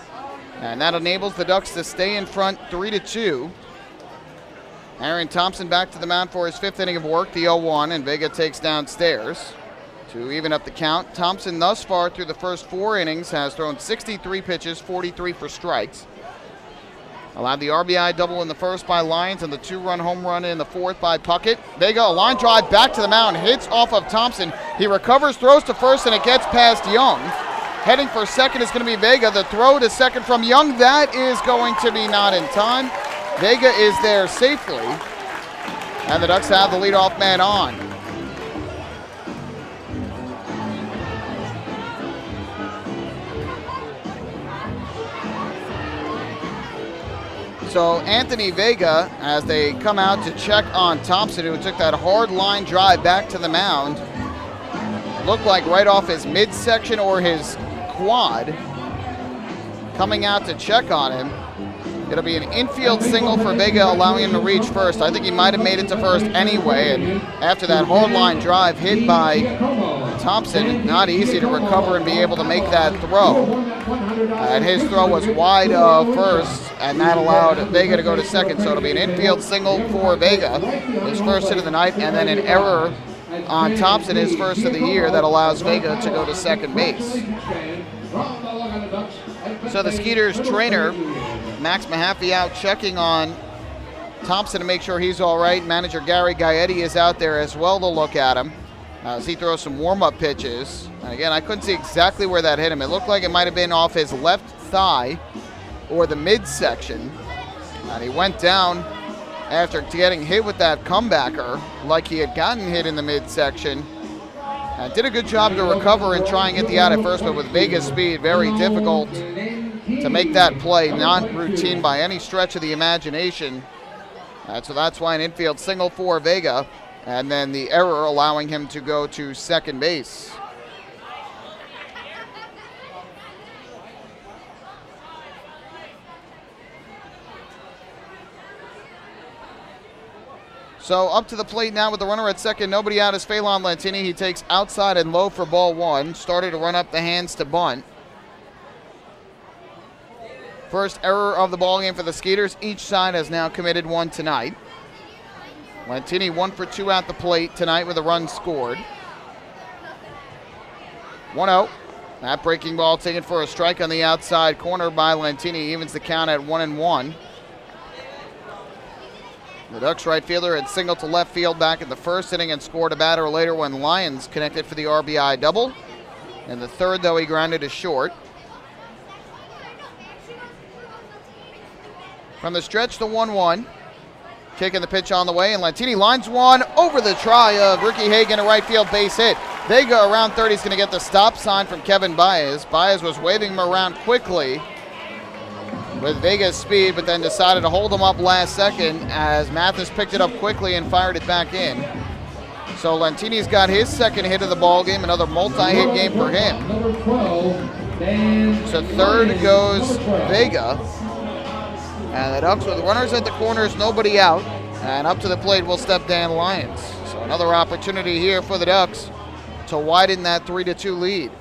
And that enables the Ducks to stay in front 3-2. Aaron Thompson back to the mound for his 5th inning of work, the 0-1, and Vega takes downstairs to even up the count. Thompson thus far through the first 4 innings has thrown 63 pitches, 43 for strikes. Allowed the RBI double in the first by Lyons and the 2-run home run in the 4th by Puckett. Vega, a line drive back to the mound, hits off of Thompson. He recovers, throws to first, and it gets past Young. Heading for second is going to be Vega. The throw to second from Young, that is going to be not in time. Vega is there safely. And the Ducks have the leadoff man on. So Anthony Vega, as they come out to check on Thompson, who took that hard line drive back to the mound, looked like right off his midsection or his quad, coming out to check on him. It'll be an infield single for Vega, allowing him to reach first. I think he might have made it to first anyway, and after that hard line drive hit by Thompson, not easy to recover and be able to make that throw. And his throw was wide of first, and that allowed Vega to go to second. So it'll be an infield single for Vega, his first hit of the night, and then an error on Thompson, his first of the year, that allows Vega to go to second base. So the Skeeters trainer, Max Mahaffey, out checking on Thompson to make sure he's all right. Manager Gary Gaetti is out there as well to look at him as he throws some warm-up pitches. And again, I couldn't see exactly where that hit him. It looked like it might have been off his left thigh or the midsection. And he went down after getting hit with that comebacker like he had gotten hit in the midsection. And did a good job to recover and try and get the out at first, but with Vega's speed, very difficult to make that play. Not routine by any stretch of the imagination. So that's why an infield single for Vega, and then the error allowing him to go to second base. So up to the plate now with the runner at second. Nobody out is Phelan Lantini. He takes outside and low for ball one. Started to run up the hands to bunt. First error of the ball game for the Skeeters. Each side has now committed one tonight. Lantini 1 for 2 at the plate tonight with a run scored. 1-0. That breaking ball taken for a strike on the outside corner by Lantini. Evens the count at 1-1. The Ducks right fielder had singled to left field back in the first inning and scored a batter later when Lyons connected for the RBI double. In the third, though, he grounded to short. From the stretch to 1-1. Kicking the pitch on the way, and Lantini lines one over the try of Ricky Hagan, a right field base hit. Vega around third. He's going to get the stop sign from Kevin Baez. Baez was waving him around quickly with Vega's speed, but then decided to hold him up last second as Mathis picked it up quickly and fired it back in. So Lantini's got his second hit of the ball game, another multi-hit game for him. So third goes Vega. And the Ducks with runners at the corners, nobody out. And up to the plate will step Dan Lyons. So another opportunity here for the Ducks to widen that 3-2 lead.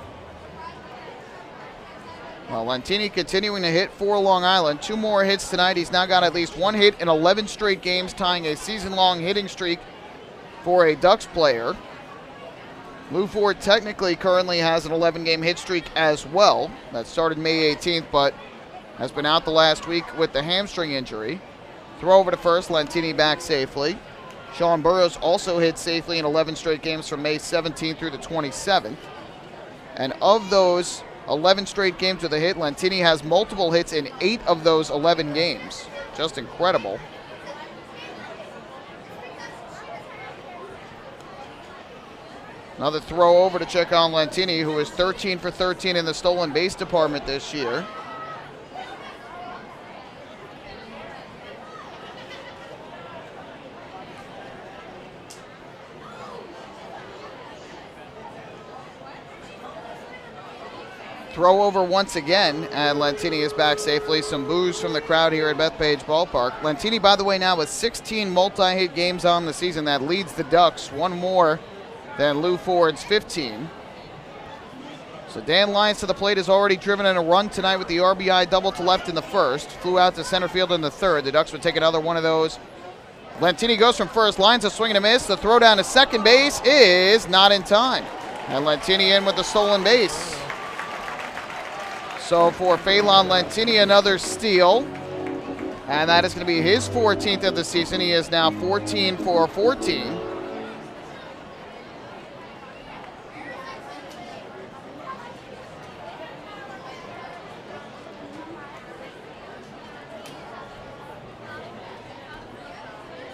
Well, Lantini continuing to hit for Long Island. 2 more hits tonight. He's now got at least 1 hit in 11 straight games, tying a season-long hitting streak for a Ducks player. Lou Ford technically currently has an 11-game hit streak as well. That started May 18th, but has been out the last week with the hamstring injury. Throw over to first, Lantini back safely. Sean Burrows also hit safely in 11 straight games from May 17th through the 27th. And of those 11 straight games with a hit, Lantini has multiple hits in 8 of those 11 games. Just incredible. Another throw over to check on Lantini, who is 13 for 13 in the stolen base department this year. Throw over once again, and Lantini is back safely. Some boos from the crowd here at Bethpage Ballpark. Lantini, by the way, now with 16 multi-hit games on the season. That leads the Ducks, 1 more than Lou Ford's 15. So Dan Lyons to the plate has already driven in a run tonight with the RBI double to left in the first. Flew out to center field in the third. The Ducks would take another one of those. Lantini goes from first. Lyons a swing and a miss. The throw down to second base is not in time. And Lantini in with the stolen base. So for Phelan Lantini, another steal. And that is going to be his 14th of the season. He is now 14 for 14.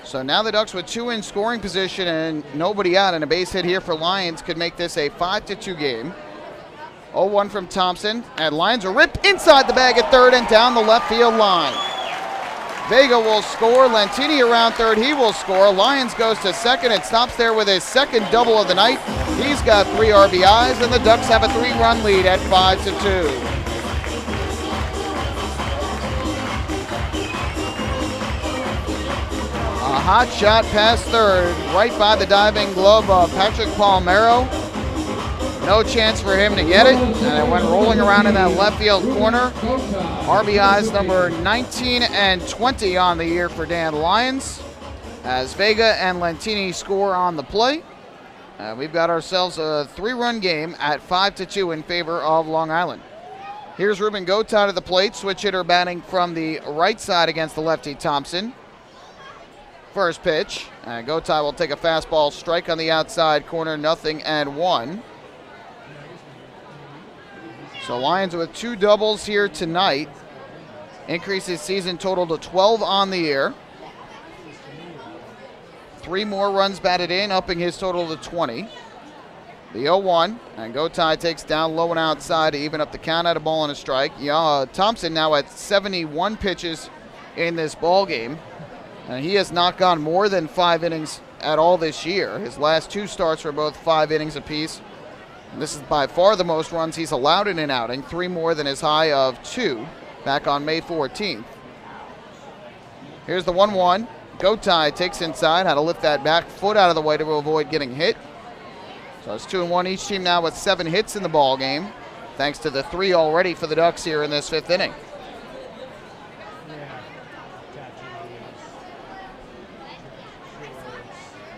So now the Ducks with 2 in scoring position and nobody out, and a base hit here for Lions could make this a 5-2 game. 0-1 from Thompson, and Lions are ripped inside the bag at third and down the left field line. Vega will score. Lentini around third. He will score. Lions goes to second and stops there with his second double of the night. He's got 3 RBIs, and the Ducks have a 3-run lead at 5-2. A hot shot past third, right by the diving glove of Patrick Palmero. No chance for him to get it, and it went rolling around in that left field corner. RBIs number 19 and 20 on the year for Dan Lyons, as Vega and Lentini score on the play. We've got ourselves a 3-run game at 5-2 in favor of Long Island. Here's Ruben Gotay to the plate, switch hitter batting from the right side against the lefty Thompson. First pitch, and Gotay will take a fastball strike on the outside corner, 0-1. So Lions with 2 doubles here tonight. Increases season total to 12 on the year. 3 more runs batted in, upping his total to 20. The 0-1, and Gotay takes down low and outside to even up the count at a ball and a strike. Thompson now at 71 pitches in this ball game. And he has not gone more than 5 innings at all this year. His last 2 starts were both 5 innings apiece. And this is by far the most runs he's allowed in an outing, 3 more than his high of 2 back on May 14th. Here's the 1-1. Gotay takes inside, had to lift that back foot out of the way to avoid getting hit. So it's 2-1. Each team now with 7 hits in the ball game, thanks to the 3 already for the Ducks here in this 5th inning.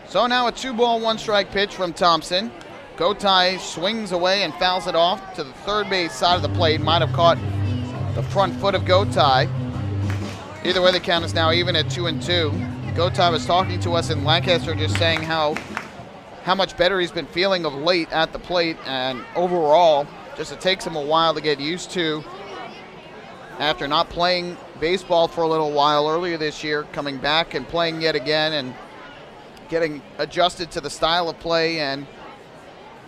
So now a 2-ball, 1-strike pitch from Thompson. Gotay swings away and fouls it off to the third base side of the plate. Might have caught the front foot of Gotay. Either way, the count is now even at 2-2. Gotay was talking to us in Lancaster, just saying how much better he's been feeling of late at the plate, and overall, just it takes him a while to get used to after not playing baseball for a little while earlier this year, coming back and playing yet again and getting adjusted to the style of play and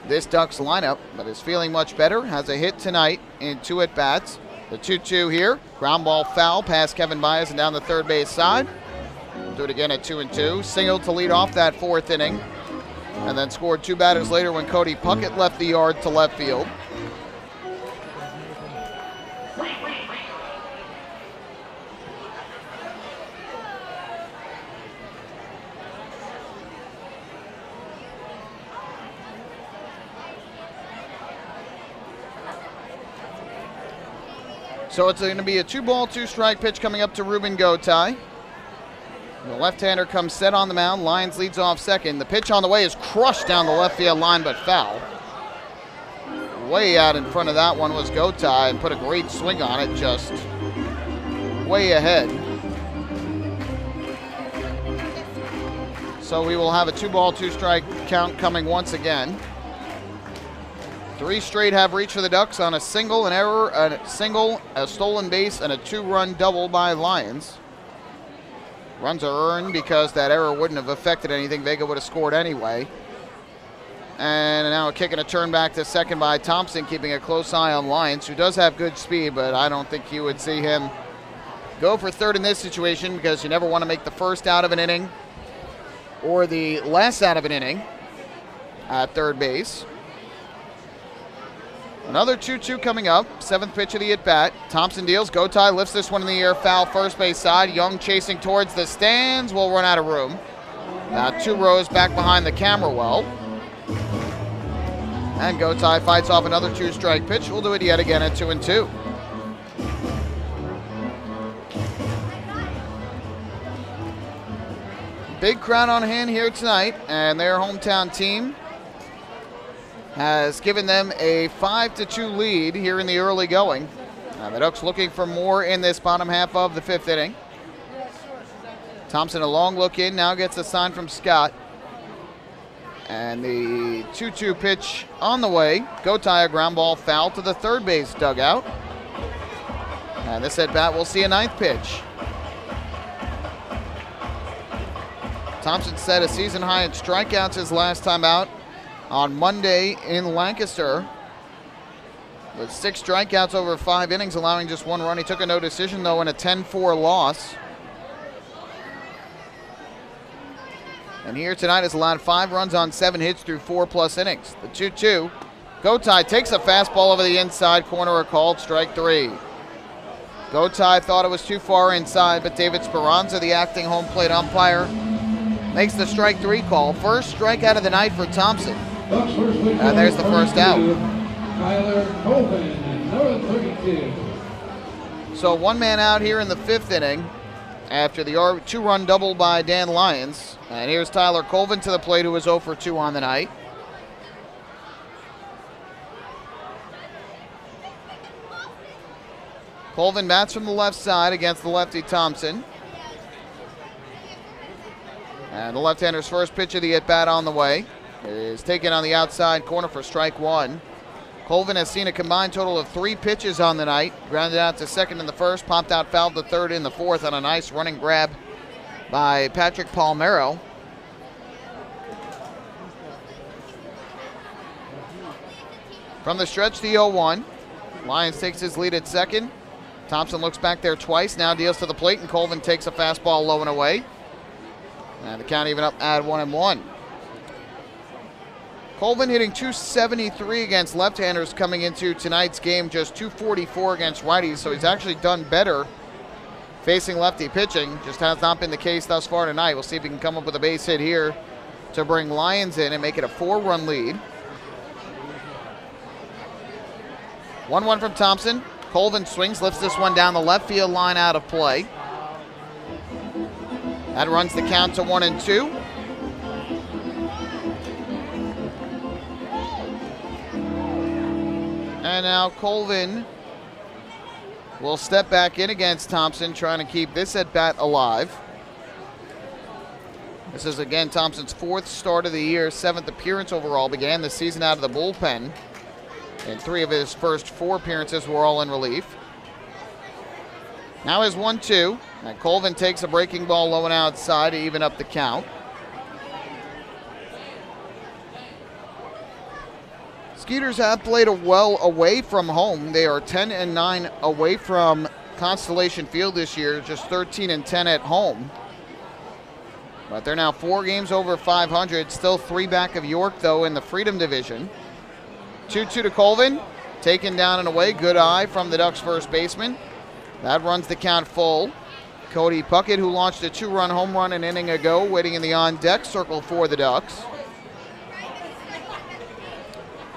this Ducks lineup, but is feeling much better. Has a hit tonight in 2 at-bats. The 2-2 here. Ground ball foul past Kevin Byers and down the third base side. We'll do it again at 2-2. Singled to lead off that 4th inning, and then scored 2 batters later when Cody Puckett left the yard to left field. So it's going to be a 2-ball, 2-strike pitch coming up to Ruben Gotay. The left-hander comes set on the mound. Lyons leads off second. The pitch on the way is crushed down the left field line, but foul. Way out in front of that one was Gotay and put a great swing on it, just way ahead. So we will have a 2-ball, 2-strike count coming once again. 3 straight have reached for the Ducks on a single, an error, a single, a stolen base, and a 2-run double by Lions. Runs are earned because that error wouldn't have affected anything. Vega would have scored anyway. And now a kick and a turn back to second by Thompson, keeping a close eye on Lyons, who does have good speed, but I don't think you would see him go for third in this situation because you never want to make the first out of an inning or the last out of an inning at third base. Another 2-2 coming up. 7th pitch of the at-bat. Thompson deals. Gotay lifts this one in the air. Foul first base side. Young chasing towards the stands. Will run out of room. Now 2 rows back behind the camera well. And Gotay fights off another 2-strike pitch. We'll do it yet again at 2-2. Big crowd on hand here tonight, and their hometown team has given them a 5-2 lead here in the early going. The Ducks looking for more in this bottom half of the 5th inning. Thompson a long look in, now gets a sign from Scott. And the 2-2 pitch on the way. Gotay a ground ball foul to the third base dugout. And this at bat will see a 9th pitch. Thompson set a season high in strikeouts his last time out on Monday in Lancaster, with 6 strikeouts over 5 innings, allowing just 1 run. He took a no decision, though, in a 10-4 loss. And here tonight has allowed 5 runs on 7 hits through 4+ innings. The 2-2. Gotay takes a fastball over the inside corner, called strike 3. Gotay thought it was too far inside, but David Speranza, the acting home plate umpire, makes the strike 3 call. First strikeout of the night for Thompson. And there's the first out. Tyler Colvin, number 32. So 1 man out here in the 5th inning after the 2-run double by Dan Lyons. And here's Tyler Colvin to the plate, who was 0 for 2 on the night. Colvin bats from the left side against the lefty Thompson. And the left-hander's first pitch of the at-bat on the way is taken on the outside corner for strike 1. Colvin has seen a combined total of 3 pitches on the night. Grounded out to second in the first, popped out fouled to third in the fourth on a nice running grab by Patrick Palmero. From the stretch, the 0-1. Lyons takes his lead at second. Thompson looks back there twice, now deals to the plate, and Colvin takes a fastball low and away. And the count even up at 1-1. Colvin hitting .273 against left-handers coming into tonight's game, just .244 against righties, so he's actually done better facing lefty pitching. Just has not been the case thus far tonight. We'll see if he can come up with a base hit here to bring Lyons in and make it a 4-run lead. 1-1 from Thompson. Colvin swings, lifts this one down the left field line out of play. That runs the count to 1-2. And now Colvin will step back in against Thompson, trying to keep this at-bat alive. This is, again, Thompson's 4th start of the year, 7th appearance overall. Began the season out of the bullpen, and 3 of his first 4 appearances were all in relief. Now is 1-2, and Colvin takes a breaking ball low and outside to even up the count. Skeeters have played well away from home. They are 10-9 away from Constellation Field this year, just 13-10 at home. But they're now 4 games over 500, still 3 back of York, though, in the Freedom Division. 2-2 to Colvin, taken down and away. Good eye from the Ducks' first baseman. That runs the count full. Cody Puckett, who launched a 2-run home run an inning ago, waiting in the on-deck circle for the Ducks.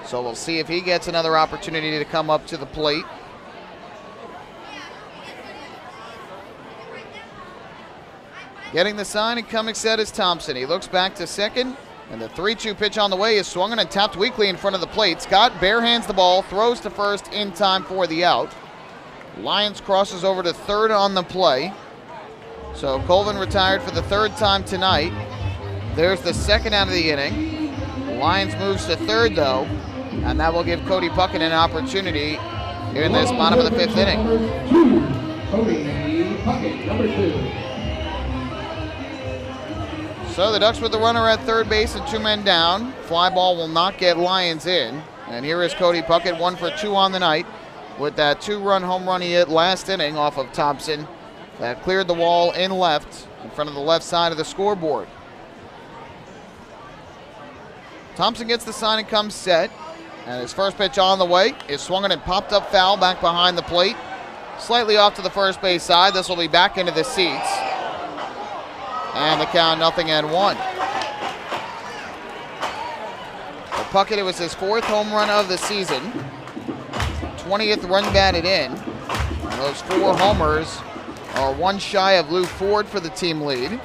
So we'll see if he gets another opportunity to come up to the plate. Getting the sign and coming set is Thompson. He looks back to second, and the 3-2 pitch on the way is swung and tapped weakly in front of the plate. Scott barehands the ball, throws to first in time for the out. Lyons crosses over to third on the play. So Colvin retired for the 3rd time tonight. There's the 2nd out of the inning. Lyons moves to third, though, and that will give Cody Puckett an opportunity here in this bottom of the 5th inning. Cody Puckett, number 2. So the Ducks with the runner at third base and 2 men down. Fly ball will not get Lyons in. And here is Cody Puckett, 1 for 2 on the night, with that 2-run home run he hit last inning off of Thompson that cleared the wall in left in front of the left side of the scoreboard. Thompson gets the sign and comes set. And his first pitch on the way is swung and popped up foul back behind the plate. Slightly off to the first base side. This will be back into the seats. And the count 0-1. For Puckett, it was his 4th home run of the season. 20th run batted in. And those 4 homers are 1 shy of Lou Ford for the team lead.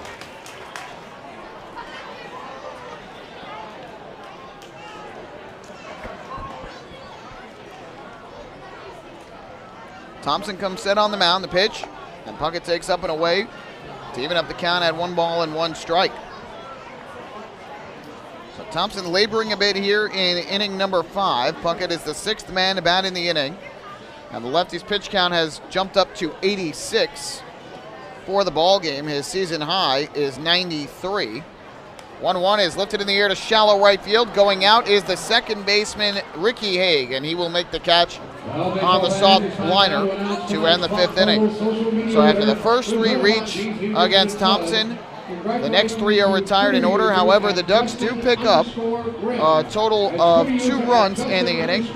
Thompson comes set on the mound, the pitch, and Puckett takes up and away to even up the count at 1 ball and 1 strike. So Thompson laboring a bit here in inning number 5. Puckett is the 6th man to bat in the inning, and the lefty's pitch count has jumped up to 86 for the ball game. His season high is 93. 1-1 is lifted in the air to shallow right field. Going out is the second baseman, Ricky Haig, and he will make the catch on the soft liner to end the 5th inning. So after the first 3 reach against Thompson, the next 3 are retired in order. However, the Ducks do pick up a total of 2 runs in the inning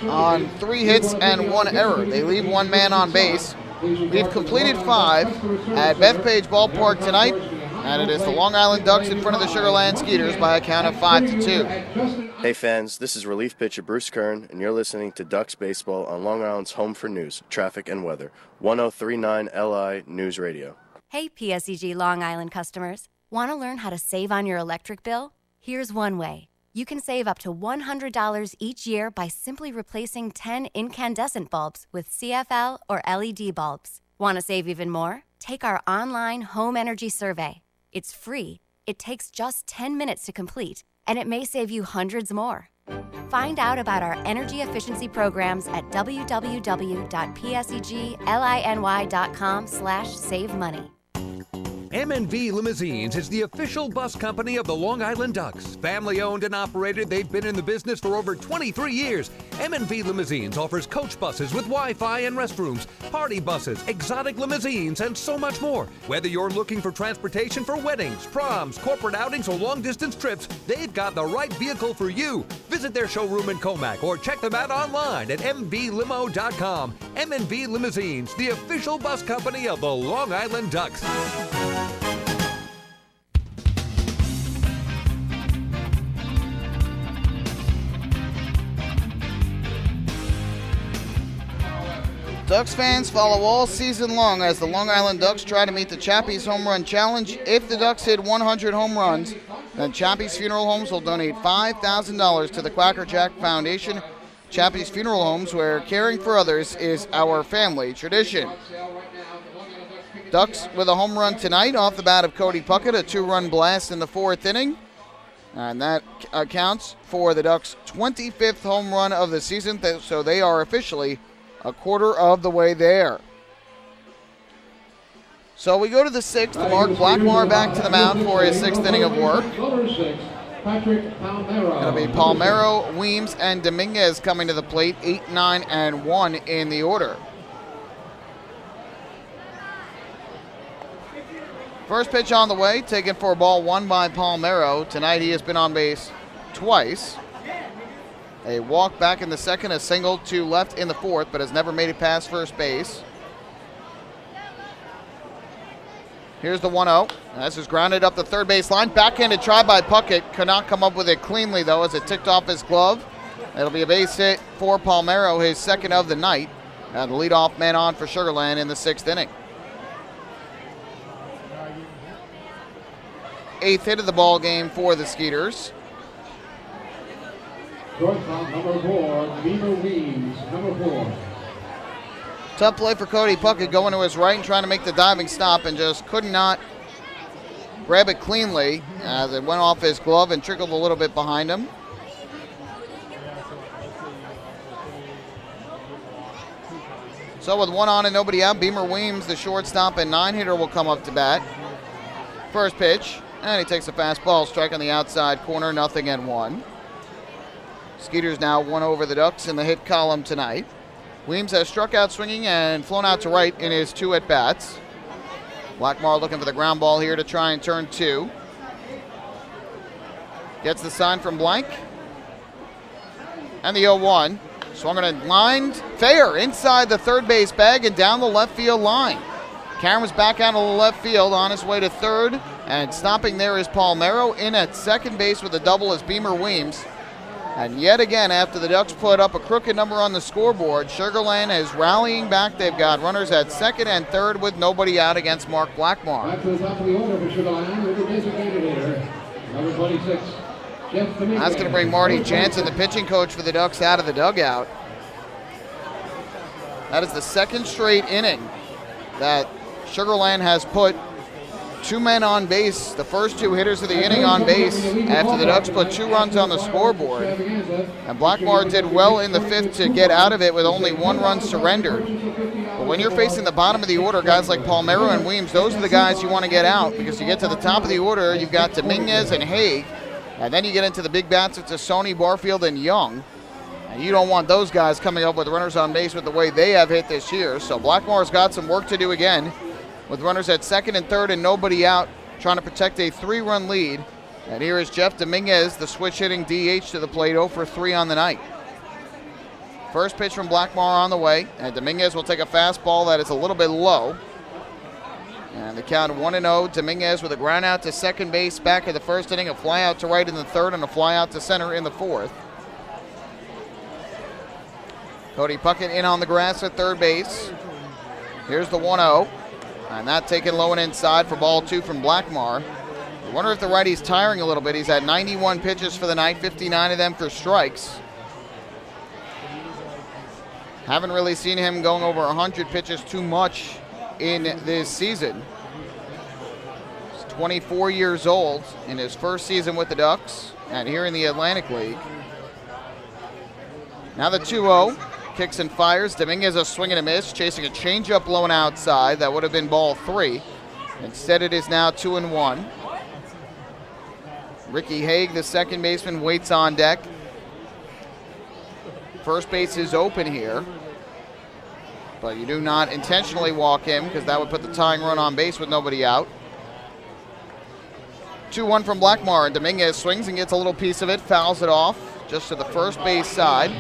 on 3 hits and 1 error. They leave 1 man on base. We've completed 5 at Bethpage Ballpark tonight, and it is the Long Island Ducks in front of the Sugar Land Skeeters by a count of 5-2. Hey fans, this is relief pitcher Bruce Kern, and you're listening to Ducks Baseball on Long Island's Home for News, Traffic, and Weather, 1039 LI News Radio. Hey, PSEG Long Island customers. Want to learn how to save on your electric bill? Here's one way. You can save up to $100 each year by simply replacing 10 incandescent bulbs with CFL or LED bulbs. Want to save even more? Take our online home energy survey. It's free, it takes just 10 minutes to complete, and it may save you hundreds more. Find out about our energy efficiency programs at www.pseglyny.com/savemoney. M&V Limousines is the official bus company of the Long Island Ducks. Family owned and operated, they've been in the business for over 23 years. M&V Limousines offers coach buses with Wi-Fi and restrooms, party buses, exotic limousines, and so much more. Whether you're looking for transportation for weddings, proms, corporate outings, or long-distance trips, they've got the right vehicle for you. Visit their showroom in Comac or check them out online at mvlimo.com. M&V Limousines, the official bus company of the Long Island Ducks. Ducks fans follow all season long as the Long Island Ducks try to meet the Chappie's Home Run Challenge. If the Ducks hit 100 home runs, then Chappie's Funeral Homes will donate $5,000 to the Quacker Jack Foundation. Chappie's Funeral Homes, where caring for others is our family tradition. Ducks with a home run tonight off the bat of Cody Puckett, a 2-run blast in the 4th inning. And that accounts for the Ducks' 25th home run of the season, so they are officially a quarter of the way there. So we go to the 6th. Mark Blackmore back to the mound for his 6th inning of work. It'll be Palmero, Weems, and Dominguez coming to the plate, 8, 9, and 1 in the order. First pitch on the way, taken for ball 1 by Palmero. Tonight he has been on base twice. A walk back in the 2nd, a single to left in the 4th, but has never made it past first base. Here's the 1-0. This is grounded up the third base line. Backhanded try by Puckett. Could not come up with it cleanly, though, as it ticked off his glove. It'll be a base hit for Palmero, his 2nd of the night. And the leadoff man on for Sugar Land in the 6th inning. 8th hit of the ball game for the Skeeters. Shortstop number 4, Beaver Weems, number 4. Tough play for Cody Puckett, going to his right and trying to make the diving stop and just could not grab it cleanly as it went off his glove and trickled a little bit behind him. So with 1 on and nobody out, Beamer Weems, the shortstop and 9-hitter, will come up to bat. First pitch, and he takes a fastball, strike on the outside corner, 0-1. Skeeters now 1 over the Ducks in the hit column tonight. Weems has struck out swinging and flown out to right in his 2 at-bats. Blackmore looking for the ground ball here to try and turn 2. Gets the sign from Blank. And the 0-1. Swung and lined fair inside the third base bag and down the left field line. Cameron's back out of the left field on his way to third. And stopping there is Palmero. In at second base with a double is Beamer Weems. And yet again, after the Ducks put up a crooked number on the scoreboard, Sugar Land is rallying back. They've got runners at 2nd and 3rd with nobody out against Mark Blackmore. Back to the top of the order for Sugar Land with the designated hitter, number 26, Jeff Dominguez. That's going to bring Marty Jansen, the pitching coach for the Ducks, out of the dugout. That is the 2nd straight inning that Sugar Land has put 2 men on base, the first 2 hitters of the inning on base after the Ducks put 2 runs on the scoreboard. And Blackmar did well in the 5th to get out of it with only 1 run surrendered. But when you're facing the bottom of the order, guys like Palmeiro and Weems, those are the guys you want to get out, because you get to the top of the order, you've got Dominguez and Haig, and then you get into the big bats with Tassone, Barfield, and Young. And you don't want those guys coming up with runners on base with the way they have hit this year. So Blackmar's got some work to do again, with runners at 2nd and 3rd and nobody out, trying to protect a 3-run lead. And here is Jeff Dominguez, the switch-hitting DH, to the plate, 0 for 3 on the night. First pitch from Blackmar on the way, and Dominguez will take a fastball that is a little bit low. And the count 1-0, Dominguez with a ground out to second base back in the first inning, a fly out to right in the 3rd, and a fly out to center in the 4th. Cody Puckett in on the grass at third base. Here's the 1-0. And that taken low and inside for ball 2 from Blackmar. I wonder if the righty's tiring a little bit. He's had 91 pitches for the night, 59 of them for strikes. Haven't really seen him going over 100 pitches too much in this season. He's 24 years old in his first season with the Ducks and here in the Atlantic League. Now the 2-0. Kicks and fires. Dominguez a swing and a miss, chasing a changeup low and outside. That would have been ball 3. Instead, it is now 2-1. Ricky Haig, the second baseman, waits on deck. First base is open here, but you do not intentionally walk him because that would put the tying run on base with nobody out. 2-1 from Blackmar, and Dominguez swings and gets a little piece of it, fouls it off just to the first base side.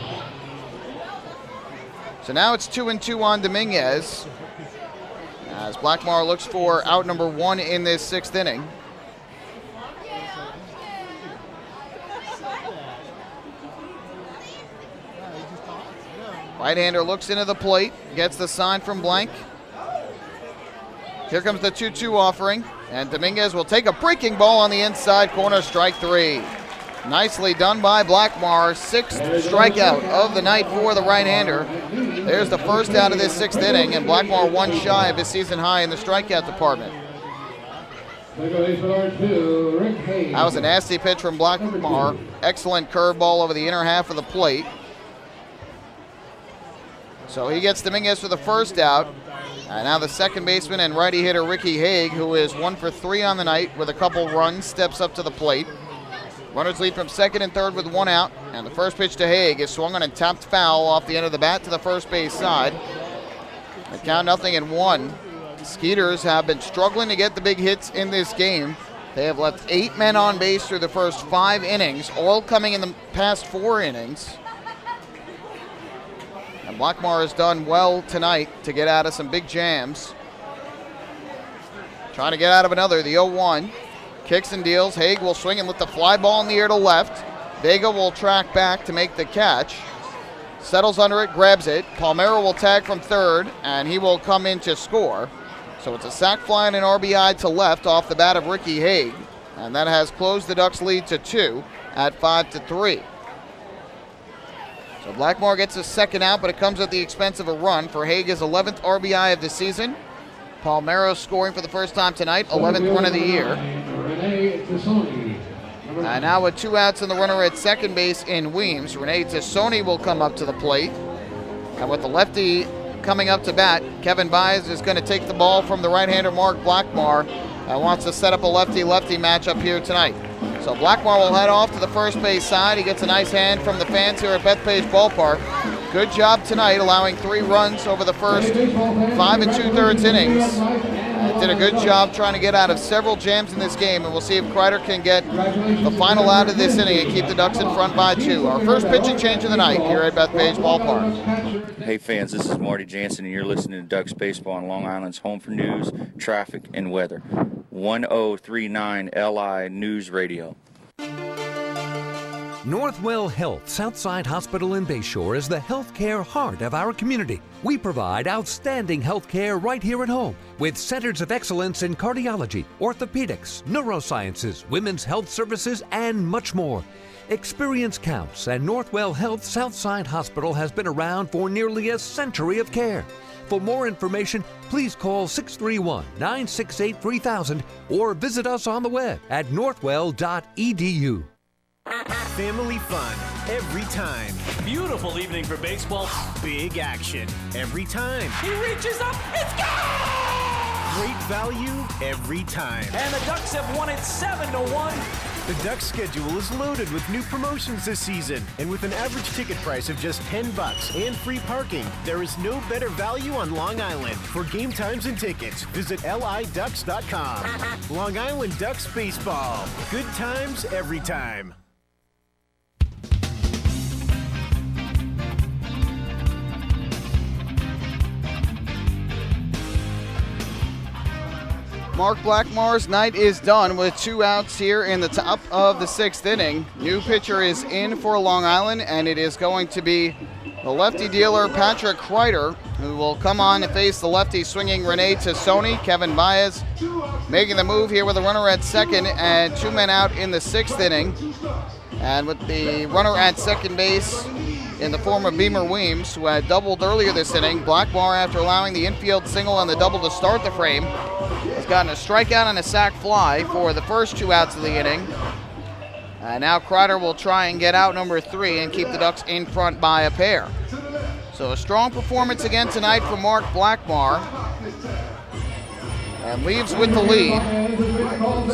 So now it's 2-2 on Dominguez as Blackmar looks for out number 1 in this 6th inning. Right-hander looks into the plate, gets the sign from Blank. Here comes the 2-2 offering, and Dominguez will take a breaking ball on the inside corner, strike 3. Nicely done by Blackmar, 6th strikeout of the night for the right-hander. There's the first out of this 6th inning, and Blackmar 1 shy of his season high in the strikeout department. That was a nasty pitch from Blackmar. Excellent curveball over the inner half of the plate. So he gets Dominguez for the first out. And now the second baseman and righty hitter Ricky Haig, who is 1 for 3 on the night with a couple runs, steps up to the plate. Runners lead from 2nd and 3rd with 1 out, and the first pitch to Haig is swung on and tapped foul off the end of the bat to the first base side. The count 0-1. Skeeters have been struggling to get the big hits in this game. They have left 8 men on base through the first 5 innings, all coming in the past 4 innings. And Blackmar has done well tonight to get out of some big jams. Trying to get out of another, the 0-1. Kicks and deals. Haig will swing and let the fly ball in the air to left. Vega will track back to make the catch. Settles under it, grabs it. Palmeiro will tag from 3rd, and he will come in to score. So it's a sac fly and an RBI to left off the bat of Ricky Haig. And that has closed the Ducks' lead to 2 at 5-3. So Blackmar gets a second out, but it comes at the expense of a run for Haig's 11th RBI of the season. Palmeiro scoring for the first time tonight, 11th run of the year. And now with 2 outs and the runner at second base in Weems, Rene Tassone will come up to the plate. And with the lefty coming up to bat, Kevin Baez is going to take the ball from the right-hander Mark Blackmar and wants to set up a lefty-lefty matchup here tonight. So Blackmar will head off to the first base side. He gets a nice hand from the fans here at Bethpage Ballpark. Good job tonight, allowing 3 runs over the first 5 2/3 innings. Did a good job trying to get out of several jams in this game, and we'll see if Kreider can get the final out of this inning and keep the Ducks in front by 2. Our first pitching change of the night here at Bethpage Ballpark. Hey fans, this is Marty Jansen, and you're listening to Ducks Baseball on Long Island's home for news, traffic, and weather. 1039 LI News Radio. Northwell Health Southside Hospital in Bayshore is the healthcare heart of our community. We provide outstanding healthcare right here at home with centers of excellence in cardiology, orthopedics, neurosciences, women's health services, and much more. Experience counts, and Northwell Health Southside Hospital has been around for nearly a century of care. For more information, please call 631-968-3000 or visit us on the web at northwell.edu. Family fun every time. Beautiful evening for baseball. Big action every time. He reaches up. It's gone! Great value every time. And the Ducks have won it 7-1. The Ducks schedule is loaded with new promotions this season. And with an average ticket price of just $10 and free parking, there is no better value on Long Island. For game times and tickets, visit liducks.com. Long Island Ducks Baseball. Good times every time. Mark Blackmore's night is done with 2 outs here in the top of the 6th inning. New pitcher is in for Long Island, and it is going to be the lefty dealer Patrick Kreider, who will come on to face the lefty swinging Rene Tassoni. Kevin Baez making the move here with a runner at second and 2 men out in the 6th inning. And with the runner at second base in the form of Beamer Weems, who had doubled earlier this inning, Blackmore, after allowing the infield single on the double to start the frame, has gotten a strikeout and a sac fly for the first 2 outs of the inning. And now Kreider will try and get out number 3 and keep the Ducks in front by a pair. So a strong performance again tonight for Mark Blackmore. And leaves with the lead.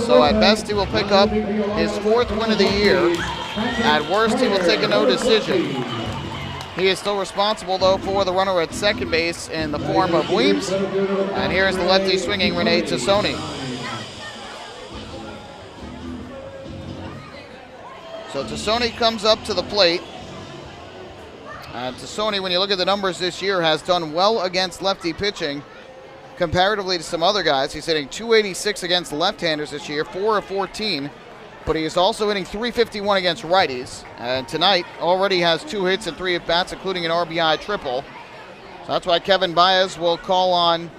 So at best he will pick up his 4th win of the year. At worst he will take a no decision. He is still responsible, though, for the runner at second base in the form of Weems. And here's the lefty swinging Rene Tassoni. So Tassoni comes up to the plate. And Tassoni, when you look at the numbers this year, has done well against lefty pitching comparatively to some other guys. He's hitting .286 against left-handers this year, 4 of 14. But he is also hitting .351 against righties. And tonight already has 2 hits and 3 at-bats, including an RBI triple. So that's why Kevin Baez will call on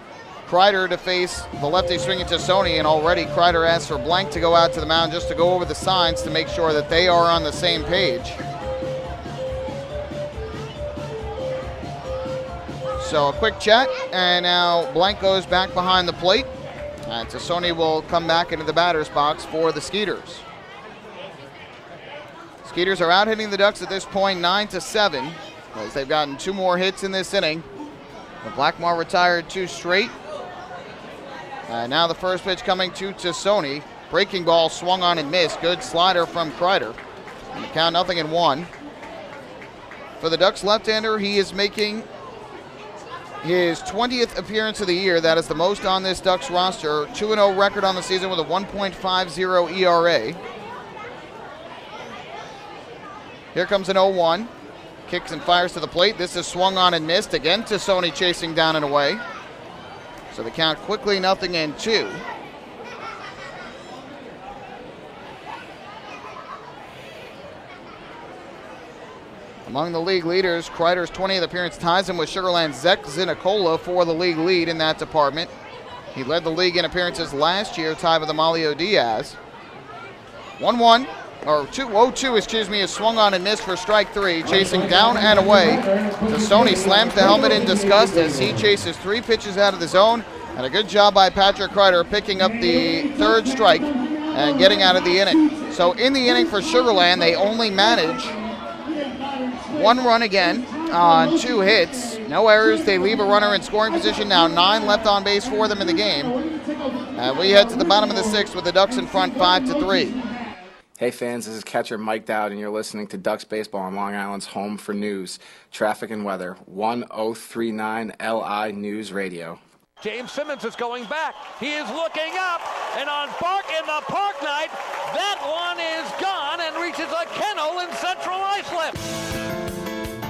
Kreider to face the lefty swinging Tassoni. And already Kreider asked for Blank to go out to the mound just to go over the signs to make sure that they are on the same page. So a quick chat, and now Blank goes back behind the plate. And Tassoni will come back into the batter's box for the Skeeters. Skeeters are out hitting the Ducks at this point 9-7, as they've gotten 2 more hits in this inning. But Blackmore retired 2 straight. And now the first pitch coming to Tassoni. Breaking ball swung on and missed. Good slider from Kreider. And the count 0-1. For the Ducks left-hander, he is making his 20th appearance of the year. That is the most on this Ducks roster. 2-0 record on the season with a 1.50 ERA. Here comes an 0-1. Kicks and fires to the plate. This is swung on and missed. Again, Tassoni chasing down and away. So the count quickly 0-2. Among the league leaders, Kreider's 20th appearance ties him with Sugarland's Zach Zinicola for the league lead in that department. He led the league in appearances last year, tied with Amalio Diaz. 1-1. Or 0-2, excuse me, is swung on and missed for strike 3. Chasing down and away. Tassoni slams the helmet in disgust as he chases 3 pitches out of the zone. And a good job by Patrick Kreider picking up the 3rd strike and getting out of the inning. So in the inning for Sugarland, they only manage 1 run again on 2 hits. No errors. They leave a runner in scoring position. Now 9 left on base for them in the game. And we head to the bottom of the 6th with the Ducks in front 5-3. Hey fans, this is catcher Mike Dowd, and you're listening to Ducks Baseball on Long Island's home for news, traffic, and weather, 1039 LI News Radio. James Simmons is going back. He is looking up, and on Bark in the Park Night, that one is gone and reaches a kennel in Central Islip.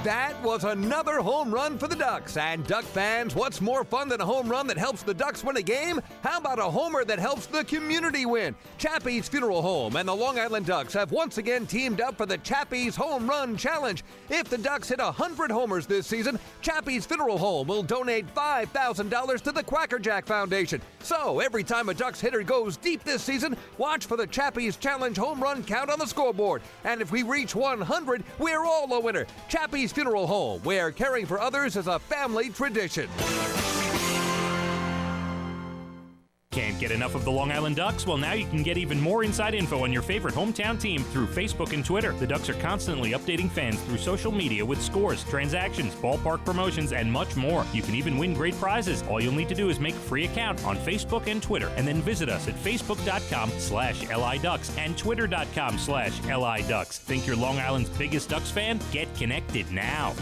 That was another home run for the Ducks. And Duck fans, what's more fun than a home run that helps the Ducks win a game? How about a homer that helps the community win? Chappie's Funeral Home and the Long Island Ducks have once again teamed up for the Chappie's Home Run Challenge. If the Ducks hit 100 homers this season, Chappie's Funeral Home will donate $5,000 to the Quackerjack Foundation. So every time a Ducks hitter goes deep this season, watch for the Chappie's Challenge home run count on the scoreboard. And if we reach 100, we're all a winner. Chappie's Funeral Home, where caring for others is a family tradition. Can't get enough of the Long Island Ducks? Well, now you can get even more inside info on your favorite hometown team through Facebook and Twitter. The Ducks are constantly updating fans through social media with scores, transactions, ballpark promotions, and much more. You can even win great prizes. All you'll need to do is make a free account on Facebook and Twitter, and then visit us at facebook.com/LIDucks and twitter.com/LIDucks. Think you're Long Island's biggest Ducks fan? Get connected now.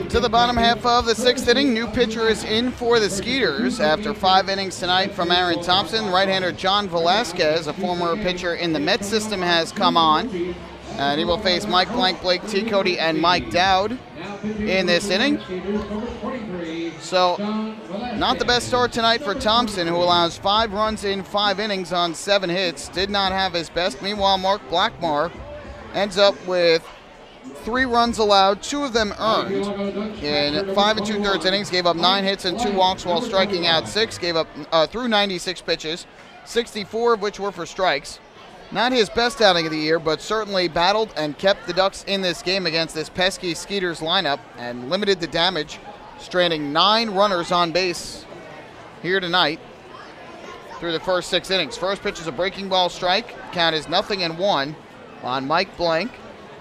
To the bottom half of the sixth inning, new pitcher is in for the Skeeters after 5 innings tonight from Aaron Thompson. Right-hander John Velasquez, a former pitcher in the Met system, has come on. And he will face Mike Blank, Blake T. Cody, and Mike Dowd in this inning. So, not the best start tonight for Thompson, who allows 5 runs in 5 innings on 7 hits. Did not have his best. Meanwhile, Mark Blackmar ends up with 3 runs allowed, 2 of them earned. In 5 2/3 innings, gave up 9 hits and 2 walks while striking out 6. Gave up through 96 pitches, 64 of which were for strikes. Not his best outing of the year, but certainly battled and kept the Ducks in this game against this pesky Skeeters lineup and limited the damage, stranding 9 runners on base here tonight through the first 6 innings. First pitch is a breaking ball strike. Count is 0-1 on Mike Blank.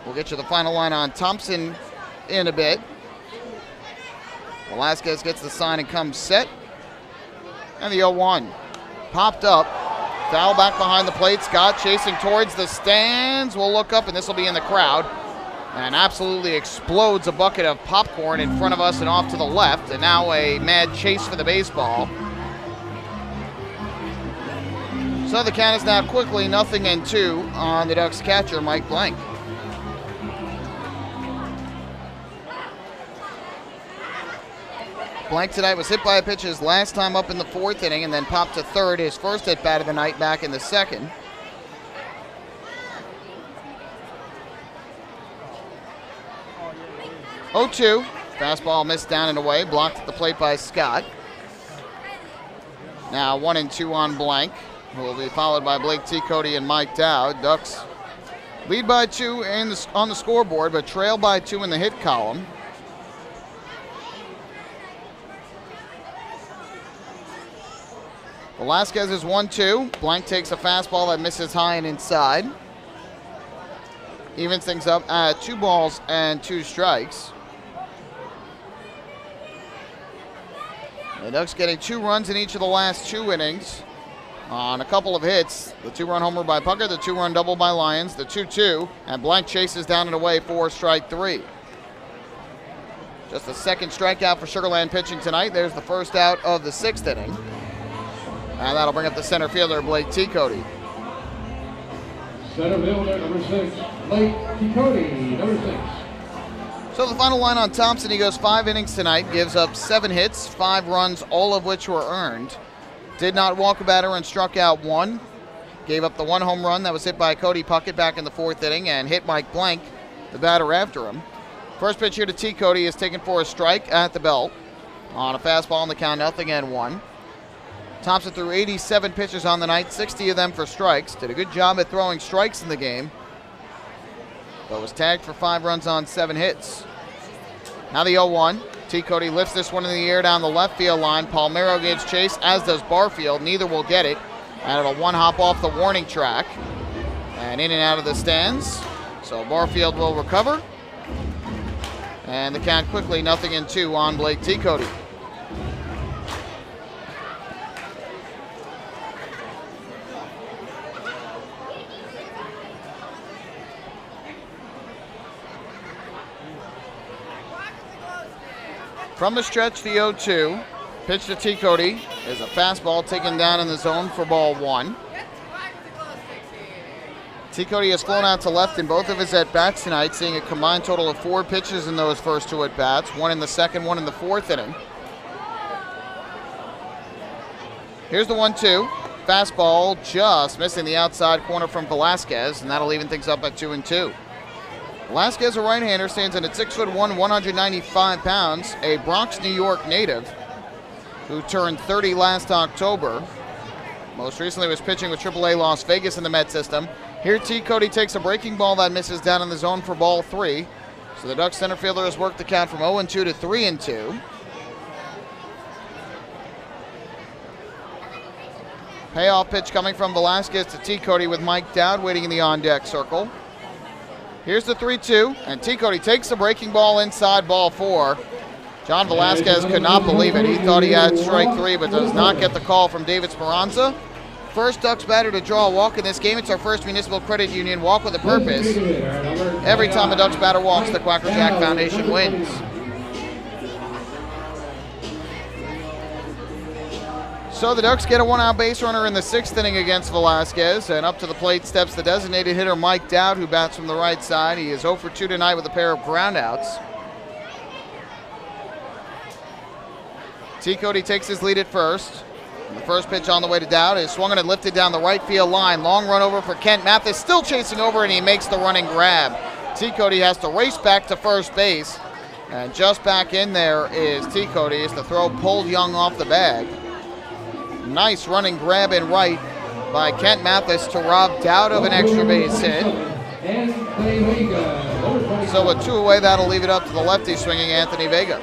We'll get you the final line on Thompson in a bit. Velasquez gets the sign and comes set. And the 0-1 popped up. Foul back behind the plate. Scott chasing towards the stands. We'll look up, and this will be in the crowd. And absolutely explodes a bucket of popcorn in front of us and off to the left. And now a mad chase for the baseball. So the count is now quickly 0-2 on the Ducks catcher, Mike Blank. Blank tonight was hit by a pitch his last time up in the 4th inning and then popped to 3rd, his first at bat of the night back in the 2nd. Oh-2, fastball missed down and away, blocked at the plate by Scott. Now 1-2 on Blank, who will be followed by Blake T. Cody and Mike Dowd. Ducks lead by 2 on the scoreboard, but trail by 2 in the hit column. Velasquez is 1-2. Blank takes a fastball that misses high and inside. Evens things up at 2 balls and 2 strikes. The Ducks getting 2 runs in each of the last 2 innings on a couple of hits. The 2-run homer by Pucker, the 2-run double by Lyons, the 2-2, and Blank chases down and away for strike 3. Just the 2nd strikeout for Sugarland pitching tonight. There's the first out of the 6th inning. And that'll bring up the center fielder, Blake T. Cody. Center fielder, number 6, Blake T. Cody, number 6. So the final line on Thompson, he goes 5 innings tonight, gives up 7 hits, 5 runs, all of which were earned. Did not walk a batter and struck out 1. Gave up the 1 home run that was hit by Cody Puckett back in the 4th inning and hit Mike Blank, the batter after him. First pitch here to T. Cody is taken for a strike at the belt on a fastball on the count, 0-1. Thompson threw 87 pitches on the night, 60 of them for strikes. Did a good job at throwing strikes in the game, but was tagged for 5 runs on 7 hits. Now the 0-1. T. Cody lifts this one in the air down the left field line. Palmero gives chase, as does Barfield. Neither will get it. And it'll 1-hop off the warning track and in and out of the stands. So Barfield will recover. And the count quickly 0-2 on Blake T. Cody. From the stretch, the 0-2. Pitch to T. Cody is a fastball taken down in the zone for ball 1. T. Cody has flown out to left in both of his at-bats tonight, seeing a combined total of 4 pitches in those first 2 at-bats, 1 in the 2nd, 1 in the 4th inning. Here's the 1-2. Fastball just missing the outside corner from Velasquez, and that'll even things up at 2-2. Velasquez, a right-hander, stands in at 6'1", 195 pounds, a Bronx, New York native. who turned 30 last October. Most recently was pitching with AAA Las Vegas in the Met system. Here T. Cody takes a breaking ball that misses down in the zone for ball 3. So the Ducks center fielder has worked the count from 0-2 to 3-2. Payoff pitch coming from Velasquez to T. Cody with Mike Dowd waiting in the on-deck circle. Here's the 3-2, and T. Cody takes the breaking ball inside ball 4. John Velasquez could not believe it. He thought he had strike 3, but does not get the call from David Speranza. First Ducks batter to draw a walk in this game. It's our first Municipal Credit Union walk with a purpose. Every time a Ducks batter walks, the Quacker Jack Foundation wins. So the Ducks get a one-out base runner in the 6th inning against Velasquez, and up to the plate steps the designated hitter Mike Dowd, who bats from the right side. He is 0 for 2 tonight with a pair of groundouts. T. Cody takes his lead at first. And the first pitch on the way to Dowd is swung and lifted down the right field line. Long run over for Kent Mathis, still chasing over, and he makes the running grab. T. Cody has to race back to first base, and just back in there is T. Cody as the throw pulled Young off the bag. Nice running grab in right by Kent Mathis to rob Dowd of an extra base hit. So with 2 away, that'll leave it up to the lefty swinging Anthony Vega.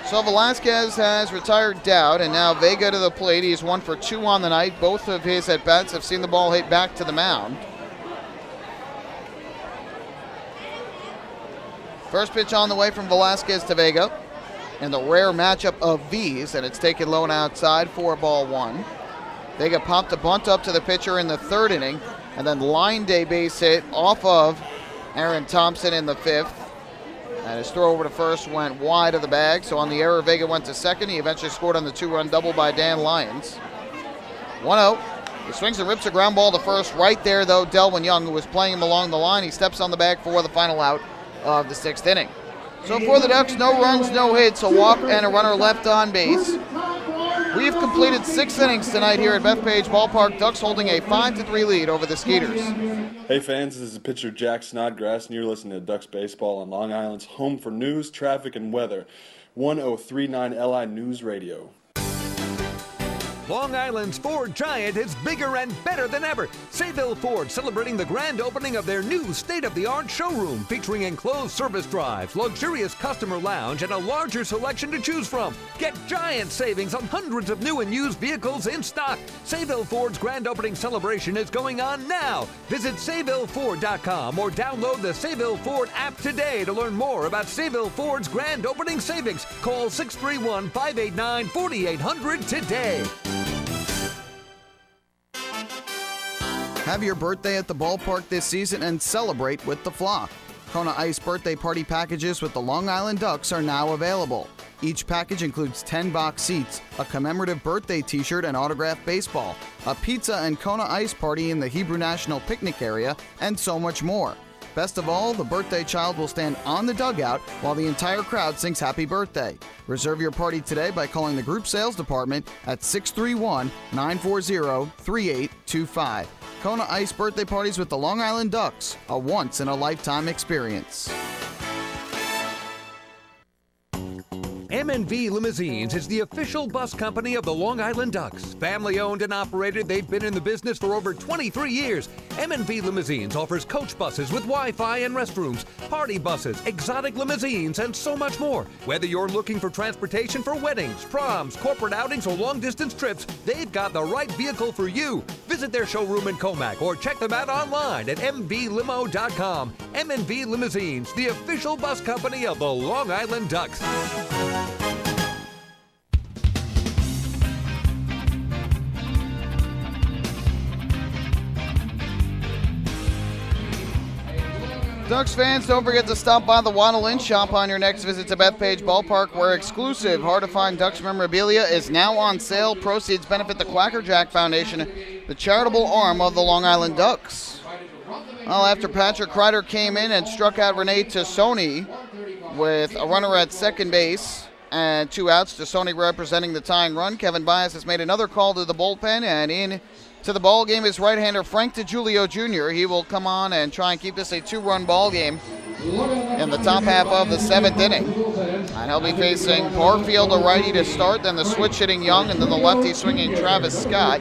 So Velasquez has retired Dowd, and now Vega to the plate. He's 1 for 2 on the night. Both of his at-bats have seen the ball hit back to the mound. First pitch on the way from Velasquez to Vega, and the rare matchup of V's, and it's taken low and outside for ball 1. Vega popped a bunt up to the pitcher in the 3rd inning, and then line day base hit off of Aaron Thompson in the 5th. And his throw over to first went wide of the bag, so on the error, Vega went to second. He eventually scored on the 2-run double by Dan Lyons. 1-0. He swings and rips a ground ball to first. Right there, though, Delwyn Young, who was playing him along the line. He steps on the bag for the final out of the 6th inning. So for the Ducks, no runs, no hits, a walk and a runner left on base. We've completed 6 innings tonight here at Bethpage Ballpark. Ducks holding a 5-3 lead over the Skeeters. Hey fans, this is pitcher Jack Snodgrass, and you're listening to Ducks Baseball on Long Island's home for news, traffic, and weather. 1039 LI News Radio. Long Island's Ford Giant is bigger and better than ever. Sayville Ford celebrating the grand opening of their new state-of-the-art showroom featuring enclosed service drives, luxurious customer lounge, and a larger selection to choose from. Get giant savings on hundreds of new and used vehicles in stock. Sayville Ford's grand opening celebration is going on now. Visit SayvilleFord.com or download the Sayville Ford app today to learn more about Sayville Ford's grand opening savings. Call 631-589-4800 today. Have your birthday at the ballpark this season and celebrate with the flock. Kona Ice birthday party packages with the Long Island Ducks are now available. Each package includes 10 box seats, a commemorative birthday t-shirt and autographed baseball, a pizza and Kona Ice party in the Hebrew National Picnic area, and so much more. Best of all, the birthday child will stand on the dugout while the entire crowd sings happy birthday. Reserve your party today by calling the group sales department at 631-940-3825. Kona Ice birthday parties with the Long Island Ducks, a once-in-a-lifetime experience. M&V Limousines is the official bus company of the Long Island Ducks. Family owned and operated, they've been in the business for over 23 years. M&V Limousines offers coach buses with Wi-Fi and restrooms, party buses, exotic limousines, and so much more. Whether you're looking for transportation for weddings, proms, corporate outings, or long-distance trips, they've got the right vehicle for you. Visit their showroom in Comac or check them out online at mvlimo.com. M&V Limousines, the official bus company of the Long Island Ducks. Ducks fans, don't forget to stop by the Waddle Lynch shop on your next visit to Bethpage Ballpark, where exclusive, hard-to-find Ducks memorabilia is now on sale. Proceeds benefit the Quacker Jack Foundation, the charitable arm of the Long Island Ducks. Well, after Patrick Kreider came in and struck out Rene Tassoni with a runner at second base and 2 outs, Tassoni representing the tying run, Kevin Bias has made another call to the bullpen, and in to the ball game is right-hander Frank DiGiulio Jr. He will come on and try and keep this a 2-run ball game in the top half of the 7th inning. And he'll be facing Barfield, a righty, to start, then the switch hitting Young, and then the lefty swinging Travis Scott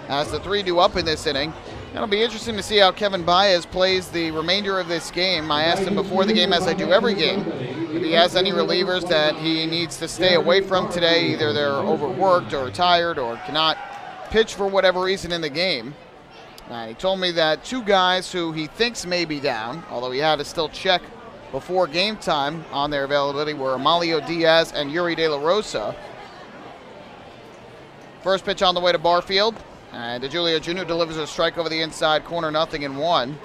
as the 3 do up in this inning. It'll be interesting to see how Kevin Baez plays the remainder of this game. I asked him before the game, as I do every game, if he has any relievers that he needs to stay away from today. Either they're overworked or tired or cannot pitch for whatever reason in the game. He told me that 2 guys who he thinks may be down, although he had to still check before game time on their availability, were Amalio Diaz and Yuri De La Rosa. First pitch on the way to Barfield. And DiGiulio Jr. delivers a strike over the inside corner, 0-1.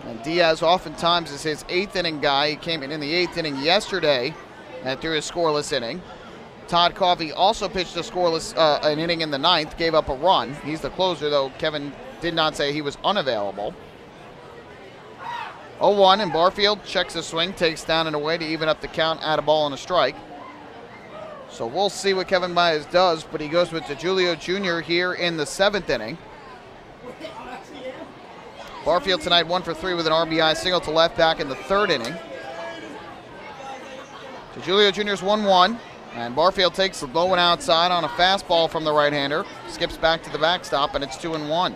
And Diaz oftentimes is his 8th inning guy. He came in the 8th inning yesterday and threw his scoreless inning. Todd Coffey also pitched a scoreless an inning in the 9th, gave up a run. He's the closer, though Kevin did not say he was unavailable. 0-1, and Barfield checks the swing, takes down and away to even up the count, add a ball and a strike. So we'll see what Kevin Baez does, but he goes with DiGiulio Jr. here in the 7th inning. Barfield tonight 1 for 3 with an RBI single to left back in the 3rd inning. DiGiulio Jr.'s 1-1, and Barfield takes the low and outside on a fastball from the right-hander, skips back to the backstop, and it's 2-1.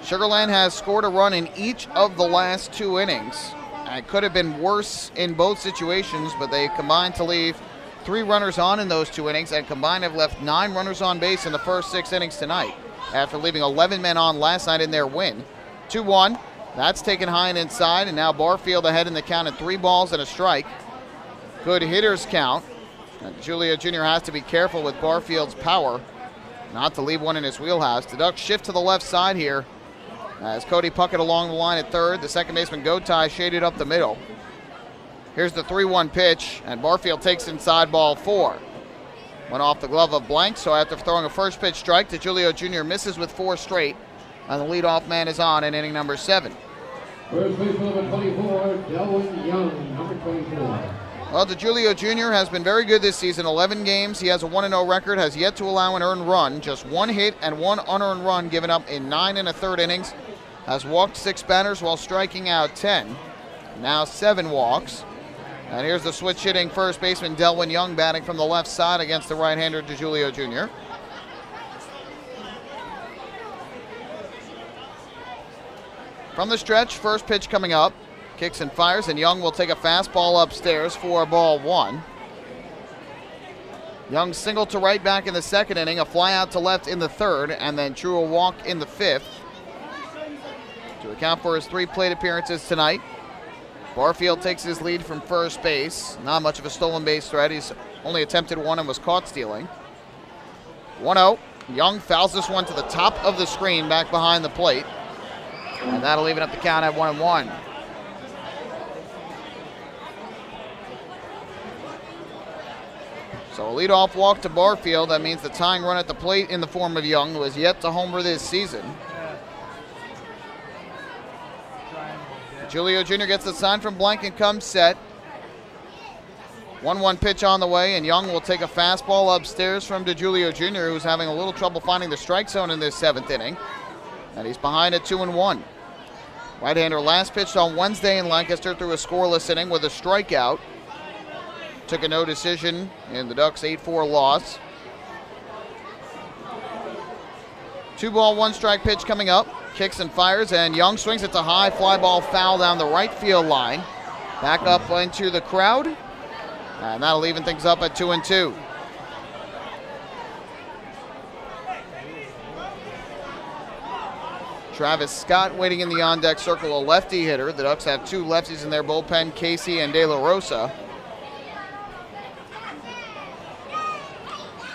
Sugar Land has scored a run in each of the last 2 innings. It could have been worse in both situations, but they combined to leave 3 runners on in those 2 innings, and combined have left 9 runners on base in the first 6 innings tonight, after leaving 11 men on last night in their win. 2-1, that's taken high and inside, and now Barfield ahead in the count at 3 balls and a strike. Good hitters count. DiGiulio Jr. has to be careful with Barfield's power, not to leave one in his wheelhouse. The Ducks shift to the left side here, as Cody Puckett along the line at 3rd. The second baseman Gotai shaded up the middle. Here's the 3-1 pitch, and Barfield takes inside ball 4. Went off the glove of Blank, so after throwing a first pitch strike, DiGiulio Jr. misses with 4 straight, and the leadoff man is on in inning number 7. First baseman number 24, Delwin Young, number 24. Well, DiGiulio Jr. has been very good this season. 11 games. He has a 1-0 record, has yet to allow an earned run. Just 1 hit and 1 unearned run given up in 9 1/3 innings. Has walked 6 batters while striking out 10. Now 7 walks. And here's the switch hitting first baseman Delwin Young batting from the left side against the right-hander DiGiulio Jr. From the stretch, first pitch coming up. Kicks and fires, and Young will take a fastball upstairs for ball 1. Young single to right back in the 2nd inning, a fly out to left in the 3rd, and then drew a walk in the 5th. To account for his 3 plate appearances tonight, Barfield takes his lead from first base. Not much of a stolen base threat. He's only attempted 1 and was caught stealing. 1-0. Young fouls this one to the top of the screen back behind the plate, and that'll even up the count at 1-1. So a leadoff walk to Barfield. That means the tying run at the plate in the form of Young, who has yet to homer this season. DiGiulio Jr. gets the sign from Blank and comes set. 1-1 pitch on the way, and Young will take a fastball upstairs from DiGiulio Jr., who's having a little trouble finding the strike zone in this 7th inning. And he's behind at 2-1. Right-hander last pitched on Wednesday in Lancaster through a scoreless inning with a strikeout. Took a no decision in the Ducks' 8-4 loss. 2-ball, 1-strike pitch coming up. Kicks and fires, and Young swings it to high, fly ball foul down the right field line. Back up into the crowd, and that'll even things up at 2-2. Travis Scott waiting in the on-deck circle, a lefty hitter. The Ducks have 2 lefties in their bullpen, Casey and De La Rosa.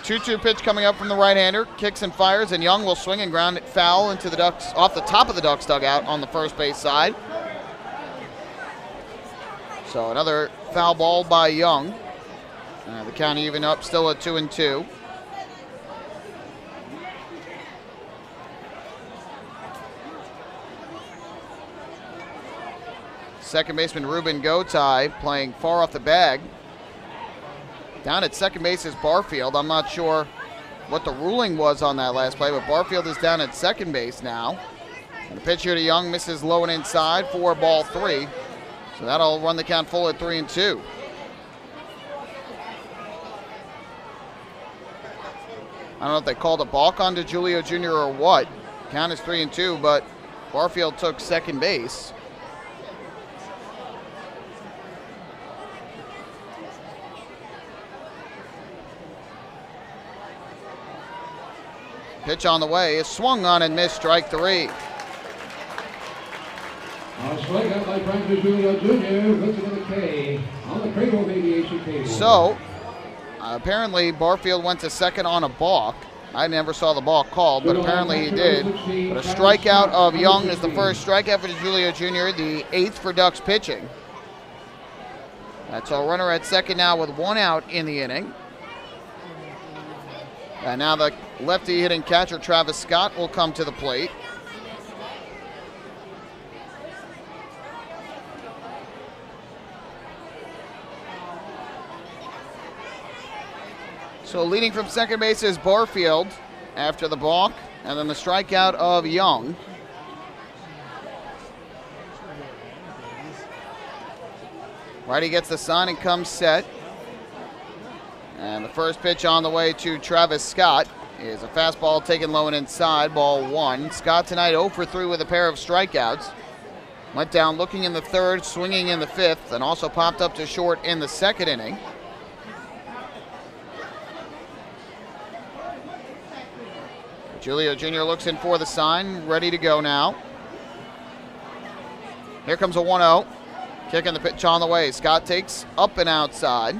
2-2 pitch coming up from the right-hander. Kicks and fires, and Young will swing and ground it foul into the Ducks, off the top of the Ducks dugout on the first base side. So another foul ball by Young. The count even up, still at 2-2. Second baseman Ruben Gotai playing far off the bag. Down at second base is Barfield. I'm not sure what the ruling was on that last play, but Barfield is down at second base now. And the pitch here to Young misses low and inside for ball 3. So that'll run the count full at 3-2. I don't know if they called a balk on DeJulio Jr. or what. Count is 3-2, but Barfield took second base. Pitch on the way is swung on and missed, strike 3. Strikeout by Frank DeJulio Jr. Puts it with a K on the Cradle Aviation table. So, apparently Barfield went to second on a balk. I never saw the balk called, but apparently he did. But a strikeout of Young is the first strikeout for DeJulio Jr., the 8th for Ducks pitching. That's a runner at second now with 1 out in the inning. And now the lefty hitting catcher Travis Scott will come to the plate. So leading from second base is Barfield after the balk, and then the strikeout of Young. Righty gets the sign and comes set. And the first pitch on the way to Travis Scott is a fastball taken low and inside, ball 1. Scott tonight 0 for 3 with a pair of strikeouts. Went down looking in the 3rd, swinging in the 5th, and also popped up to short in the 2nd inning. Julio Jr. looks in for the sign, ready to go now. Here comes a 1-0. Kicking the pitch on the way. Scott takes up and outside.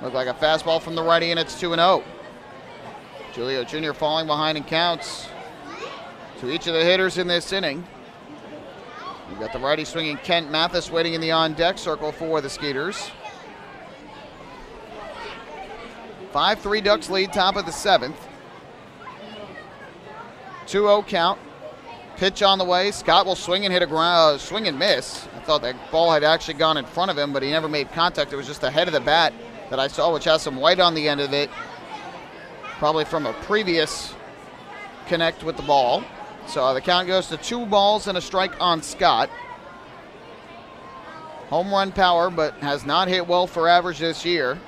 Looked like a fastball from the righty, and it's 2-0. Julio Jr. falling behind in counts to each of the hitters in this inning. We've got the righty swinging Kent Mathis waiting in the on-deck circle for the Skeeters. 5-3 Ducks lead, top of the 7th. 2-0 count. Pitch on the way. Scott will swing and hit a swing and miss. I thought that ball had actually gone in front of him, but he never made contact. It was just the head of the bat that I saw, which has some white on the end of it, probably from a previous connect with the ball. So the count goes to 2 balls and a strike on Scott. Home run power, but has not hit well for average this year.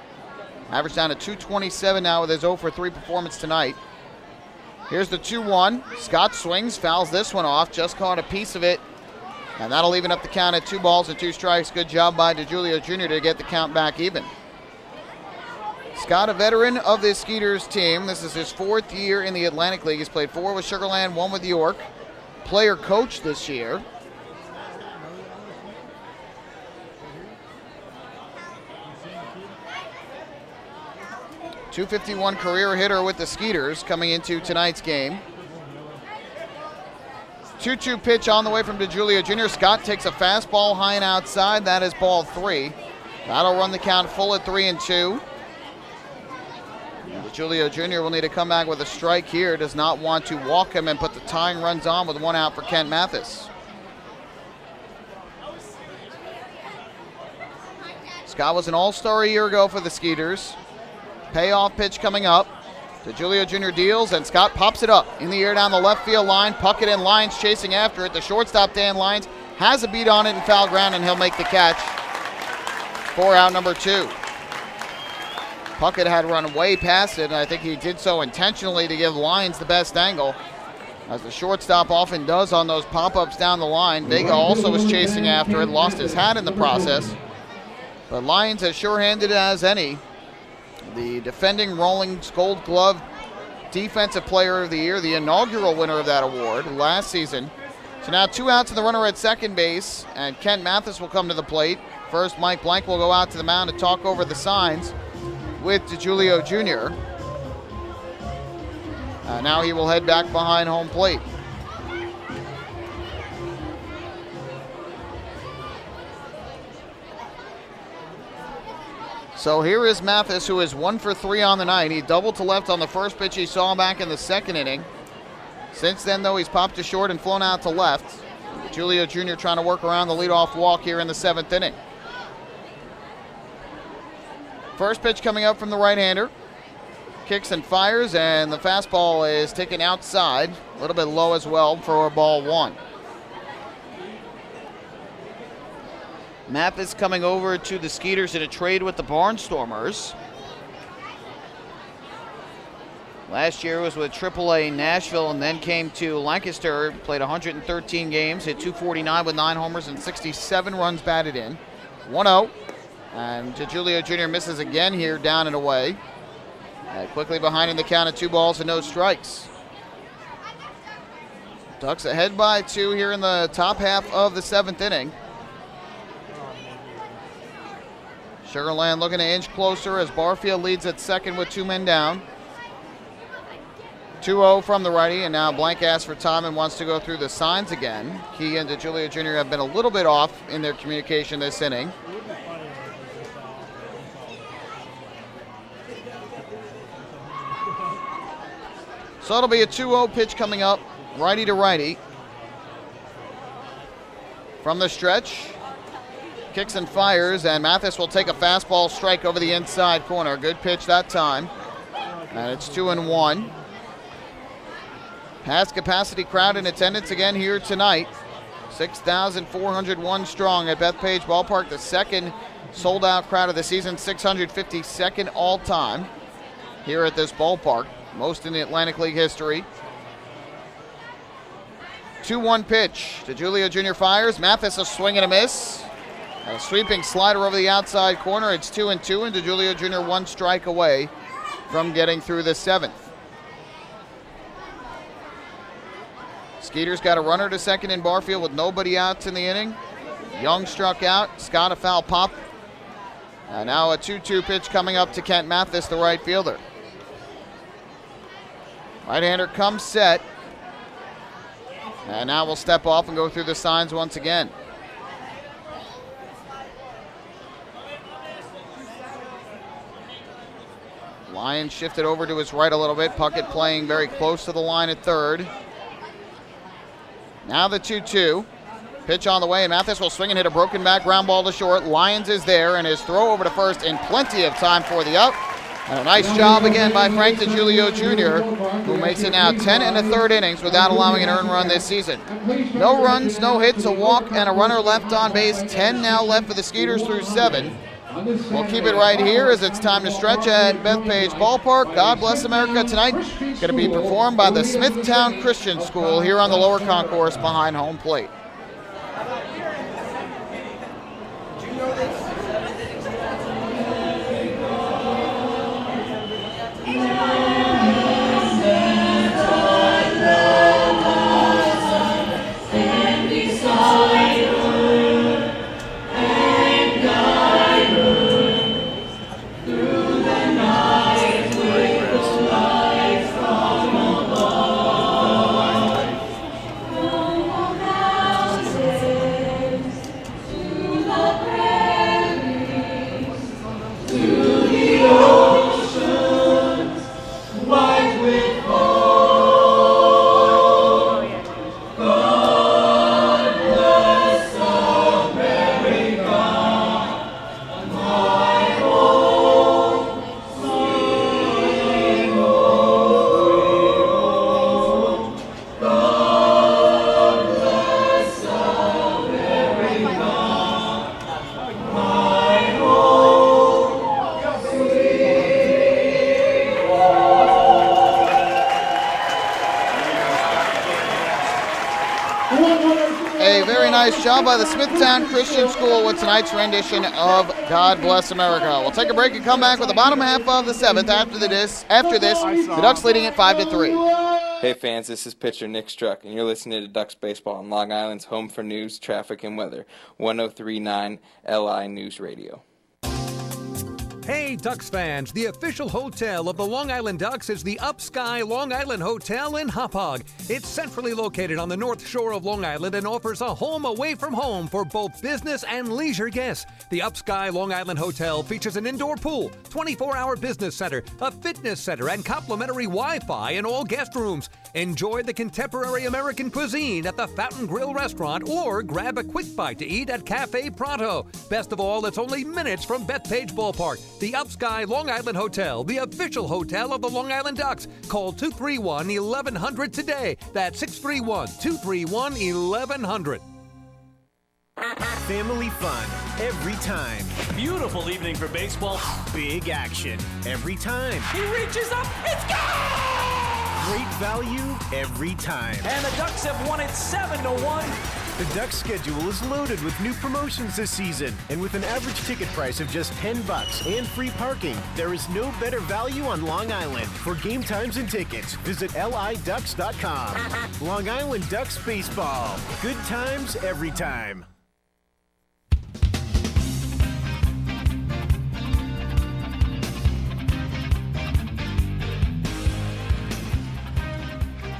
Average down to 227 now with his 0 for 3 performance tonight. Here's the 2-1. Scott swings, fouls this one off, just caught a piece of it. And that'll even up the count at 2 balls and 2 strikes. Good job by DeJulio Jr. to get the count back even. Scott, a veteran of this Skeeters team. This is his 4th year in the Atlantic League. He's played 4 with Sugar Land, 1 with York. Player coach this year. .251 career hitter with the Skeeters coming into tonight's game. 2-2 pitch on the way from DeJulio Jr. Scott takes a fastball high and outside. That is ball 3. That'll run the count full at 3-2. DeJulio Jr. will need to come back with a strike here. Does not want to walk him and put the tying runs on with 1 out for Kent Mathis. Scott was an all-star a year ago for the Skeeters. Payoff pitch coming up. DeJulio Jr. deals, and Scott pops it up in the air down the left field line. Puckett and Lyons chasing after it. The shortstop, Dan Lyons, has a beat on it in foul ground, and he'll make the catch for out number 2. Puckett had run way past it, and I think he did so intentionally to give Lyons the best angle, as the shortstop often does on those pop-ups down the line. Vega also was chasing after it, lost his hat in the process. But Lyons as sure-handed as any. The defending Rawlings Gold Glove Defensive Player of the Year, the inaugural winner of that award last season. So now 2 outs and the runner at second base, and Kent Mathis will come to the plate. First, Mike Blank will go out to the mound to talk over the signs with DeJulio Jr. Now he will head back behind home plate. So here is Mathis, who is 1 for 3 on the night. He doubled to left on the first pitch he saw back in the 2nd inning. Since then, though, he's popped to short and flown out to left. Julio Jr. trying to work around the leadoff walk here in the 7th inning. First pitch coming up from the right-hander. kicks and fires, and the fastball is taken outside, a little bit low as well for ball 1. Mathis coming over to the Skeeters in a trade with the Barnstormers. Last year was with AAA Nashville and then came to Lancaster, played 113 games, hit .249 with 9 homers and 67 runs batted in. 1-0, and DeJulio Jr. misses again here, down and away. Quickly behind in the count of 2 balls and no strikes. Ducks ahead by 2 here in the top half of the 7th inning. Sugarland looking to inch closer as Barfield leads at second with 2 men down. 2-0 from the righty, and now Blank asks for time and wants to go through the signs again. He and DeJulio Jr. have been a little bit off in their communication this inning. So it'll be a 2-0 pitch coming up, righty to righty. From the stretch, kicks and fires, and Mathis will take a fastball strike over the inside corner. Good pitch that time, and it's 2-1. Past capacity crowd in attendance again here tonight. 6,401 strong at Bethpage Ballpark, the second sold-out crowd of the season, 652nd all-time here at this ballpark, most in the Atlantic League history. 2-1 pitch. DeJulio Jr. fires. Mathis a swing and a miss. A sweeping slider over the outside corner. It's 2-2, and DeJulio Jr. 1 strike away from getting through the 7th. Skeeters got a runner to second in Barfield with nobody out in the inning. Young struck out. Scott a foul pop. And now a 2-2 pitch coming up to Kent Mathis, the right fielder. Right-hander comes set. And now we'll step off and go through the signs once again. Lyons shifted over to his right a little bit. Puckett playing very close to the line at third. Now the 2-2. Pitch on the way, and Mathis will swing and hit a broken back ground ball to short. Lyons is there, and his throw over to first in plenty of time for the out. And a nice job again by Frank DeJulio Jr., who makes it now 10 1/3 innings without allowing an earned run this season. No runs, no hits, a walk, and a runner left on base. 10 now left for the Skeeters through 7. We'll keep it right here as it's time to stretch at Bethpage Ballpark. God Bless America tonight. Going to be performed by the Smithtown Christian School here on the lower concourse behind home plate. Job by the Smithtown Christian School with tonight's rendition of God Bless America. We'll take a break and come back with the bottom half of the 7th after this. The Ducks leading at 5-3. Hey fans, this is pitcher Nick Struck, and you're listening to Ducks Baseball on Long Island's home for news, traffic, and weather, 103.9 LI News Radio. Hey, Ducks fans, the official hotel of the Long Island Ducks is the Upsky Long Island Hotel in Hauppauge. It's centrally located on the north shore of Long Island and offers a home away from home for both business and leisure guests. The Upsky Long Island Hotel features an indoor pool, 24-hour business center, a fitness center, and complimentary Wi-Fi in all guest rooms. Enjoy the contemporary American cuisine at the Fountain Grill restaurant or grab a quick bite to eat at Cafe Pronto. Best of all, it's only minutes from Bethpage Ballpark. The Upsky Long Island Hotel, the official hotel of the Long Island Ducks. Call 231-1100 today. That's 631-231-1100. Family fun every time. Beautiful evening for baseball. Big action every time. He reaches up. It's gone! Great value every time. And the Ducks have won it 7-1. The Ducks schedule is loaded with new promotions this season. And with an average ticket price of just $10 and free parking, there is no better value on Long Island. For game times and tickets, visit liducks.com. Long Island Ducks Baseball. Good times every time.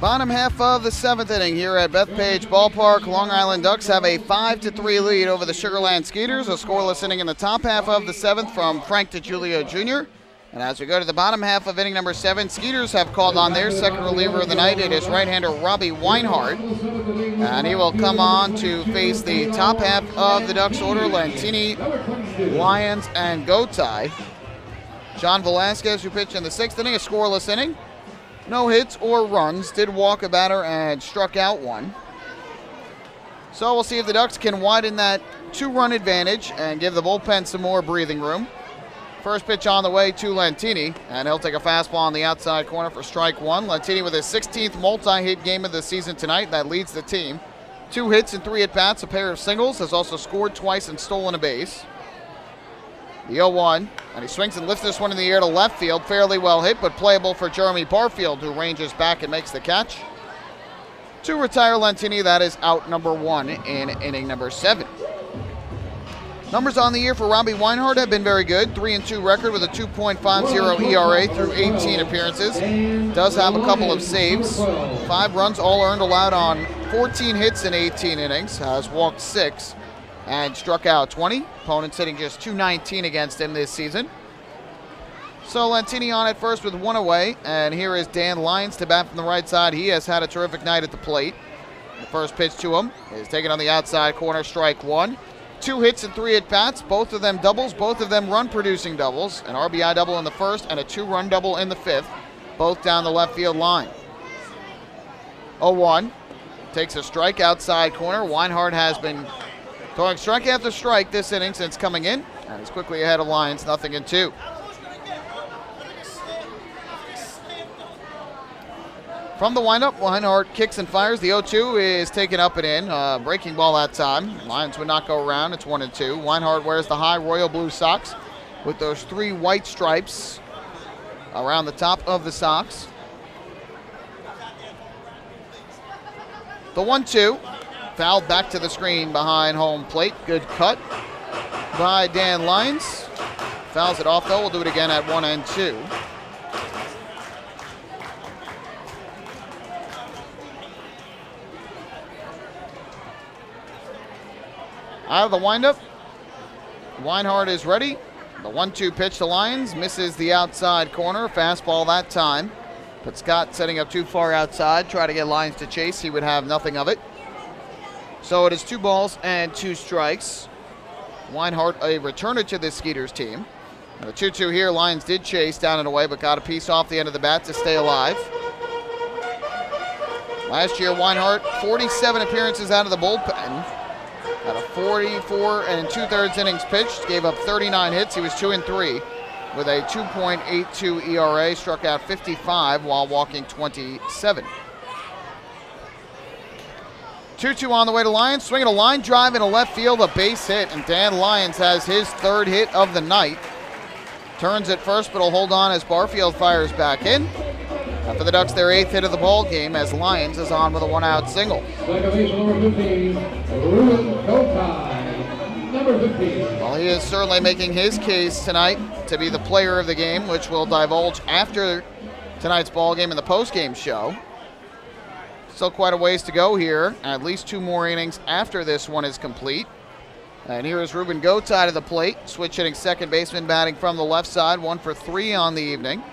Bottom half of the 7th inning here at Bethpage Ballpark. Long Island Ducks have a 5-3 lead over the Sugarland Skeeters. A scoreless inning in the top half of the 7th from Frank DiGiulio Jr. And as we go to the bottom half of inning number 7, Skeeters have called on their second reliever of the night. It is right-hander Robbie Weinhardt. And he will come on to face the top half of the Ducks order, Lantini, Lyons, and Gotai. John Velasquez, who pitched in the 6th inning, a scoreless inning. No hits or runs, did walk a batter and struck out one. So we'll see if the Ducks can widen that 2-run advantage and give the bullpen some more breathing room. First pitch on the way to Lantini, and he'll take a fastball on the outside corner for strike one. Lantini with his 16th multi-hit game of the season tonight. That leads the team. 2 hits and 3 at-bats, a pair of singles, has also scored twice and stolen a base. The 0-1, and he swings and lifts this one in the air to left field. Fairly well hit, but playable for Jeremy Barfield, who ranges back and makes the catch. To retire Lantini, that is out number 1 in inning number 7. Numbers on the year for Robbie Weinhardt have been very good. 3-2 record with a 2.50 ERA through 18 appearances. Does have a couple of saves. 5 runs all earned, allowed on 14 hits in 18 innings. Has walked 6. And struck out 20. Opponents hitting just .219 against him this season. So Lantini on at first with 1 away. And here is Dan Lyons to bat from the right side. He has had a terrific night at the plate. The first pitch to him is taken on the outside corner, strike 1. 2 hits and 3 at-bats, both of them doubles, both of them run-producing doubles. An RBI double in the first and a 2-run double in the 5th, both down the left field line. 0-1. Takes a strike outside corner. Weinhardt has been throwing strike after strike this inning since coming in, and he's quickly ahead of Lyons, 0-2. From the windup, Weinhardt kicks and fires. The 0-2 is taken up and in. Breaking ball that time. Lyons would not go around. It's 1-2. Weinhardt wears the high royal blue socks with those 3 white stripes around the top of the socks. The 1-2. Fouled back to the screen behind home plate. Good cut by Dan Lyons. Fouls it off, though. We'll do it again at 1-2. Out of the windup, Weinhardt is ready. The 1-2 pitch to Lyons misses the outside corner. Fastball that time. But Scott setting up too far outside. Try to get Lyons to chase. He would have nothing of it. So it is 2 balls and 2 strikes. Weinhardt a returner to this Skeeters team. And the 2-2 here, Lyons did chase down and away, but got a piece off the end of the bat to stay alive. Last year, Weinhardt, 47 appearances out of the bullpen. At a 44 2/3 innings pitched, gave up 39 hits. He was 2-3 with a 2.82 ERA, struck out 55 while walking 27. 2-2 on the way to Lyons, swinging a line drive into left field, a base hit, and Dan Lyons has his 3rd hit of the night. Turns at first, but will hold on as Barfield fires back in. For the Ducks, their 8th hit of the ball game as Lyons is on with a 1-out single. Well, he is certainly making his case tonight to be the player of the game, which we'll divulge after tonight's ball game in the post-game show. Still quite a ways to go here. At least 2 more innings after this one is complete. And here is Ruben Gotai to the plate. Switch hitting second baseman, batting from the left side. 1 for 3 on the evening.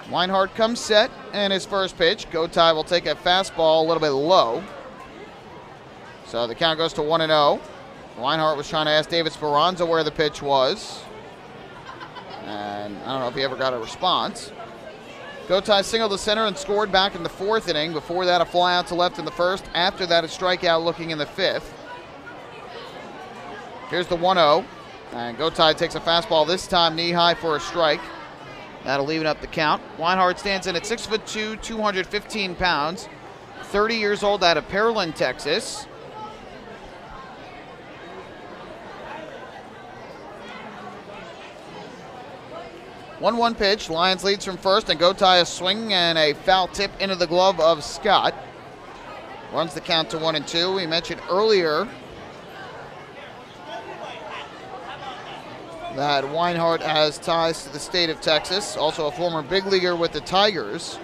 Weinhardt comes set, and his first pitch. Gotai will take a fastball a little bit low. So the count goes to 1-0. Weinhardt was trying to ask David Speranza where the pitch was. And I don't know if he ever got a response. Gotai singled to center and scored back in the 4th inning. Before that, a fly out to left in the 1st. After that, a strikeout looking in the 5th. Here's the 1-0. And Gotai takes a fastball, this time knee high for a strike. That'll even up the count. Weinhardt stands in at 6'2", 215 pounds. 30 years old, out of Pearland, Texas. One pitch. Lions leads from first, and Gotai a swing and a foul tip into the glove of Scott. Runs the count to 1-2. We mentioned earlier that Weinhardt has ties to the state of Texas, also a former big leaguer with the Tigers.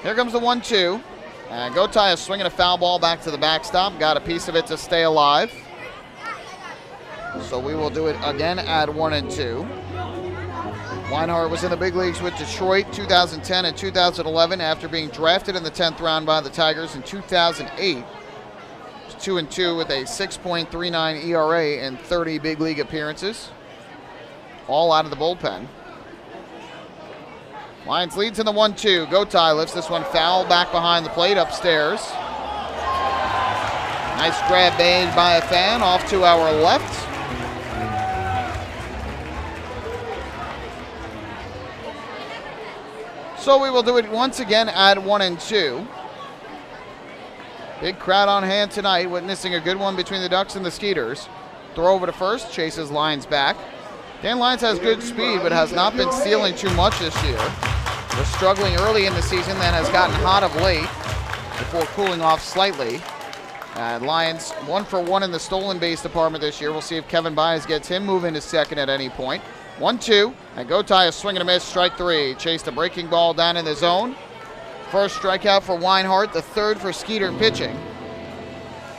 Here comes the 1-2. And Gotai is swinging a foul ball back to the backstop. Got a piece of it to stay alive. So we will do it again at 1-2. Weinhardt was in the big leagues with Detroit 2010 and 2011 after being drafted in the 10th round by the Tigers in 2008. He was 2-2 with a 6.39 ERA in 30 big league appearances. All out of the bullpen. Lions leads in the 1-2. Gotai lifts this one foul back behind the plate upstairs. Nice grab made by a fan off to our left. So we will do it once again at 1-2. Big crowd on hand tonight, witnessing a good one between the Ducks and the Skeeters. Throw over to first, chases Lyons back. Dan Lyons has good speed, but has not been stealing too much this year. Was struggling early in the season, then has gotten hot of late before cooling off slightly. And Lyons 1 for 1 in the stolen base department this year. We'll see if Kevin Byes gets him moving to second at any point. 1-2, and Gotai a swing and a miss, strike 3. Chased a breaking ball down in the zone. First strikeout for Weinhardt, the 3rd for Skeeter pitching.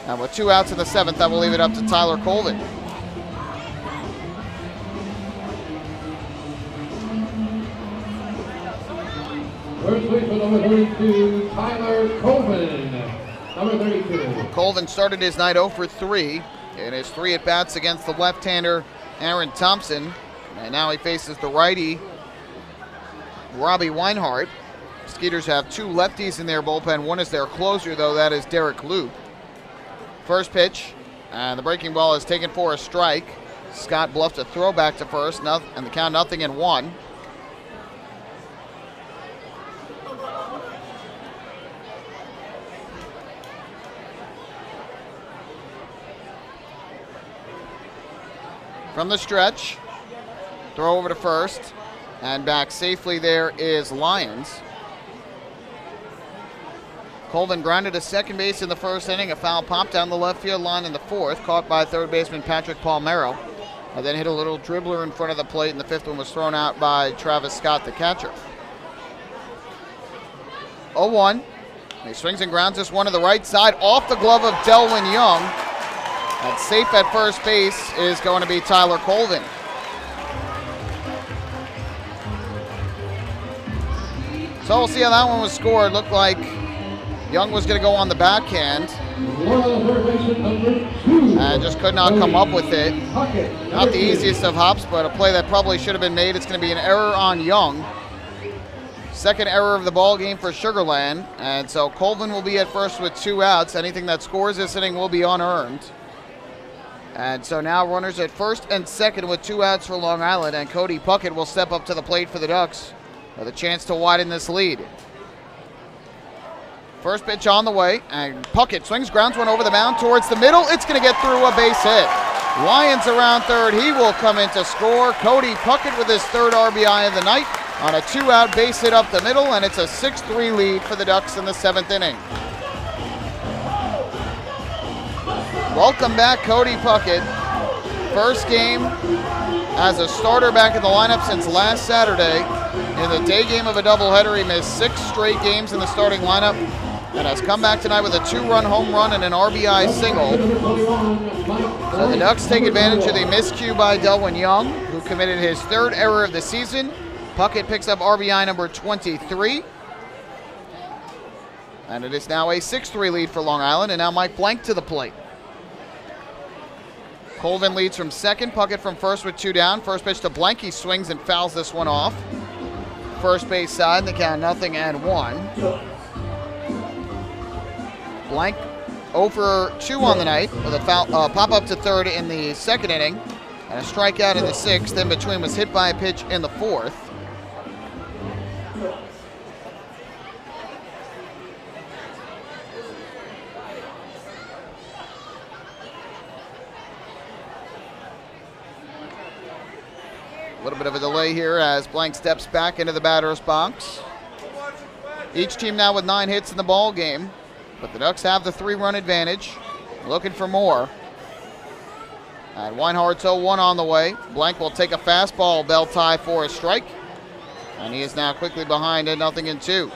And with 2 outs in the 7th, that will leave it up to Tyler Colvin. First baseman number 32, Tyler Colvin. Number 32. Colvin started his night 0 for 3 in his 3 at-bats against the left-hander Aaron Thompson. And now he faces the righty Robbie Weinhardt. Skeeters have 2 lefties in their bullpen. One is their closer, though. That is Derek Loop. First pitch, and the breaking ball is taken for a strike. Scott bluffed a throw back to first, and the count 0-1. From the stretch, throw over to first, and back safely there is Lyons. Colvin grounded to second base in the 1st inning. A foul popped down the left field line in the 4th, caught by third baseman Patrick Palmero. And then hit a little dribbler in front of the plate, and the 5th one was thrown out by Travis Scott, the catcher. 0-1. He swings and grounds this one to the right side, off the glove of Delwyn Young. And safe at first base is going to be Tyler Colvin. So we'll see how that one was scored. Looked like Young was going to go on the backhand. And just could not come up with it. Not the easiest of hops, but a play that probably should have been made. It's going to be an error on Young. Second error of the ball game for Sugarland. And so Colvin will be at first with 2 outs. Anything that scores this inning will be unearned. And so now runners at first and second with 2 outs for Long Island, and Cody Puckett will step up to the plate for the Ducks with a chance to widen this lead. First pitch on the way, and Puckett swings, grounds one over the mound towards the middle. It's going to get through a base hit. Lyons around third. He will come in to score. Cody Puckett with his 3rd RBI of the night on a 2-out base hit up the middle, and it's a 6-3 lead for the Ducks in the 7th inning. Welcome back, Cody Puckett. First game as a starter back in the lineup since last Saturday. In the day game of a doubleheader, he missed 6 straight games in the starting lineup and has come back tonight with a 2-run home run and an RBI single. So the Ducks take advantage of the miscue by Delwyn Young, who committed his 3rd error of the season. Puckett picks up RBI number 23. And it is now a 6-3 lead for Long Island, and now Mike Blank to the plate. Colvin leads from second. Puckett from first with 2 down. First pitch to Blank. He swings and fouls this one off. First base side, and the count 0-1. Blank 0 for 2 on the night with a foul, pop up to third in the second inning and a strikeout in the sixth. In between was hit by a pitch in the fourth. A little bit of a delay here as Blank steps back into the batter's box. Each team now with 9 hits in the ball game, but the Ducks have the 3-run advantage. Looking for more. And Weinhardt's 0-1 on the way. Blank will take a fastball, bell tie for a strike, and he is now quickly behind at 0-2.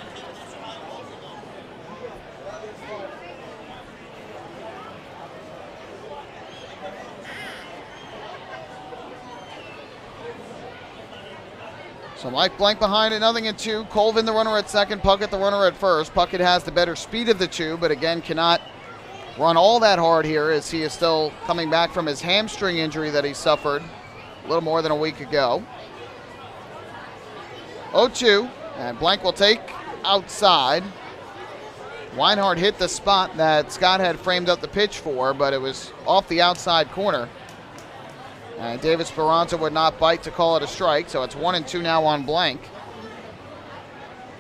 So Mike Blank behind at 0-2. Colvin the runner at second, Puckett the runner at first. Puckett has the better speed of the two, but again cannot run all that hard here as he is still coming back from his hamstring injury that he suffered a little more than a week ago. 0-2, and Blank will take outside. Weinhardt hit the spot that Scott had framed up the pitch for, but it was off the outside corner. And David Speranza would not bite to call it a strike, so it's 1-2 now on Blank,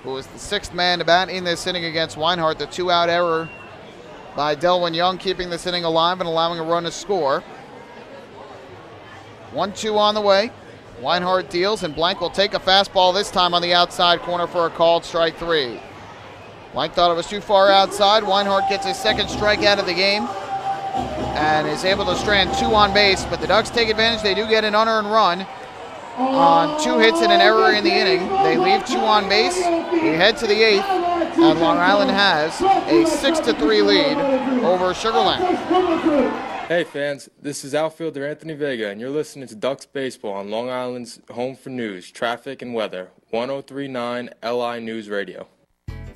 who is the 6th man to bat in this inning against Weinhardt. The 2-out error by Delwyn Young keeping this inning alive and allowing a run to score. 1-2 on the way. Weinhardt deals, and Blank will take a fastball this time on the outside corner for a called strike 3. Blank thought it was too far outside. Weinhardt gets his second strikeout of the game and is able to strand 2 on base, but the Ducks take advantage. They do get an unearned run on 2 hits and an error in the inning. They leave 2 on base. We head to the 8th, and Long Island has a 6-3 lead over Sugar Land. Hey fans, this is outfielder Anthony Vega, and you're listening to Ducks Baseball on Long Island's home for news, traffic, and weather, 103.9 LI News Radio.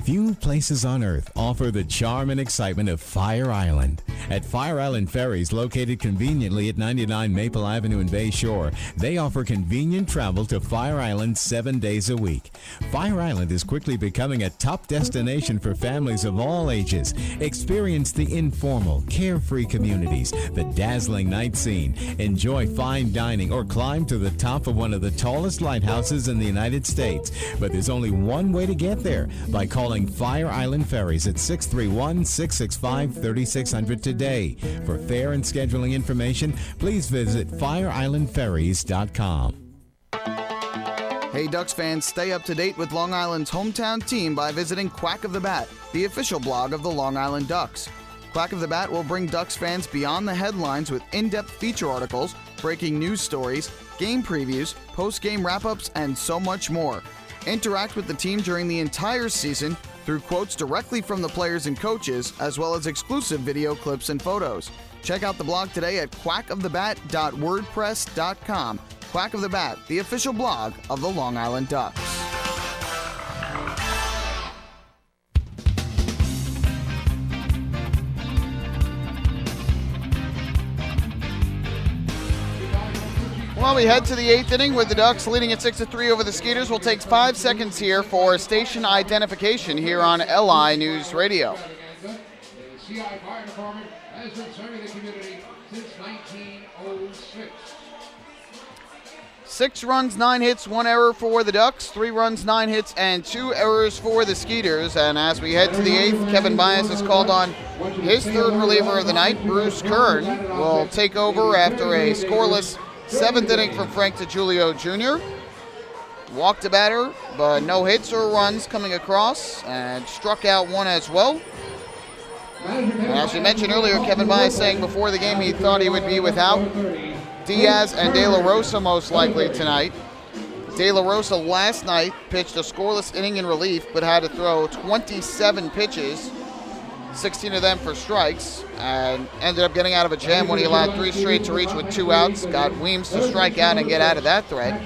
Few places on earth offer the charm and excitement of Fire Island. At Fire Island Ferries, located conveniently at 99 Maple Avenue in Bay Shore, they offer convenient travel to Fire Island 7 days a week. Fire Island is quickly becoming a top destination for families of all ages. Experience the informal, carefree communities, the dazzling night scene, enjoy fine dining, or climb to the top of one of the tallest lighthouses in the United States. But there's only one way to get there, by calling Fire Island Ferries at 631-665-3600 today. For fare and scheduling information, please visit fireislandferries.com. Hey Ducks fans, stay up to date with Long Island's hometown team by visiting Quack of the Bat, the official blog of the Long Island Ducks. Quack of the Bat will bring Ducks fans beyond the headlines with in-depth feature articles, breaking news stories, game previews, post-game wrap-ups, and so much more. Interact with the team during the entire season through quotes directly from the players and coaches, as well as exclusive video clips and photos. Check out the blog today at quackofthebat.wordpress.com. Quack of the Bat, the official blog of the Long Island Ducks. Well, we head to the 8th inning with the Ducks leading at 6-3 over the Skeeters. We'll take 5 seconds here for station identification here on LI News Radio. The CI Fire Department has been serving the community since 1906. 6 runs, 9 hits, 1 error for the Ducks. 3 runs, 9 hits, and 2 errors for the Skeeters. And as we head to the 8th, Kevin Bias has called on his 3rd reliever of the night. Bruce Kern will take over after a scoreless 7th inning from Frank DiGiulio Jr. Walked a batter, but no hits or runs coming across, and struck out 1 as well. And as we mentioned earlier, Kevin Bias saying before the game he thought he would be without Diaz and De La Rosa most likely tonight. De La Rosa last night pitched a scoreless inning in relief, but had to throw 27 pitches, 16 of them for strikes, and ended up getting out of a jam when he allowed 3 straight to reach with 2 outs. Got Weems to strike out and get out of that threat.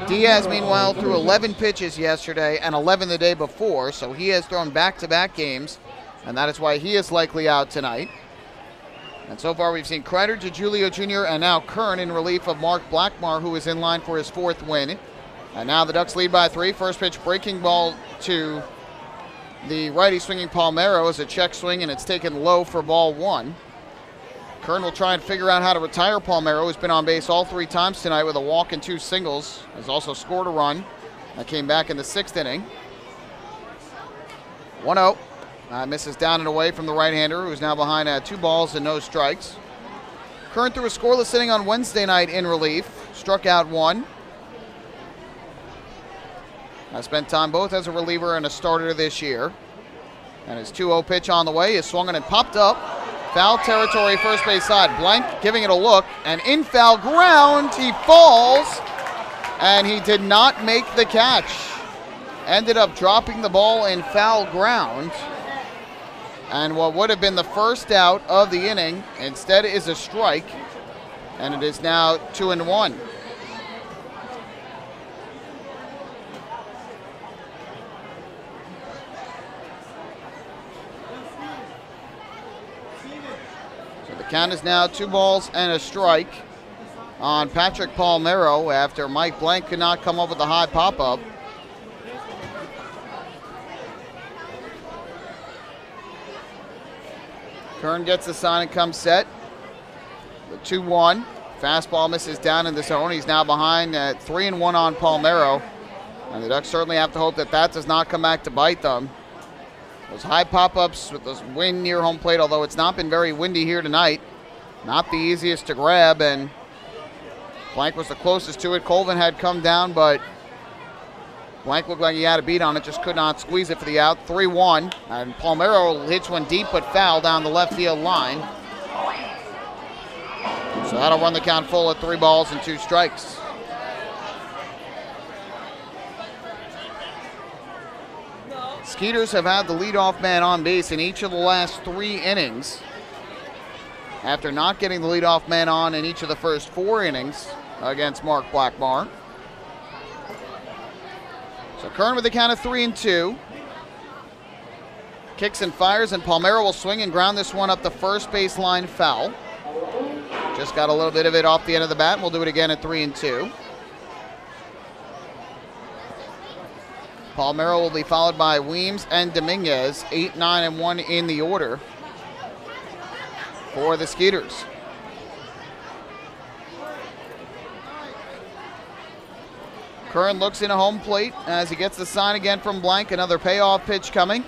Diaz, meanwhile, threw 11 pitches yesterday and 11 the day before, so he has thrown back-to-back games, and that is why he is likely out tonight. And so far we've seen Kreider, DiGiulio Jr., and now Kern in relief of Mark Blackmar, who is in line for his 4th win. And now the Ducks lead by 3. First pitch breaking ball to the righty swinging Palmeiro is a check swing, and it's taken low for ball 1. Kern will try and figure out how to retire Palmeiro, who's been on base all 3 times tonight with a walk and 2 singles. Has also scored a run. That came back in the 6th inning. 1-0. Misses down and away from the right-hander, who's now behind 2 balls and no strikes. Kern threw a scoreless inning on Wednesday night in relief. Struck out 1. I spent time both as a reliever and a starter this year. And his 2-0 pitch on the way is swung and popped up. Foul territory, first base side. Blank giving it a look, and in foul ground, he falls, and he did not make the catch. Ended up dropping the ball in foul ground. And what would have been the first out of the inning instead is a strike, and it is now 2-1. Count is now 2 balls and a strike on Patrick Palmeiro after Mike Blank could not come up with a high pop-up. Kern gets the sign and comes set. The 2-1. Fastball misses down in the zone. He's now behind at 3-1 on Palmeiro. And the Ducks certainly have to hope that that does not come back to bite them. Those high pop-ups with the wind near home plate, although it's not been very windy here tonight. Not the easiest to grab, and Blank was the closest to it. Colvin had come down, but Blank looked like he had a beat on it, just could not squeeze it for the out. 3-1, and Palmeiro hits one deep but foul down the left field line. So that'll run the count full at 3 balls and 2 strikes. Skeeters have had the leadoff man on base in each of the last 3 innings, after not getting the leadoff man on in each of the first 4 innings against Mark Blackmar. So Kern with the count of 3-2. Kicks and fires, and Palmeiro will swing and ground this one up the first baseline foul. Just got a little bit of it off the end of the bat, and we'll do it again at 3-2. Palmeiro will be followed by Weems and Dominguez, 8, 9, and 1 in the order for the Skeeters. Kern looks in a home plate as he gets the sign again from Blank. Another payoff pitch coming.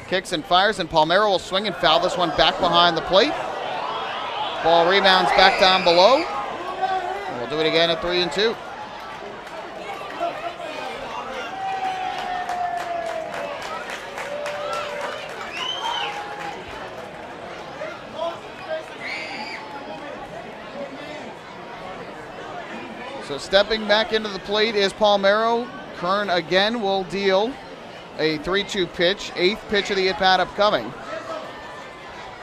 Kicks and fires, and Palmeiro will swing and foul this one back behind the plate. Ball rebounds back down below. And we'll do it again at 3-2. So stepping back into the plate is Palmeiro. Kern again will deal a 3-2 pitch, 8th pitch of the at-bat upcoming.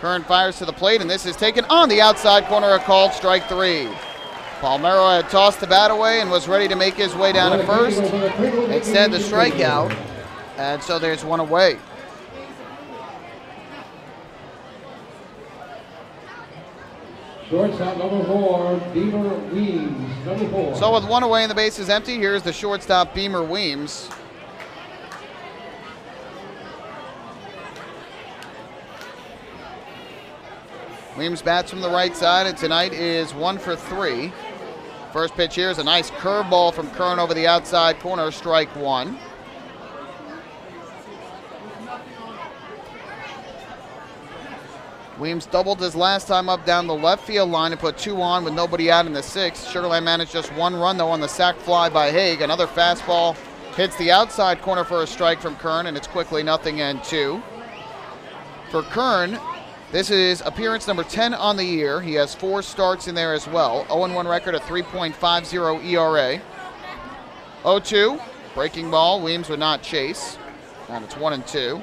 Kern fires to the plate, and this is taken on the outside corner, a called strike 3. Palmeiro had tossed the bat away and was ready to make his way down to first. Instead, the strikeout, and so there's one away. Shortstop number 4, Beamer Weems, number 4. So with 1 away and the base is empty, here's the shortstop, Beamer Weems. Weems bats from the right side, and tonight is 1 for 3. First pitch here is a nice curveball from Kern over the outside corner, strike 1. Weems doubled his last time up down the left field line and put 2 on with nobody out in the 6th. Sugar Land managed just 1 run, though, on the sac fly by Haig. Another fastball hits the outside corner for a strike from Kern, and it's quickly 0-2. For Kern, this is appearance number 10 on the year. He has 4 starts in there as well. 0-1 record, a 3.50 ERA. 0-2, breaking ball. Weems would not chase, and it's 1-2.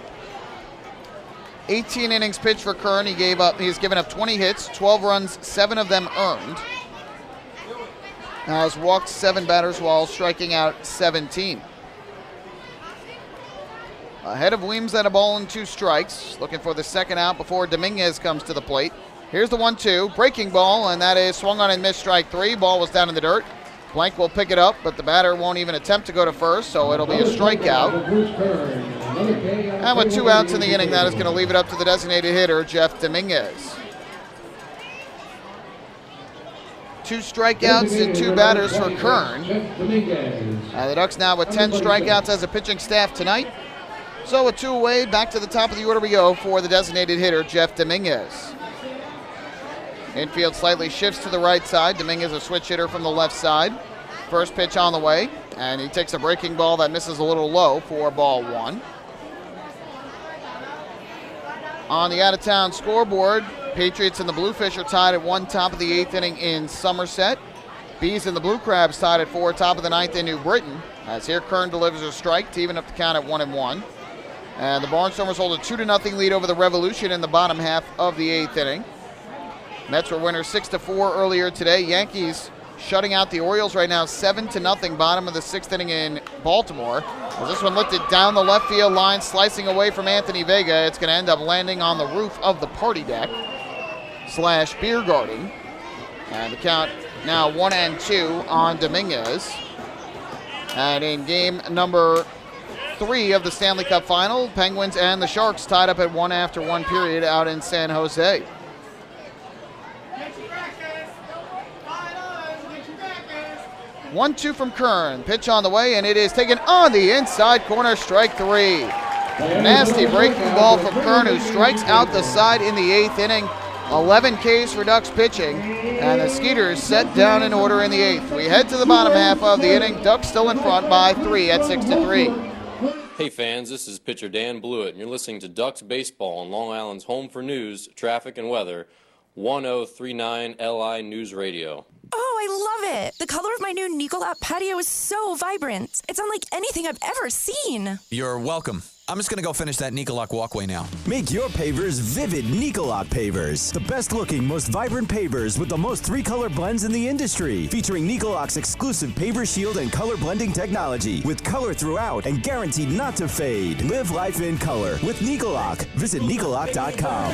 18 innings pitched for Kern. He's given up 20 hits, 12 runs, 7 of them earned. Has walked 7 batters while striking out 17. Ahead of Weems at a ball and 2 strikes. Looking for the second out before Dominguez comes to the plate. Here's the 1-2, breaking ball, and that is swung on and missed, strike 3. Ball was down in the dirt. Blank will pick it up, but the batter won't even attempt to go to first, so it'll be a strikeout. And with 2 outs in the inning, that is going to leave it up to the designated hitter, Jeff Dominguez. 2 strikeouts and 2 batters for Kern. The Ducks now with 10 strikeouts as a pitching staff tonight. So with 2 away, back to the top of the order we go for the designated hitter, Jeff Dominguez. Infield slightly shifts to the right side. Dominguez a switch hitter from the left side. First pitch on the way, and he takes a breaking ball that misses a little low for ball 1. On the out-of-town scoreboard, Patriots and the Bluefish are tied at 1, top of the 8th inning in Somerset. Bees and the Blue Crabs tied at 4, top of the 9th in New Britain. As here, Kern delivers a strike to even up the count at 1-1. And the Barnstormers hold a 2-0 lead over the Revolution in the bottom half of the 8th inning. Mets were winners 6-4 earlier today. Yankees shutting out the Orioles right now 7-0, bottom of the 6th inning in Baltimore. As this one lifted down the left field line, slicing away from Anthony Vega. It's going to end up landing on the roof of the party deck / beer garden. And the count now 1-2 on Dominguez. And in game number 3 of the Stanley Cup Final, Penguins and the Sharks tied up at 1 after 1 period out in San Jose. 1-2 from Kern. Pitch on the way, and it is taken on the inside corner, strike 3. Nasty breaking ball from Kern, who strikes out the side in the 8th inning. 11 Ks for Ducks pitching, and the Skeeters set down in order in the 8th. We head to the bottom half of the inning. Ducks still in front by 3 at 6-3. Hey fans, this is pitcher Dan Blewett, and you're listening to Ducks Baseball on Long Island's home for news, traffic, and weather, 1039 LI News Radio. Oh, I love it. The color of my new Nicolot patio is so vibrant. It's unlike anything I've ever seen. You're welcome. I'm just going to go finish that Nicolot walkway now. Make your pavers vivid Nicolot pavers. The best looking, most vibrant pavers with the most 3-color blends in the industry. Featuring Nicolot's exclusive paver shield and color blending technology. With color throughout and guaranteed not to fade. Live life in color with Nicolot. Visit Nicolot.com.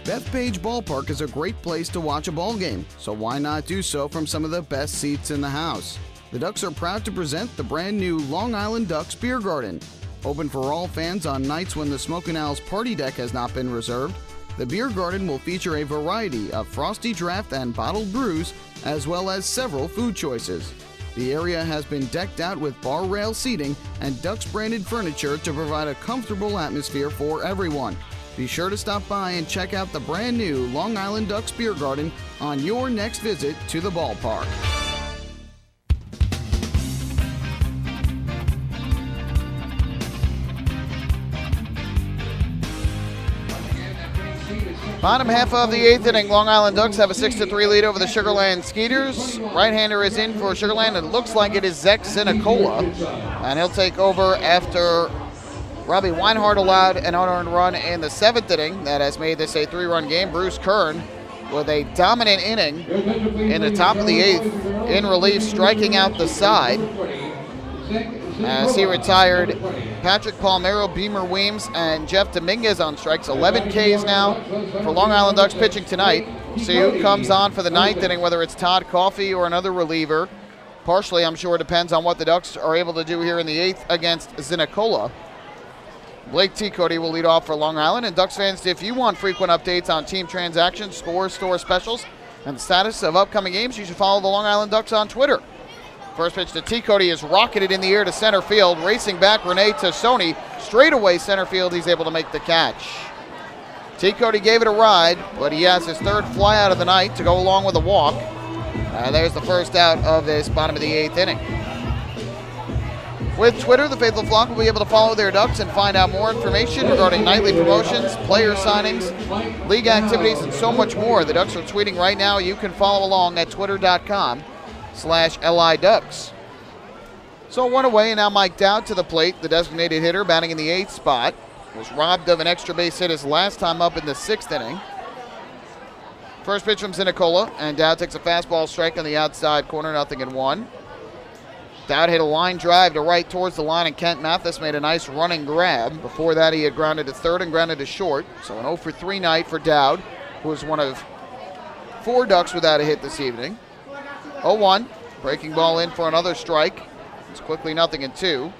Bethpage Ballpark is a great place to watch a ball game, so why not do so from some of the best seats in the house? The Ducks are proud to present the brand new Long Island Ducks Beer Garden. Open for all fans on nights when the Smokin' Owl's party deck has not been reserved, the Beer Garden will feature a variety of frosty draft and bottled brews, as well as several food choices. The area has been decked out with bar rail seating and Ducks branded furniture to provide a comfortable atmosphere for everyone. Be sure to stop by and check out the brand new Long Island Ducks Beer Garden on your next visit to the ballpark. Bottom half of the 8th inning, Long Island Ducks have a 6-3 lead over the Sugarland Skeeters. Right-hander is in for Sugarland. It looks like it is Zach Zinicola, and he'll take over after Robbie Weinhardt allowed an unearned run in the 7th inning. That has made this a 3-run game. Bruce Kern with a dominant inning in the top of the 8th in relief, striking out the side. As he retired Patrick Palmero, Beamer Weems, and Jeff Dominguez on strikes. 11 Ks now for Long Island Ducks pitching tonight. See who comes on for the 9th inning, whether it's Todd Coffey or another reliever. Partially, I'm sure, depends on what the Ducks are able to do here in the 8th against Zinicola. Blake T. Cody will lead off for Long Island. And Ducks fans, if you want frequent updates on team transactions, scores, store specials, and the status of upcoming games, you should follow the Long Island Ducks on Twitter. First pitch to T. Cody is rocketed in the air to center field. Racing back, Rene Tassoni. Straight away center field, he's able to make the catch. T. Cody gave it a ride, but he has his 3rd fly out of the night to go along with a walk. There's the first out of this bottom of the 8th inning. With Twitter, the faithful flock will be able to follow their Ducks and find out more information regarding nightly promotions, player signings, league activities, and so much more. The Ducks are tweeting right now. You can follow along at twitter.com/LIDucks. So 1 away, and now Mike Dowd to the plate, the designated hitter, batting in the 8th spot. Was robbed of an extra base hit his last time up in the 6th inning. First pitch from Zinicola, and Dowd takes a fastball strike on the outside corner, 0-1. Dowd hit a line drive to right towards the line, and Kent Mathis made a nice running grab. Before that, he had grounded to third and grounded to short. So an 0 for 3 night for Dowd, who was one of 4 Ducks without a hit this evening. 0-1, breaking ball in for another strike. It's quickly 0-2.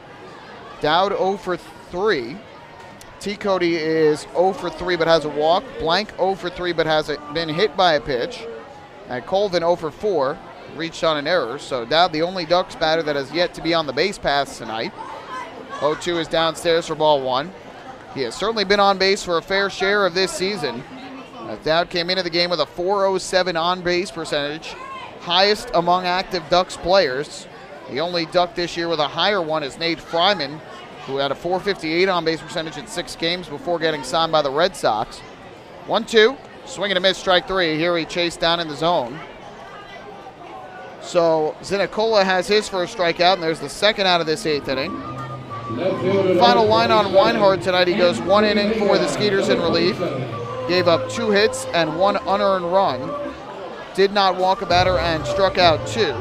Dowd 0 for 3. T. Cody is 0 for 3 but has a walk. Blank 0 for 3 but has been hit by a pitch. And Colvin 0 for 4. Reached on an error, so Dowd, the only Ducks batter that has yet to be on the base paths tonight. 0-2 is downstairs for ball 1. He has certainly been on base for a fair share of this season. Dowd came into the game with a .407 on-base percentage, highest among active Ducks players. The only Duck this year with a higher one is Nate Fryman, who had a .458 on-base percentage in 6 games before getting signed by the Red Sox. 1-2, swing and a miss, strike 3. Here he chased down in the zone. So Zinicola has his first strikeout, and there's the second out of this 8th inning. Final line on Weinhardt tonight. He goes 1 inning for the Skeeters in relief. Gave up 2 hits and 1 unearned run. Did not walk a batter and struck out 2.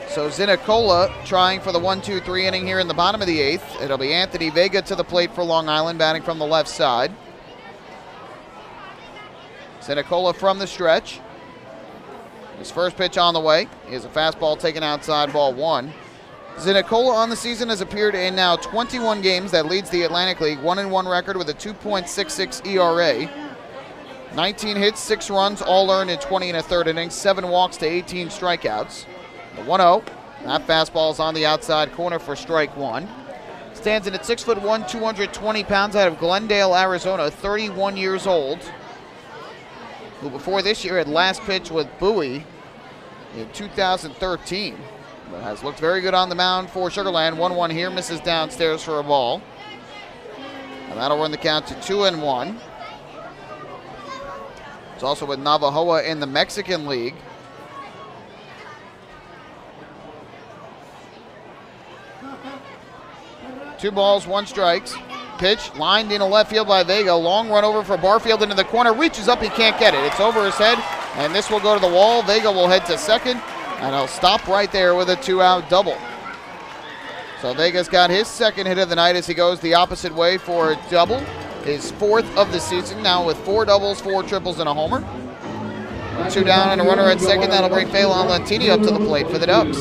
So Zinicola trying for the 1-2-3 inning here in the bottom of the 8th. It'll be Anthony Vega to the plate for Long Island, batting from the left side. Zinicola from the stretch. His first pitch on the way is a fastball taken outside, ball 1. Zinicola on the season has appeared in now 21 games. That leads the Atlantic League. 1-1 record with a 2.66 ERA. 19 hits, 6 runs, all earned in 20 1/3 innings. 7 walks to 18 strikeouts. The 1-0. That fastball is on the outside corner for strike 1. Stands in at 6'1", 220 pounds, out of Glendale, Arizona, 31 years old. Who before this year had last pitch with Bowie in 2013. But has looked very good on the mound for Sugarland. 1-1 here, misses downstairs for a ball. And that'll run the count to 2-1. It's also with Navajoa in the Mexican League. Two balls, 1 strike. Pitch lined into left field by Vega. Long run over for Barfield into the corner. Reaches up, he can't get it. It's over his head, and this will go to the wall. Vega will head to second, and he'll stop right there with a 2-out double. So Vega's got his second hit of the night as he goes the opposite way for a double. His 4th of the season, now with 4 doubles, 4 triples, and a homer. 2 down and a runner at second. That'll bring Phelan Lentini up to the plate for the Ducks.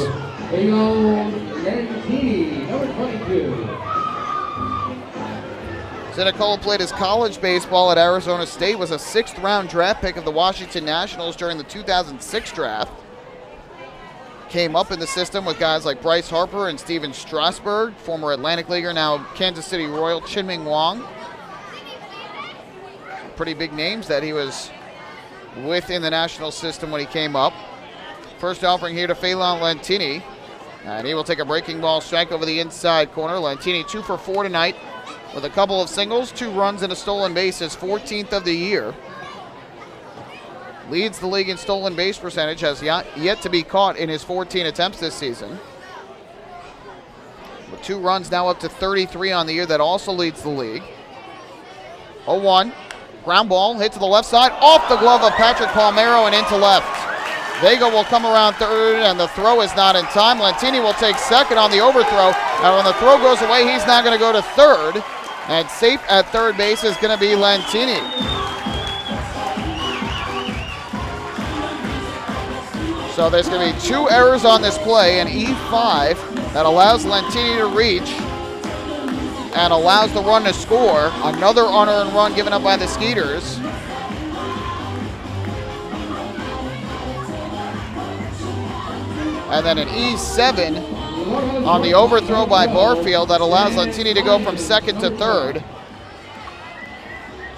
Phelan Lentini, number 22. Zinicola played his college baseball at Arizona State, was a 6th-round draft pick of the Washington Nationals during the 2006 draft. Came up in the system with guys like Bryce Harper and Steven Strasburg, former Atlantic Leaguer, now Kansas City Royal, Chin-Ming Wong. Some pretty big names that he was with in the national system when he came up. First offering here to Phelan Lentini, and he will take a breaking ball strike over the inside corner. Lentini 2 for 4 tonight, with a couple of singles, 2 runs, and a stolen base, his 14th of the year. Leads the league in stolen base percentage, has yet to be caught in his 14 attempts this season. With 2 runs, now up to 33 on the year, that also leads the league. 0-1, ground ball, hit to the left side, off the glove of Patrick Palmeiro and into left. Vega will come around third, and the throw is not in time. Lentini will take second on the overthrow, and when the throw goes away, he's now going to go to third. And safe at third base is going to be Lentini. So there's going to be 2 errors on this play, an E5 that allows Lentini to reach and allows the run to score. Another unearned run given up by the Skeeters. And then an E7 on the overthrow by Barfield that allows Lentini to go from second to third.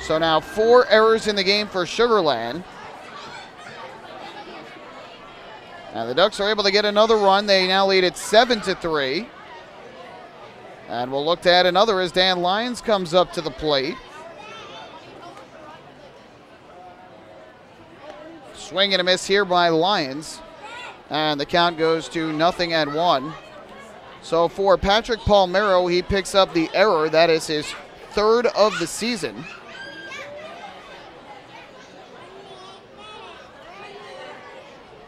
So now 4 errors in the game for Sugarland. And the Ducks are able to get another run. They now lead at 7-3. And we'll look to add another as Dan Lyons comes up to the plate. Swing and a miss here by Lyons. And the count goes to 0-1. So for Patrick Palmeiro, he picks up the error. That is his 3rd of the season.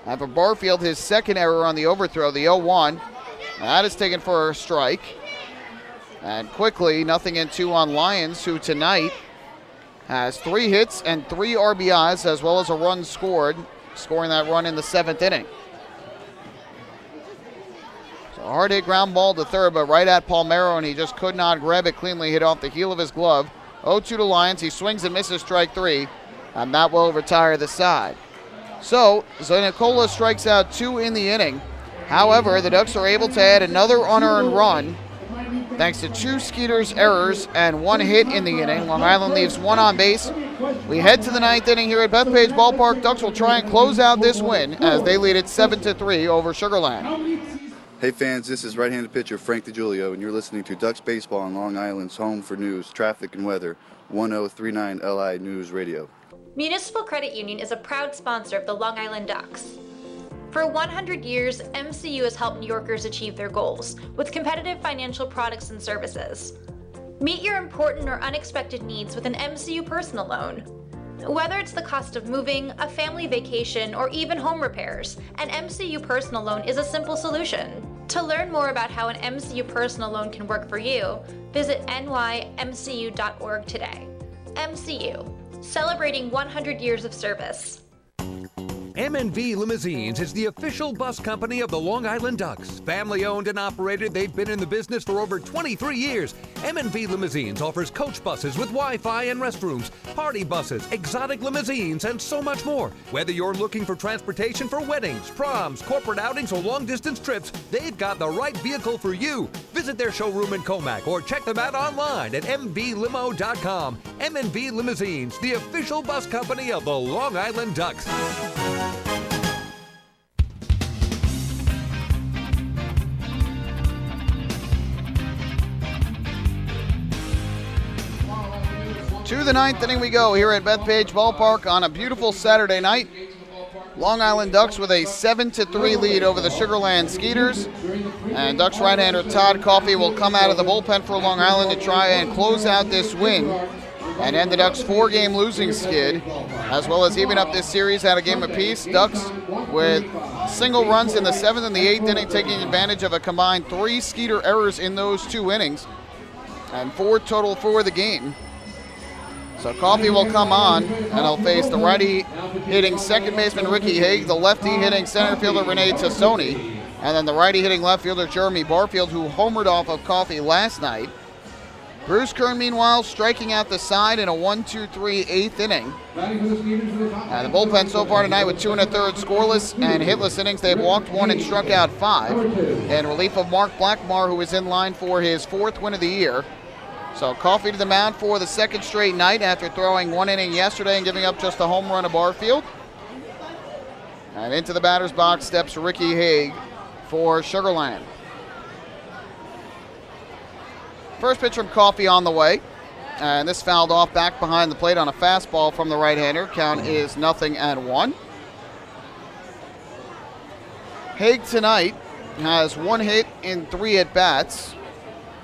And for Barfield, his second error on the overthrow, the 0-1. That is taken for a strike. And quickly, 0-2 on Lyons, who tonight has 3 hits and 3 RBIs, as well as a run scored, scoring that run in the 7th inning. So a hard hit ground ball to third, but right at Palmeiro, and he just could not grab it cleanly, hit off the heel of his glove. 0-2 to Lyons. He swings and misses strike 3, and that will retire the side. So Zanicola strikes out 2 in the inning. However, the Ducks are able to add another unearned run thanks to 2 Skeeters errors and 1 hit in the inning. Long Island leaves 1 on base. We head to the 9th inning here at Bethpage Ballpark. Ducks will try and close out this win as they lead it 7-3 over Sugar Land. Hey fans, this is right-handed pitcher Frank DiGiulio, and you're listening to Ducks Baseball on Long Island's home for news, traffic, and weather, 1039 LI News Radio. Municipal Credit Union is a proud sponsor of the Long Island Ducks. For 100 years, MCU has helped New Yorkers achieve their goals with competitive financial products and services. Meet your important or unexpected needs with an MCU personal loan. Whether it's the cost of moving, a family vacation, or even home repairs, an MCU personal loan is a simple solution. To learn more about how an MCU personal loan can work for you, visit nymcu.org today. MCU, celebrating 100 years of service. M&V Limousines is the official bus company of the Long Island Ducks. Family owned and operated, they've been in the business for over 23 years. M&V Limousines offers coach buses with Wi-Fi and restrooms, party buses, exotic limousines, and so much more. Whether you're looking for transportation for weddings, proms, corporate outings, or long-distance trips, they've got the right vehicle for you. Visit their showroom in Comac or check them out online at mvlimo.com. M&V Limousines, the official bus company of the Long Island Ducks. To the 9th inning we go here at Bethpage Ballpark on a beautiful Saturday night. Long Island Ducks with a 7-3 lead over the Sugar Land Skeeters. And Ducks right-hander Todd Coffey will come out of the bullpen for Long Island to try and close out this win and end the Ducks' 4-game losing skid, as well as even up this series at a game apiece. Ducks with single runs in the 7th and the 8th inning, taking advantage of a combined 3 Skeeter errors in those 2 innings, and 4 total for the game. So Coffey will come on, and he'll face the righty hitting second baseman Ricky Haig, the lefty hitting center fielder Renee Tassoni, and then the righty hitting left fielder Jeremy Barfield, who homered off of Coffey last night. Bruce Kern, meanwhile, striking out the side in a 1-2-3 8th inning. And the bullpen so far tonight with 2 1/3 scoreless and hitless innings. They've walked 1 and struck out 5. In relief of Mark Blackmar, who is in line for his 4th win of the year. So Coffey to the mound for the 2nd straight night after throwing 1 inning yesterday and giving up just a home run to Barfield. And into the batter's box steps Ricky Haig for Sugar Land. First pitch from Coffey on the way. And this fouled off back behind the plate on a fastball from the right-hander. Count is 0-1. Haig tonight has 1 hit in 3 at-bats.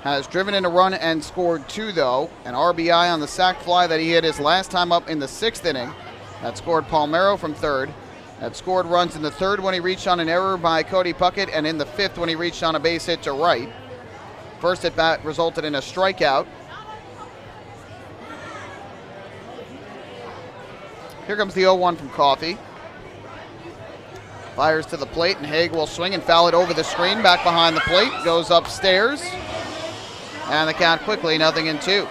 Has driven in a run and scored 2, though. An RBI on the sac fly that he hit his last time up in the 6th inning. That scored Palmeiro from third. That scored runs in the 3rd when he reached on an error by Cody Puckett, and in the 5th when he reached on a base hit to right. First at bat resulted in a strikeout. Here comes the 0-1 from Coffey. Fires to the plate, and Haig will swing and foul it over the screen, back behind the plate, goes upstairs. And the count quickly, 0-2.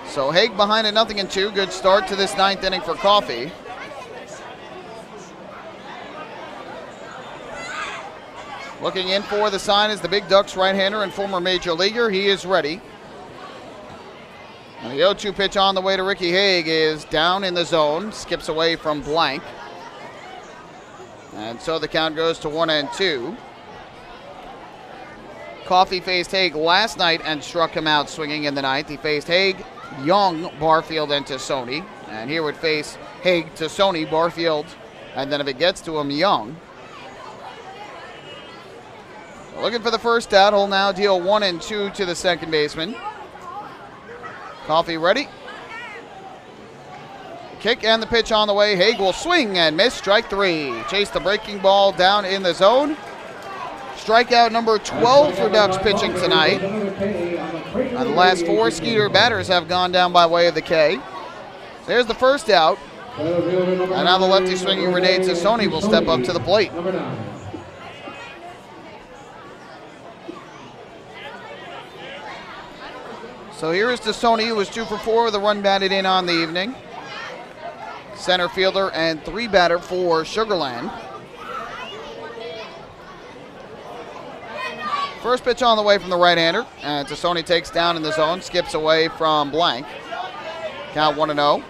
So Haig behind at 0-2. Good start to this 9th inning for Coffey. Looking in for the sign is the Big Ducks right-hander and former major leaguer. He is ready. And the 0-2 pitch on the way to Ricky Haig is down in the zone. Skips away from blank. And so the count goes to 1-2. Coffey faced Haig last night and struck him out swinging in the 9th. He faced Haig, Young, Barfield, and Tassoni. And here would face Haig, Tassoni, Barfield, and then if it gets to him, Young. Looking for the first out. He'll now deal 1-2 to the second baseman. Coffey ready. kick and the pitch on the way. Haig will swing and miss. Strike 3. Chase the breaking ball down in the zone. Strikeout number 12 for Ducks pitching tonight. The last 4 Skeeter batters have gone down by way of the K. There's the first out. And now the lefty swinging Rene Tassoni will step up to the plate. So here is Tassoni, who was 2 for 4 with a run batted in on the evening. Center fielder and 3 batter for Sugarland. First pitch on the way from the right-hander, and Tassoni takes down in the zone, skips away from Blank. Count 1-0.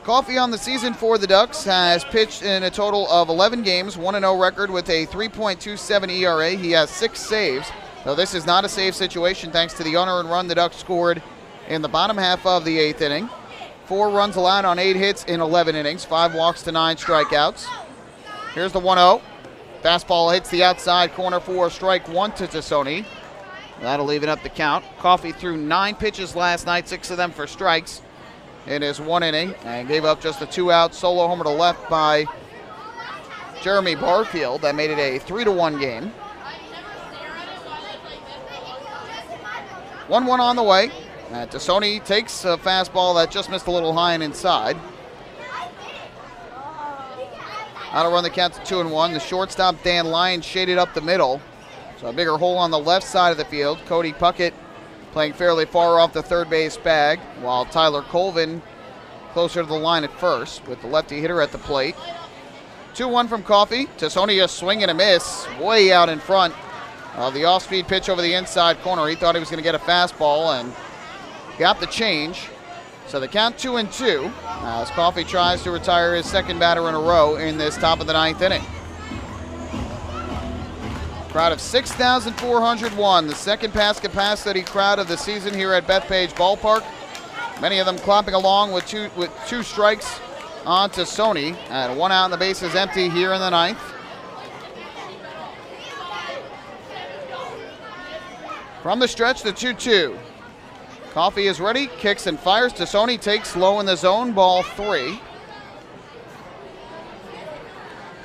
Coffee on the season for the Ducks has pitched in a total of 11 games, 1-0 record with a 3.27 ERA. He has 6 saves, though this is not a save situation thanks to the unearned run the Ducks scored in the bottom half of the 8th inning. 4 runs allowed on 8 hits in 11 innings, 5 walks to 9 strikeouts. Here's the 1-0. Fastball hits the outside corner for strike 1 to Tassoni. That'll even up the count. Coffee threw 9 pitches last night, 6 of them for strikes in his 1 inning, and gave up just a 2-out solo homer to left by Jeremy Barfield. That made it a 3-1 game. 1-1 on the way. Tassoni takes a fastball that just missed a little high and inside. That'll run the count to 2-1. The shortstop, Dan Lyons, shaded up the middle. So a bigger hole on the left side of the field. Cody Puckett playing fairly far off the third base bag, while Tyler Colvin closer to the line at first with the lefty hitter at the plate. 2-1 from Coffee. Tassoni a swing and a miss way out in front. The off-speed pitch over the inside corner. He thought he was going to get a fastball and got the change. So the count 2-2 as Coffee tries to retire his second batter in a row in this top of the 9th inning. Crowd of 6,401, the second pass capacity crowd of the season here at Bethpage Ballpark. Many of them clopping along with two strikes on Tassoni, and 1 out and the base is empty here in the 9th. From the stretch, the 2-2. Coffee is ready, kicks and fires. Tassoni takes low in the zone, ball 3.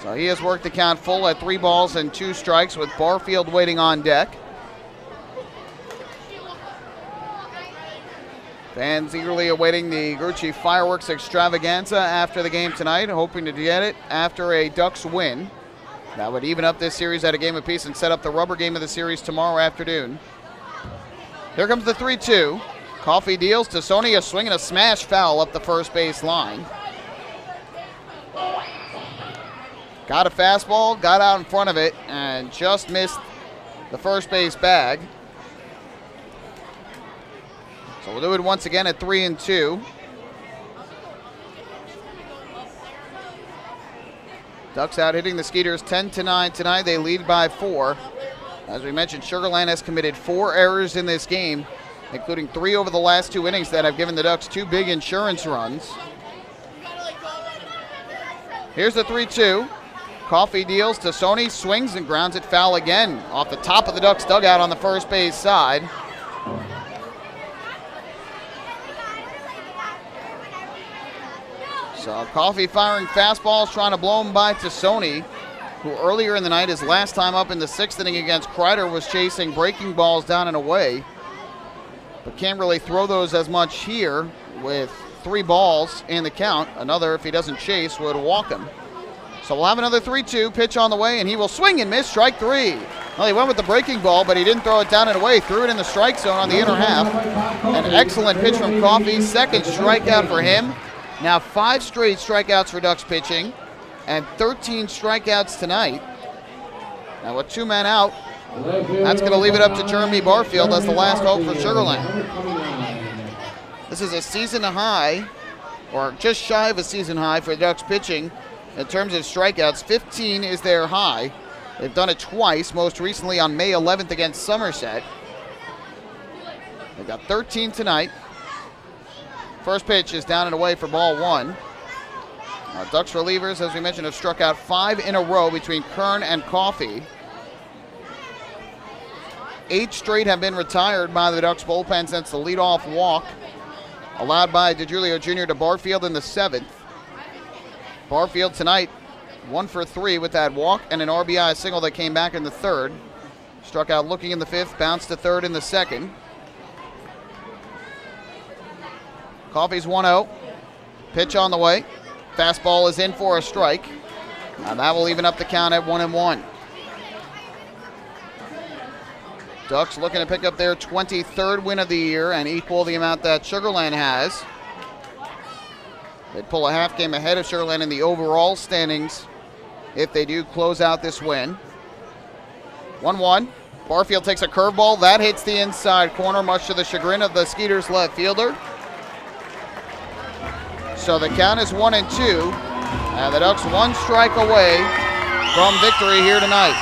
So he has worked the count full at 3 balls and 2 strikes with Barfield waiting on deck. Fans eagerly awaiting the Grucci fireworks extravaganza after the game tonight, hoping to get it after a Ducks win. That would even up this series at a game apiece and set up the rubber game of the series tomorrow afternoon. Here comes the 3-2. Coffee deals. Tassoni a swing and a smash foul up the first base line. Got a fastball, got out in front of it, and just missed the first base bag. So we'll do it once again at 3-2. Ducks out hitting the Skeeters 10-9 tonight. They lead by 4. As we mentioned, Sugarland has committed 4 errors in this game, including 3 over the last 2 innings that have given the Ducks 2 big insurance runs. Here's the 3-2. Coffee deals. Tassoni swings and grounds it foul again off the top of the Ducks dugout on the first base side. So Coffee firing fastballs, trying to blow them by Tassoni, who earlier in the night, his last time up in the 6th inning against Kreider, was chasing breaking balls down and away, but can't really throw those as much here with 3 balls in the count. Another, if he doesn't chase, would walk him. So we'll have another 3-2 pitch on the way, and he will swing and miss. Strike 3. Well, he went with the breaking ball, but he didn't throw it down and away. Threw it in the strike zone on the inner half. An excellent pitch from Coffee. Second strikeout for him. Now 5 straight strikeouts for Ducks pitching, and 13 strikeouts tonight. Now with 2 men out, that's going to leave it up to Jeremy Barfield as the last hope for Sugarland. This is a season high, or just shy of a season high for Ducks pitching. In terms of strikeouts, 15 is their high. They've done it twice, most recently on May 11th against Somerset. They've got 13 tonight. First pitch is down and away for ball 1. Ducks relievers, as we mentioned, have struck out 5 in a row between Kern and Coffee. 8 straight have been retired by the Ducks bullpen since the leadoff walk allowed by DeJulio Jr. to Barfield in the 7th. Barfield tonight 1 for 3 with that walk and an RBI single that came back in the 3rd. Struck out looking in the 5th, bounced to 3rd in the 2nd. Coffey's 1-0. Pitch on the way. Fastball is in for a strike. And that will even up the count at 1-1. Ducks looking to pick up their 23rd win of the year and equal the amount that Sugar Land has. They'd pull a half game ahead of Sugar Land in the overall standings if they do close out this win. 1-1. Barfield takes a curveball. That hits the inside corner, much to the chagrin of the Skeeters left fielder. So the count is 1-2. And the Ducks 1 strike away from victory here tonight.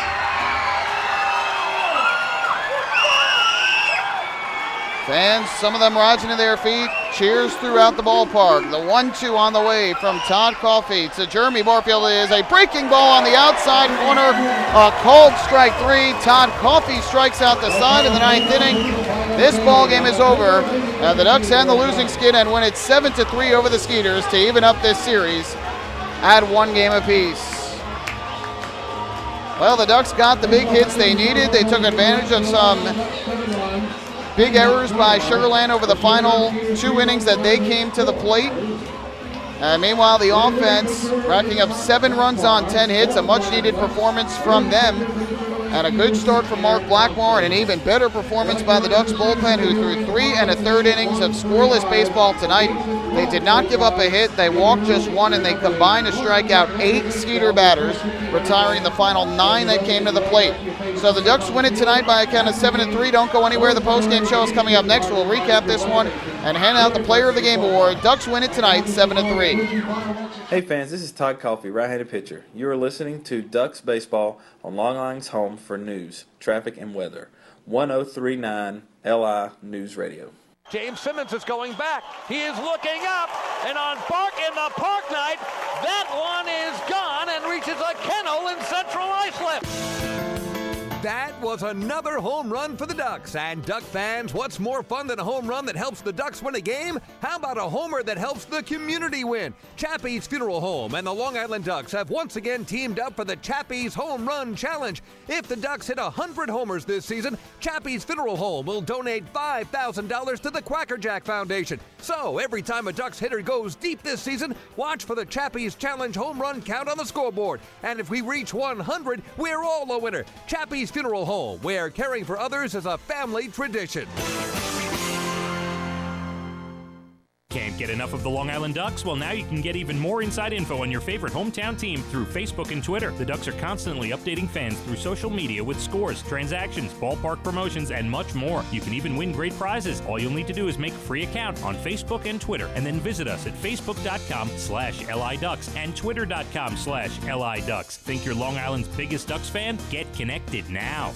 Fans, some of them rising to their feet, cheers throughout the ballpark. The 1-2 on the way from Todd Coffey to Jeremy Barfield is a breaking ball on the outside corner. A called strike 3. Todd Coffey strikes out the side in the 9th inning. This ball game is over. And the Ducks end the losing skid and win it 7-3 over the Skeeters to even up this series at 1 game apiece. Well, the Ducks got the big hits they needed. They took advantage of some big errors by Sugar Land over the final 2 innings that they came to the plate. Meanwhile, the offense racking up 7 runs on 10 hits, a much-needed performance from them. And a good start from Mark Blackmore and an even better performance by the Ducks bullpen, who threw 3 1/3 innings of scoreless baseball tonight. They did not give up a hit. They walked just 1, and they combined to strike out 8 Skeeter batters, retiring the final 9 that came to the plate. So the Ducks win it tonight by a count of 7-3. Don't go anywhere. The postgame show is coming up next. We'll recap this one and hand out the Player of the Game award. Ducks win it tonight 7-3. Hey fans, this is Todd Coffey, right-handed pitcher. You are listening to Ducks Baseball on Long Island's home for news, traffic, and weather. 1039 LI News Radio. James Simmons is going back. He is looking up, and on Bark in the Park Night, that one is gone and reaches a kennel in Central Islip. That was another home run for the Ducks. And Duck fans, what's more fun than a home run that helps the Ducks win a game? How about a homer that helps the community win? Chappie's Funeral Home and the Long Island Ducks have once again teamed up for the Chappie's Home Run Challenge. If the Ducks hit 100 homers this season, Chappie's Funeral Home will donate $5,000 to the Quackerjack Foundation. So every time a Ducks hitter goes deep this season, watch for the Chappie's Challenge home run count on the scoreboard. And if we reach 100, we're all a winner. Chappie's Funeral Home, where caring for others is a family tradition. Can't get enough of the Long Island Ducks? Well, now you can get even more inside info on your favorite hometown team through Facebook and Twitter. The Ducks are constantly updating fans through social media with scores, transactions, ballpark promotions, and much more. You can even win great prizes. All you'll need to do is make a free account on Facebook and Twitter, and then visit us at facebook.com/LIDucks and twitter.com/LIDucks. Think you're Long Island's biggest Ducks fan? Get connected now.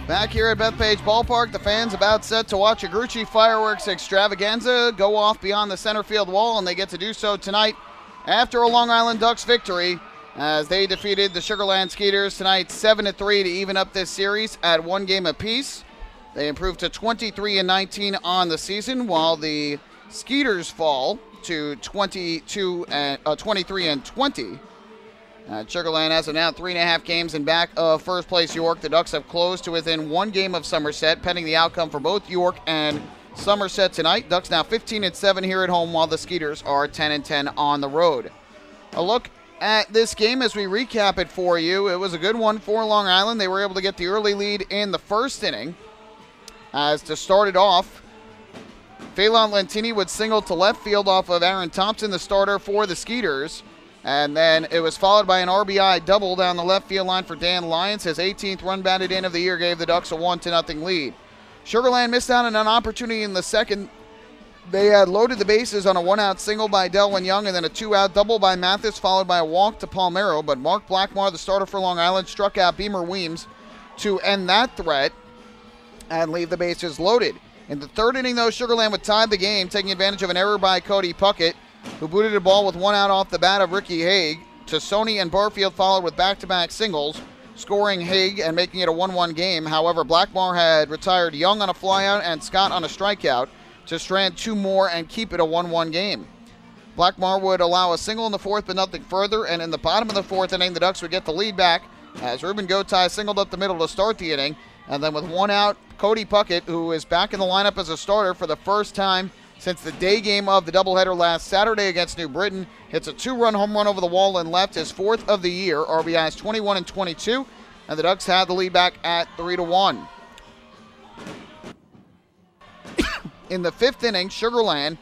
Back here at Bethpage Ballpark, the fans about set to watch a Grucci fireworks extravaganza go off beyond the center field wall, and they get to do so tonight after a Long Island Ducks victory as they defeated the Sugar Land Skeeters tonight 7-3 to even up this series at 1 game apiece. They improved to 23-19 on the season, while the Skeeters fall to 23-20. Sugar Land has now 3.5 games in back of first place York. The Ducks have closed to within 1 game of Somerset, pending the outcome for both York and Somerset tonight. Ducks now 15-7 here at home, while the Skeeters are 10-10 on the road. A look at this game as we recap it for you. It was a good one for Long Island. They were able to get the early lead in the first inning. As to start it off, Phelan Lentini would single to left field off of Aaron Thompson, the starter for the Skeeters. And then it was followed by an RBI double down the left field line for Dan Lyons. His 18th run batted in of the year gave the Ducks a 1-0 lead. Sugar Land missed out on an opportunity in the second. They had loaded the bases on a 1-out single by Delwyn Young and then a 2-out double by Mathis, followed by a walk to Palmero. But Mark Blackmore, the starter for Long Island, struck out Beamer Weems to end that threat and leave the bases loaded. In the third inning, though, Sugar Land would tie the game, taking advantage of an error by Cody Puckett, who booted a ball with 1 out off the bat of Ricky Haig. Tassoni and Barfield followed with back-to-back singles, scoring Haig and making it a 1-1 game. However, Blackmore had retired Young on a flyout and Scott on a strikeout to strand 2 more and keep it a 1-1 game. Blackmore would allow a single in the 4th, but nothing further, and in the bottom of the 4th inning, the Ducks would get the lead back as Ruben Gotay singled up the middle to start the inning, and then with 1 out, Cody Puckett, who is back in the lineup as a starter for the first time since the day game of the doubleheader last Saturday against New Britain, hits a 2-run home run over the wall and left, his 4th of the year. RBIs 21 and 22, and the Ducks had the lead back at 3-1. In the 5th inning, Sugar Land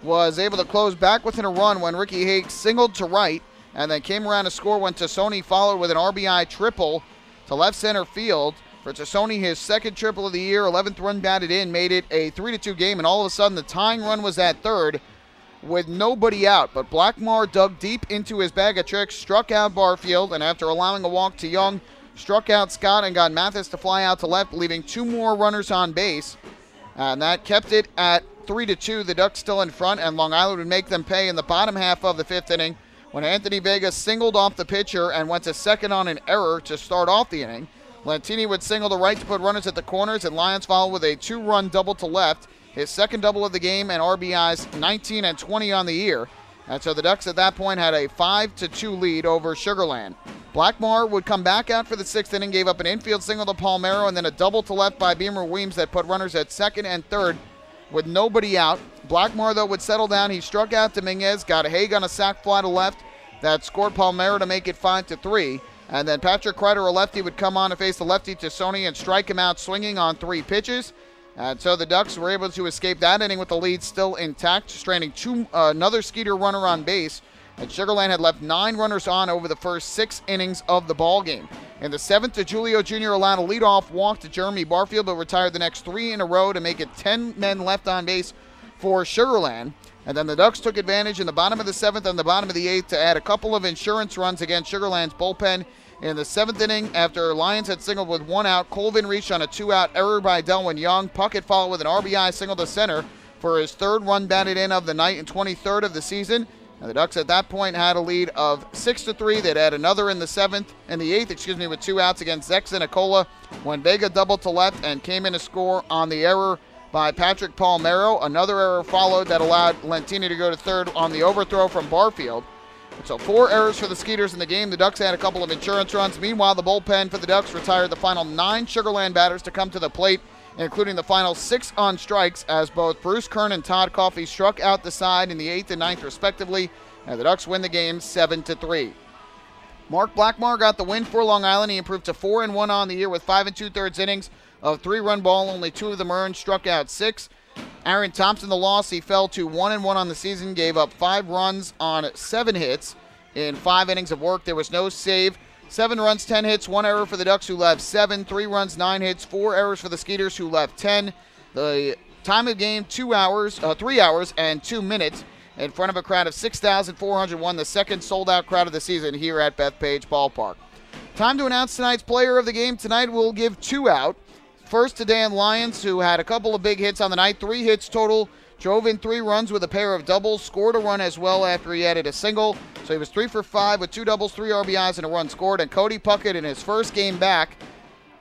was able to close back within a run when Ricky Haig singled to right and then came around to score when Tassoni followed with an RBI triple to left center field. For Tassoni, his 2nd triple of the year, 11th run batted in, made it a 3-2 game, and all of a sudden the tying run was at 3rd with nobody out. But Blackmore dug deep into his bag of tricks, struck out Barfield, and after allowing a walk to Young, struck out Scott and got Mathis to fly out to left, leaving 2 more runners on base. And that kept it at 3-2. The Ducks still in front, and Long Island would make them pay in the bottom half of the 5th inning when Anthony Vega singled off the pitcher and went to second on an error to start off the inning. Lantini would single to right to put runners at the corners, and Lyons followed with a 2-run double to left, his 2nd double of the game, and RBIs 19 and 20 on the year. And so the Ducks at that point had a 5-2 lead over Sugar Land. Blackmore would come back out for the 6th inning, gave up an infield single to Palmero, and then a double to left by Beamer Weems that put runners at 2nd and 3rd with nobody out. Blackmore, though, would settle down. He struck out Dominguez, got Haig on a sac fly to left that scored Palmero to make it 5-3. And then Patrick Kreider, a lefty, would come on to face the lefty Tassoni and strike him out swinging on 3 pitches. And so the Ducks were able to escape that inning with the lead still intact, stranding another Skeeter runner on base. And Sugar Land had left 9 runners on over the first 6 innings of the ballgame. In the 7th, DeJulio Jr. allowed a leadoff walk to Jeremy Barfield, but retired the next 3 in a row to make it 10 men left on base for Sugar Land. And then the Ducks took advantage in the bottom of the 7th and the bottom of the 8th to add a couple of insurance runs against Sugar Land's bullpen. In the 7th inning, after Lyons had singled with 1 out, Colvin reached on a 2-out error by Delwyn Young. Puckett followed with an RBI single to center for his 3rd run batted in of the night and 23rd of the season. And the Ducks at that point had a lead of 6-3. They'd add another in the 8th, with 2 outs against Zex and Acola when Vega doubled to left and came in to score on the error by Patrick Palmero. Another error followed that allowed Lentini to go to 3rd on the overthrow from Barfield. So 4 errors for the Skeeters in the game. The Ducks had a couple of insurance runs. Meanwhile, the bullpen for the Ducks retired the final 9 Sugar Land batters to come to the plate, including the final 6 on strikes, as both Bruce Kern and Todd Coffey struck out the side in the 8th and 9th respectively, and the Ducks win the game 7-3. Mark Blackmore got the win for Long Island. He improved to 4-1 on the year with 5 2/3 innings of 3-run ball. Only 2 of them earned, struck out 6. Aaron Thompson, the loss, he fell to 1-1 on the season, gave up 5 runs on 7 hits in 5 innings of work. There was no save. 7 runs, 10 hits, 1 error for the Ducks, who left 7. 3 runs, 9 hits, 4 errors for the Skeeters, who left 10. The time of game, 3 hours and 2 minutes in front of a crowd of 6,401, the second sold-out crowd of the season here at Bethpage Ballpark. Time to announce tonight's player of the game. Tonight we'll give 2 out. First to Dan Lyons, who had a couple of big hits on the night, 3 hits total, drove in 3 runs with a pair of doubles, scored a run as well after he added a single. So he was 3 for 5 with 2 doubles, 3 RBIs, and a run scored. And Cody Puckett, in his first game back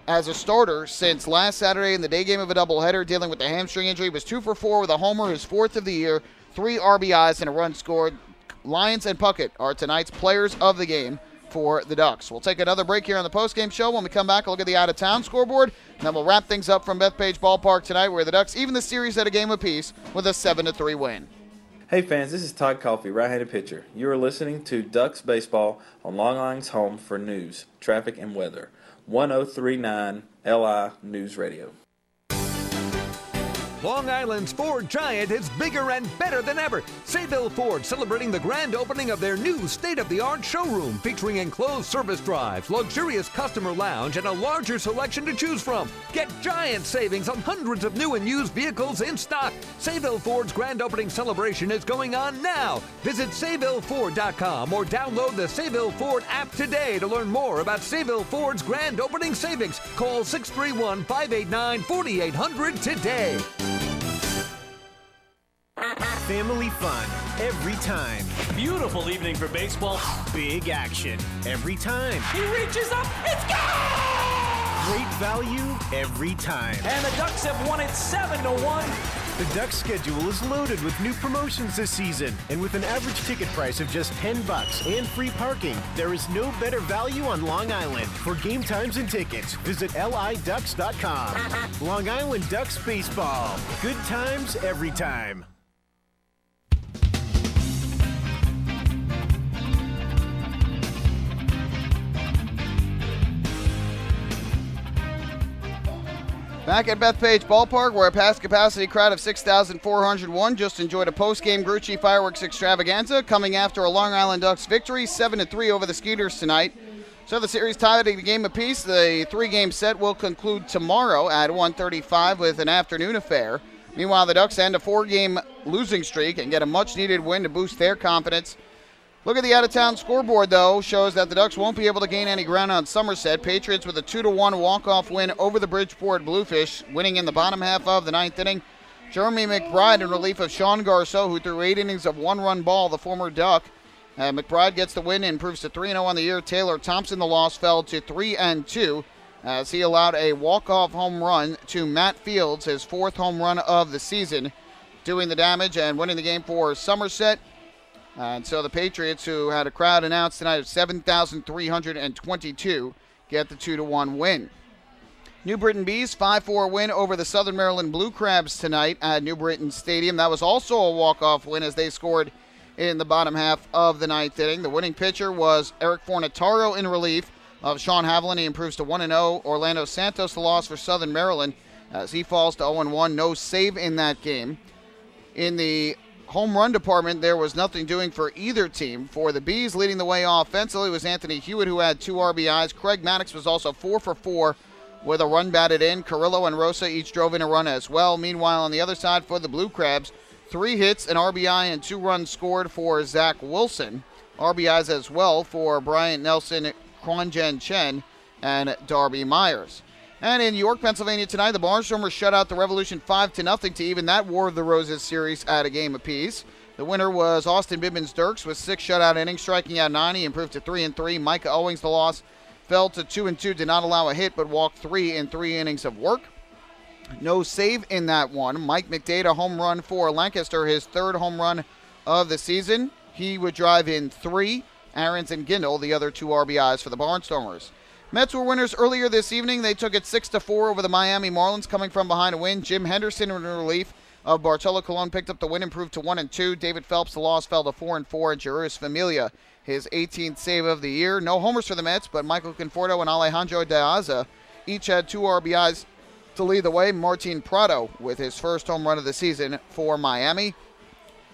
as a starter since last Saturday in the day game of a doubleheader, dealing with the hamstring injury, was 2 for 4 with a homer, his 4th of the year, 3 RBIs, and a run scored. Lyons and Puckett are tonight's players of the game for the Ducks. We'll take another break here on the postgame show. When we come back, we'll look at the out-of-town scoreboard, and then we'll wrap things up from Bethpage Ballpark tonight, where the Ducks even the series at a game apiece with a 7-3 win. Hey fans, this is Todd Coffey, right-handed pitcher. You are listening to Ducks Baseball on Long Island's home for news, traffic, and weather. 1039 LI News Radio. Long Island's Ford Giant is bigger and better than ever. Sayville Ford celebrating the grand opening of their new state-of-the-art showroom featuring enclosed service drives, luxurious customer lounge, and a larger selection to choose from. Get giant savings on hundreds of new and used vehicles in stock. Sayville Ford's grand opening celebration is going on now. Visit SayvilleFord.com or download the Sayville Ford app today to learn more about Sayville Ford's grand opening savings. Call 631-589-4800 today. family fun every time. Beautiful evening for baseball. Big action every time. He reaches up. It's gone! Great value every time. And the Ducks have won it 7-1. The Ducks schedule is loaded with new promotions this season, and with an average ticket price of just $10 and free parking, there is no better value on Long Island. For game times and tickets, visit liducks.com. Long Island Ducks baseball. Good times every time. Back at Bethpage Ballpark, where a past capacity crowd of 6,401 just enjoyed a post-game Grucci fireworks extravaganza, coming after a Long Island Ducks victory 7-3 over the Skeeters tonight. So the series tied at a game apiece. The three-game set will conclude tomorrow at 1:35 with an afternoon affair. Meanwhile, the Ducks end a four-game losing streak and get a much-needed win to boost their confidence. Look at the out-of-town scoreboard, though, shows that the Ducks won't be able to gain any ground on Somerset. Patriots with a 2-1 walk-off win over the Bridgeport Bluefish, winning in the bottom half of the ninth inning. Jeremy McBride in relief of Sean Garceau, who threw 8 innings of one-run ball, the former Duck. McBride gets the win and improves to 3-0 on the year. Taylor Thompson, the loss, fell to 3-2 as he allowed a walk-off home run to Matt Fields, his 4th home run of the season, doing the damage and winning the game for Somerset. And so the Patriots, who had a crowd announced tonight of 7,322, get the 2-1 win. New Britain Bees 5-4 win over the Southern Maryland Blue Crabs tonight at New Britain Stadium. That was also a walk-off win as they scored in the bottom half of the ninth inning. The winning pitcher was Eric Fornataro in relief of Sean Haviland. He improves to 1-0. Orlando Santos, the loss for Southern Maryland, as he falls to 0-1. No save in that game. In the home run department, there was nothing doing for either team. For the Bees, leading the way offensively was Anthony Hewitt, who had 2 RBIs. Craig Maddox was also 4 for 4 with a run batted in. Carrillo and Rosa each drove in a run as well. Meanwhile, on the other side for the Blue Crabs, 3 hits, an RBI, and 2 runs scored for Zach Wilson. RBIs as well for Bryant Nelson, Kwanjen Chen, and Darby Myers. And in York, Pennsylvania tonight, the Barnstormers shut out the Revolution 5-0 to even that War of the Roses series at a game apiece. The winner was Austin Bibbins-Dirks with 6 shutout innings, striking out 9. He improved to 3-3. Micah Owings, the loss, fell to 2-2, did not allow a hit, but walked 3 in 3 innings of work. No save in that one. Mike McDade, a home run for Lancaster, his 3rd home run of the season. He would drive in 3. Aarons and Gindel, the other 2 RBIs for the Barnstormers. Mets were winners earlier this evening. They took it 6-4 over the Miami Marlins, coming from behind a win. Jim Henderson in relief of Bartolo Colon picked up the win, improved to 1-2. David Phelps, the loss, fell to 4-4. And Jeurys Familia, his 18th save of the year. No homers for the Mets, but Michael Conforto and Alejandro De Aza each had 2 RBIs to lead the way. Martin Prado with his 1st home run of the season for Miami.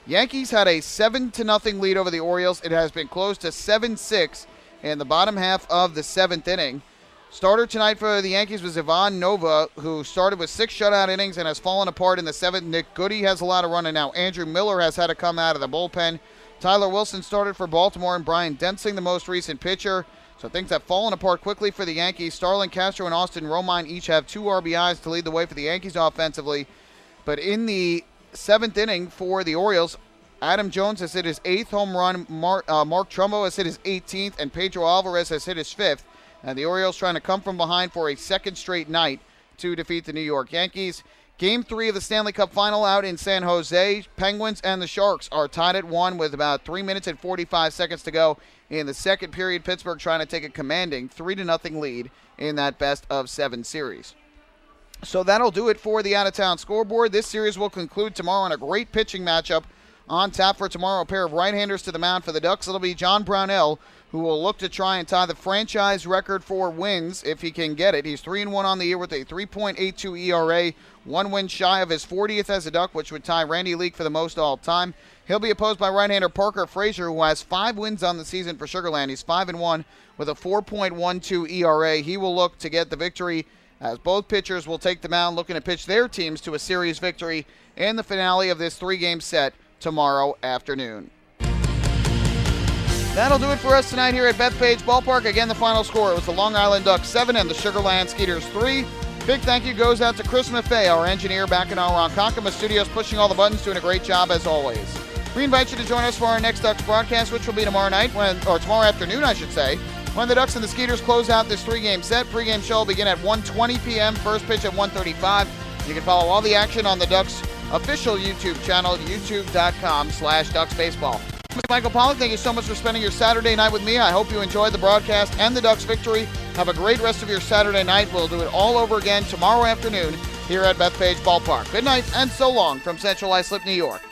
Yankees had a 7-0 lead over the Orioles. It has been closed to 7-6 in the bottom half of the 7th inning. Starter tonight for the Yankees was Ivan Nova, who started with 6 shutout innings and has fallen apart in the 7th. Nick Goody has a lot of running now. Andrew Miller has had to come out of the bullpen. Tyler Wilson started for Baltimore, and Brian Densing, the most recent pitcher. So things have fallen apart quickly for the Yankees. Starlin Castro and Austin Romine each have 2 RBIs to lead the way for the Yankees offensively. But in the 7th inning for the Orioles, Adam Jones has hit his 8th home run, Mark Trumbo has hit his 18th, and Pedro Alvarez has hit his 5th. And the Orioles trying to come from behind for a 2nd straight night to defeat the New York Yankees. Game 3 of the Stanley Cup Final out in San Jose. Penguins and the Sharks are tied at 1 with about 3 minutes and 45 seconds to go in the second period. Pittsburgh trying to take a commanding 3-0 lead in that best-of-7 series. So that'll do it for the out-of-town scoreboard. This series will conclude tomorrow on a great pitching matchup. On tap for tomorrow, a pair of right-handers to the mound for the Ducks. It'll be John Brownell, who will look to try and tie the franchise record for wins if he can get it. He's 3-1 on the year with a 3.82 ERA, 1 win shy of his 40th as a Duck, which would tie Randy Leake for the most all-time. He'll be opposed by right-hander Parker Frazier, who has 5 wins on the season for Sugarland. He's 5-1 with a 4.12 ERA. He will look to get the victory as both pitchers will take the mound looking to pitch their teams to a series victory in the finale of this 3-game set tomorrow afternoon. That'll do it for us tonight here at Bethpage Ballpark. Again, the final score was the Long Island Ducks 7 and the Sugarland Skeeters 3. Big thank you goes out to Chris Maffei, our engineer back in our Ronkonkoma studios, pushing all the buttons, doing a great job as always. We invite you to join us for our next Ducks broadcast, which will be tomorrow night, or tomorrow afternoon, I should say, when the Ducks and the Skeeters close out this 3-game set. Pre-game show will begin at 1:20 p.m., first pitch at 1:35. You can follow all the action on the Ducks official YouTube channel, youtube.com/DucksBaseball. Mr. Michael Pollock, thank you so much for spending your Saturday night with me. I hope you enjoyed the broadcast and the Ducks victory. Have a great rest of your Saturday night. We'll do it all over again tomorrow afternoon here at Bethpage Ballpark. Good night and so long from Central Islip, New York.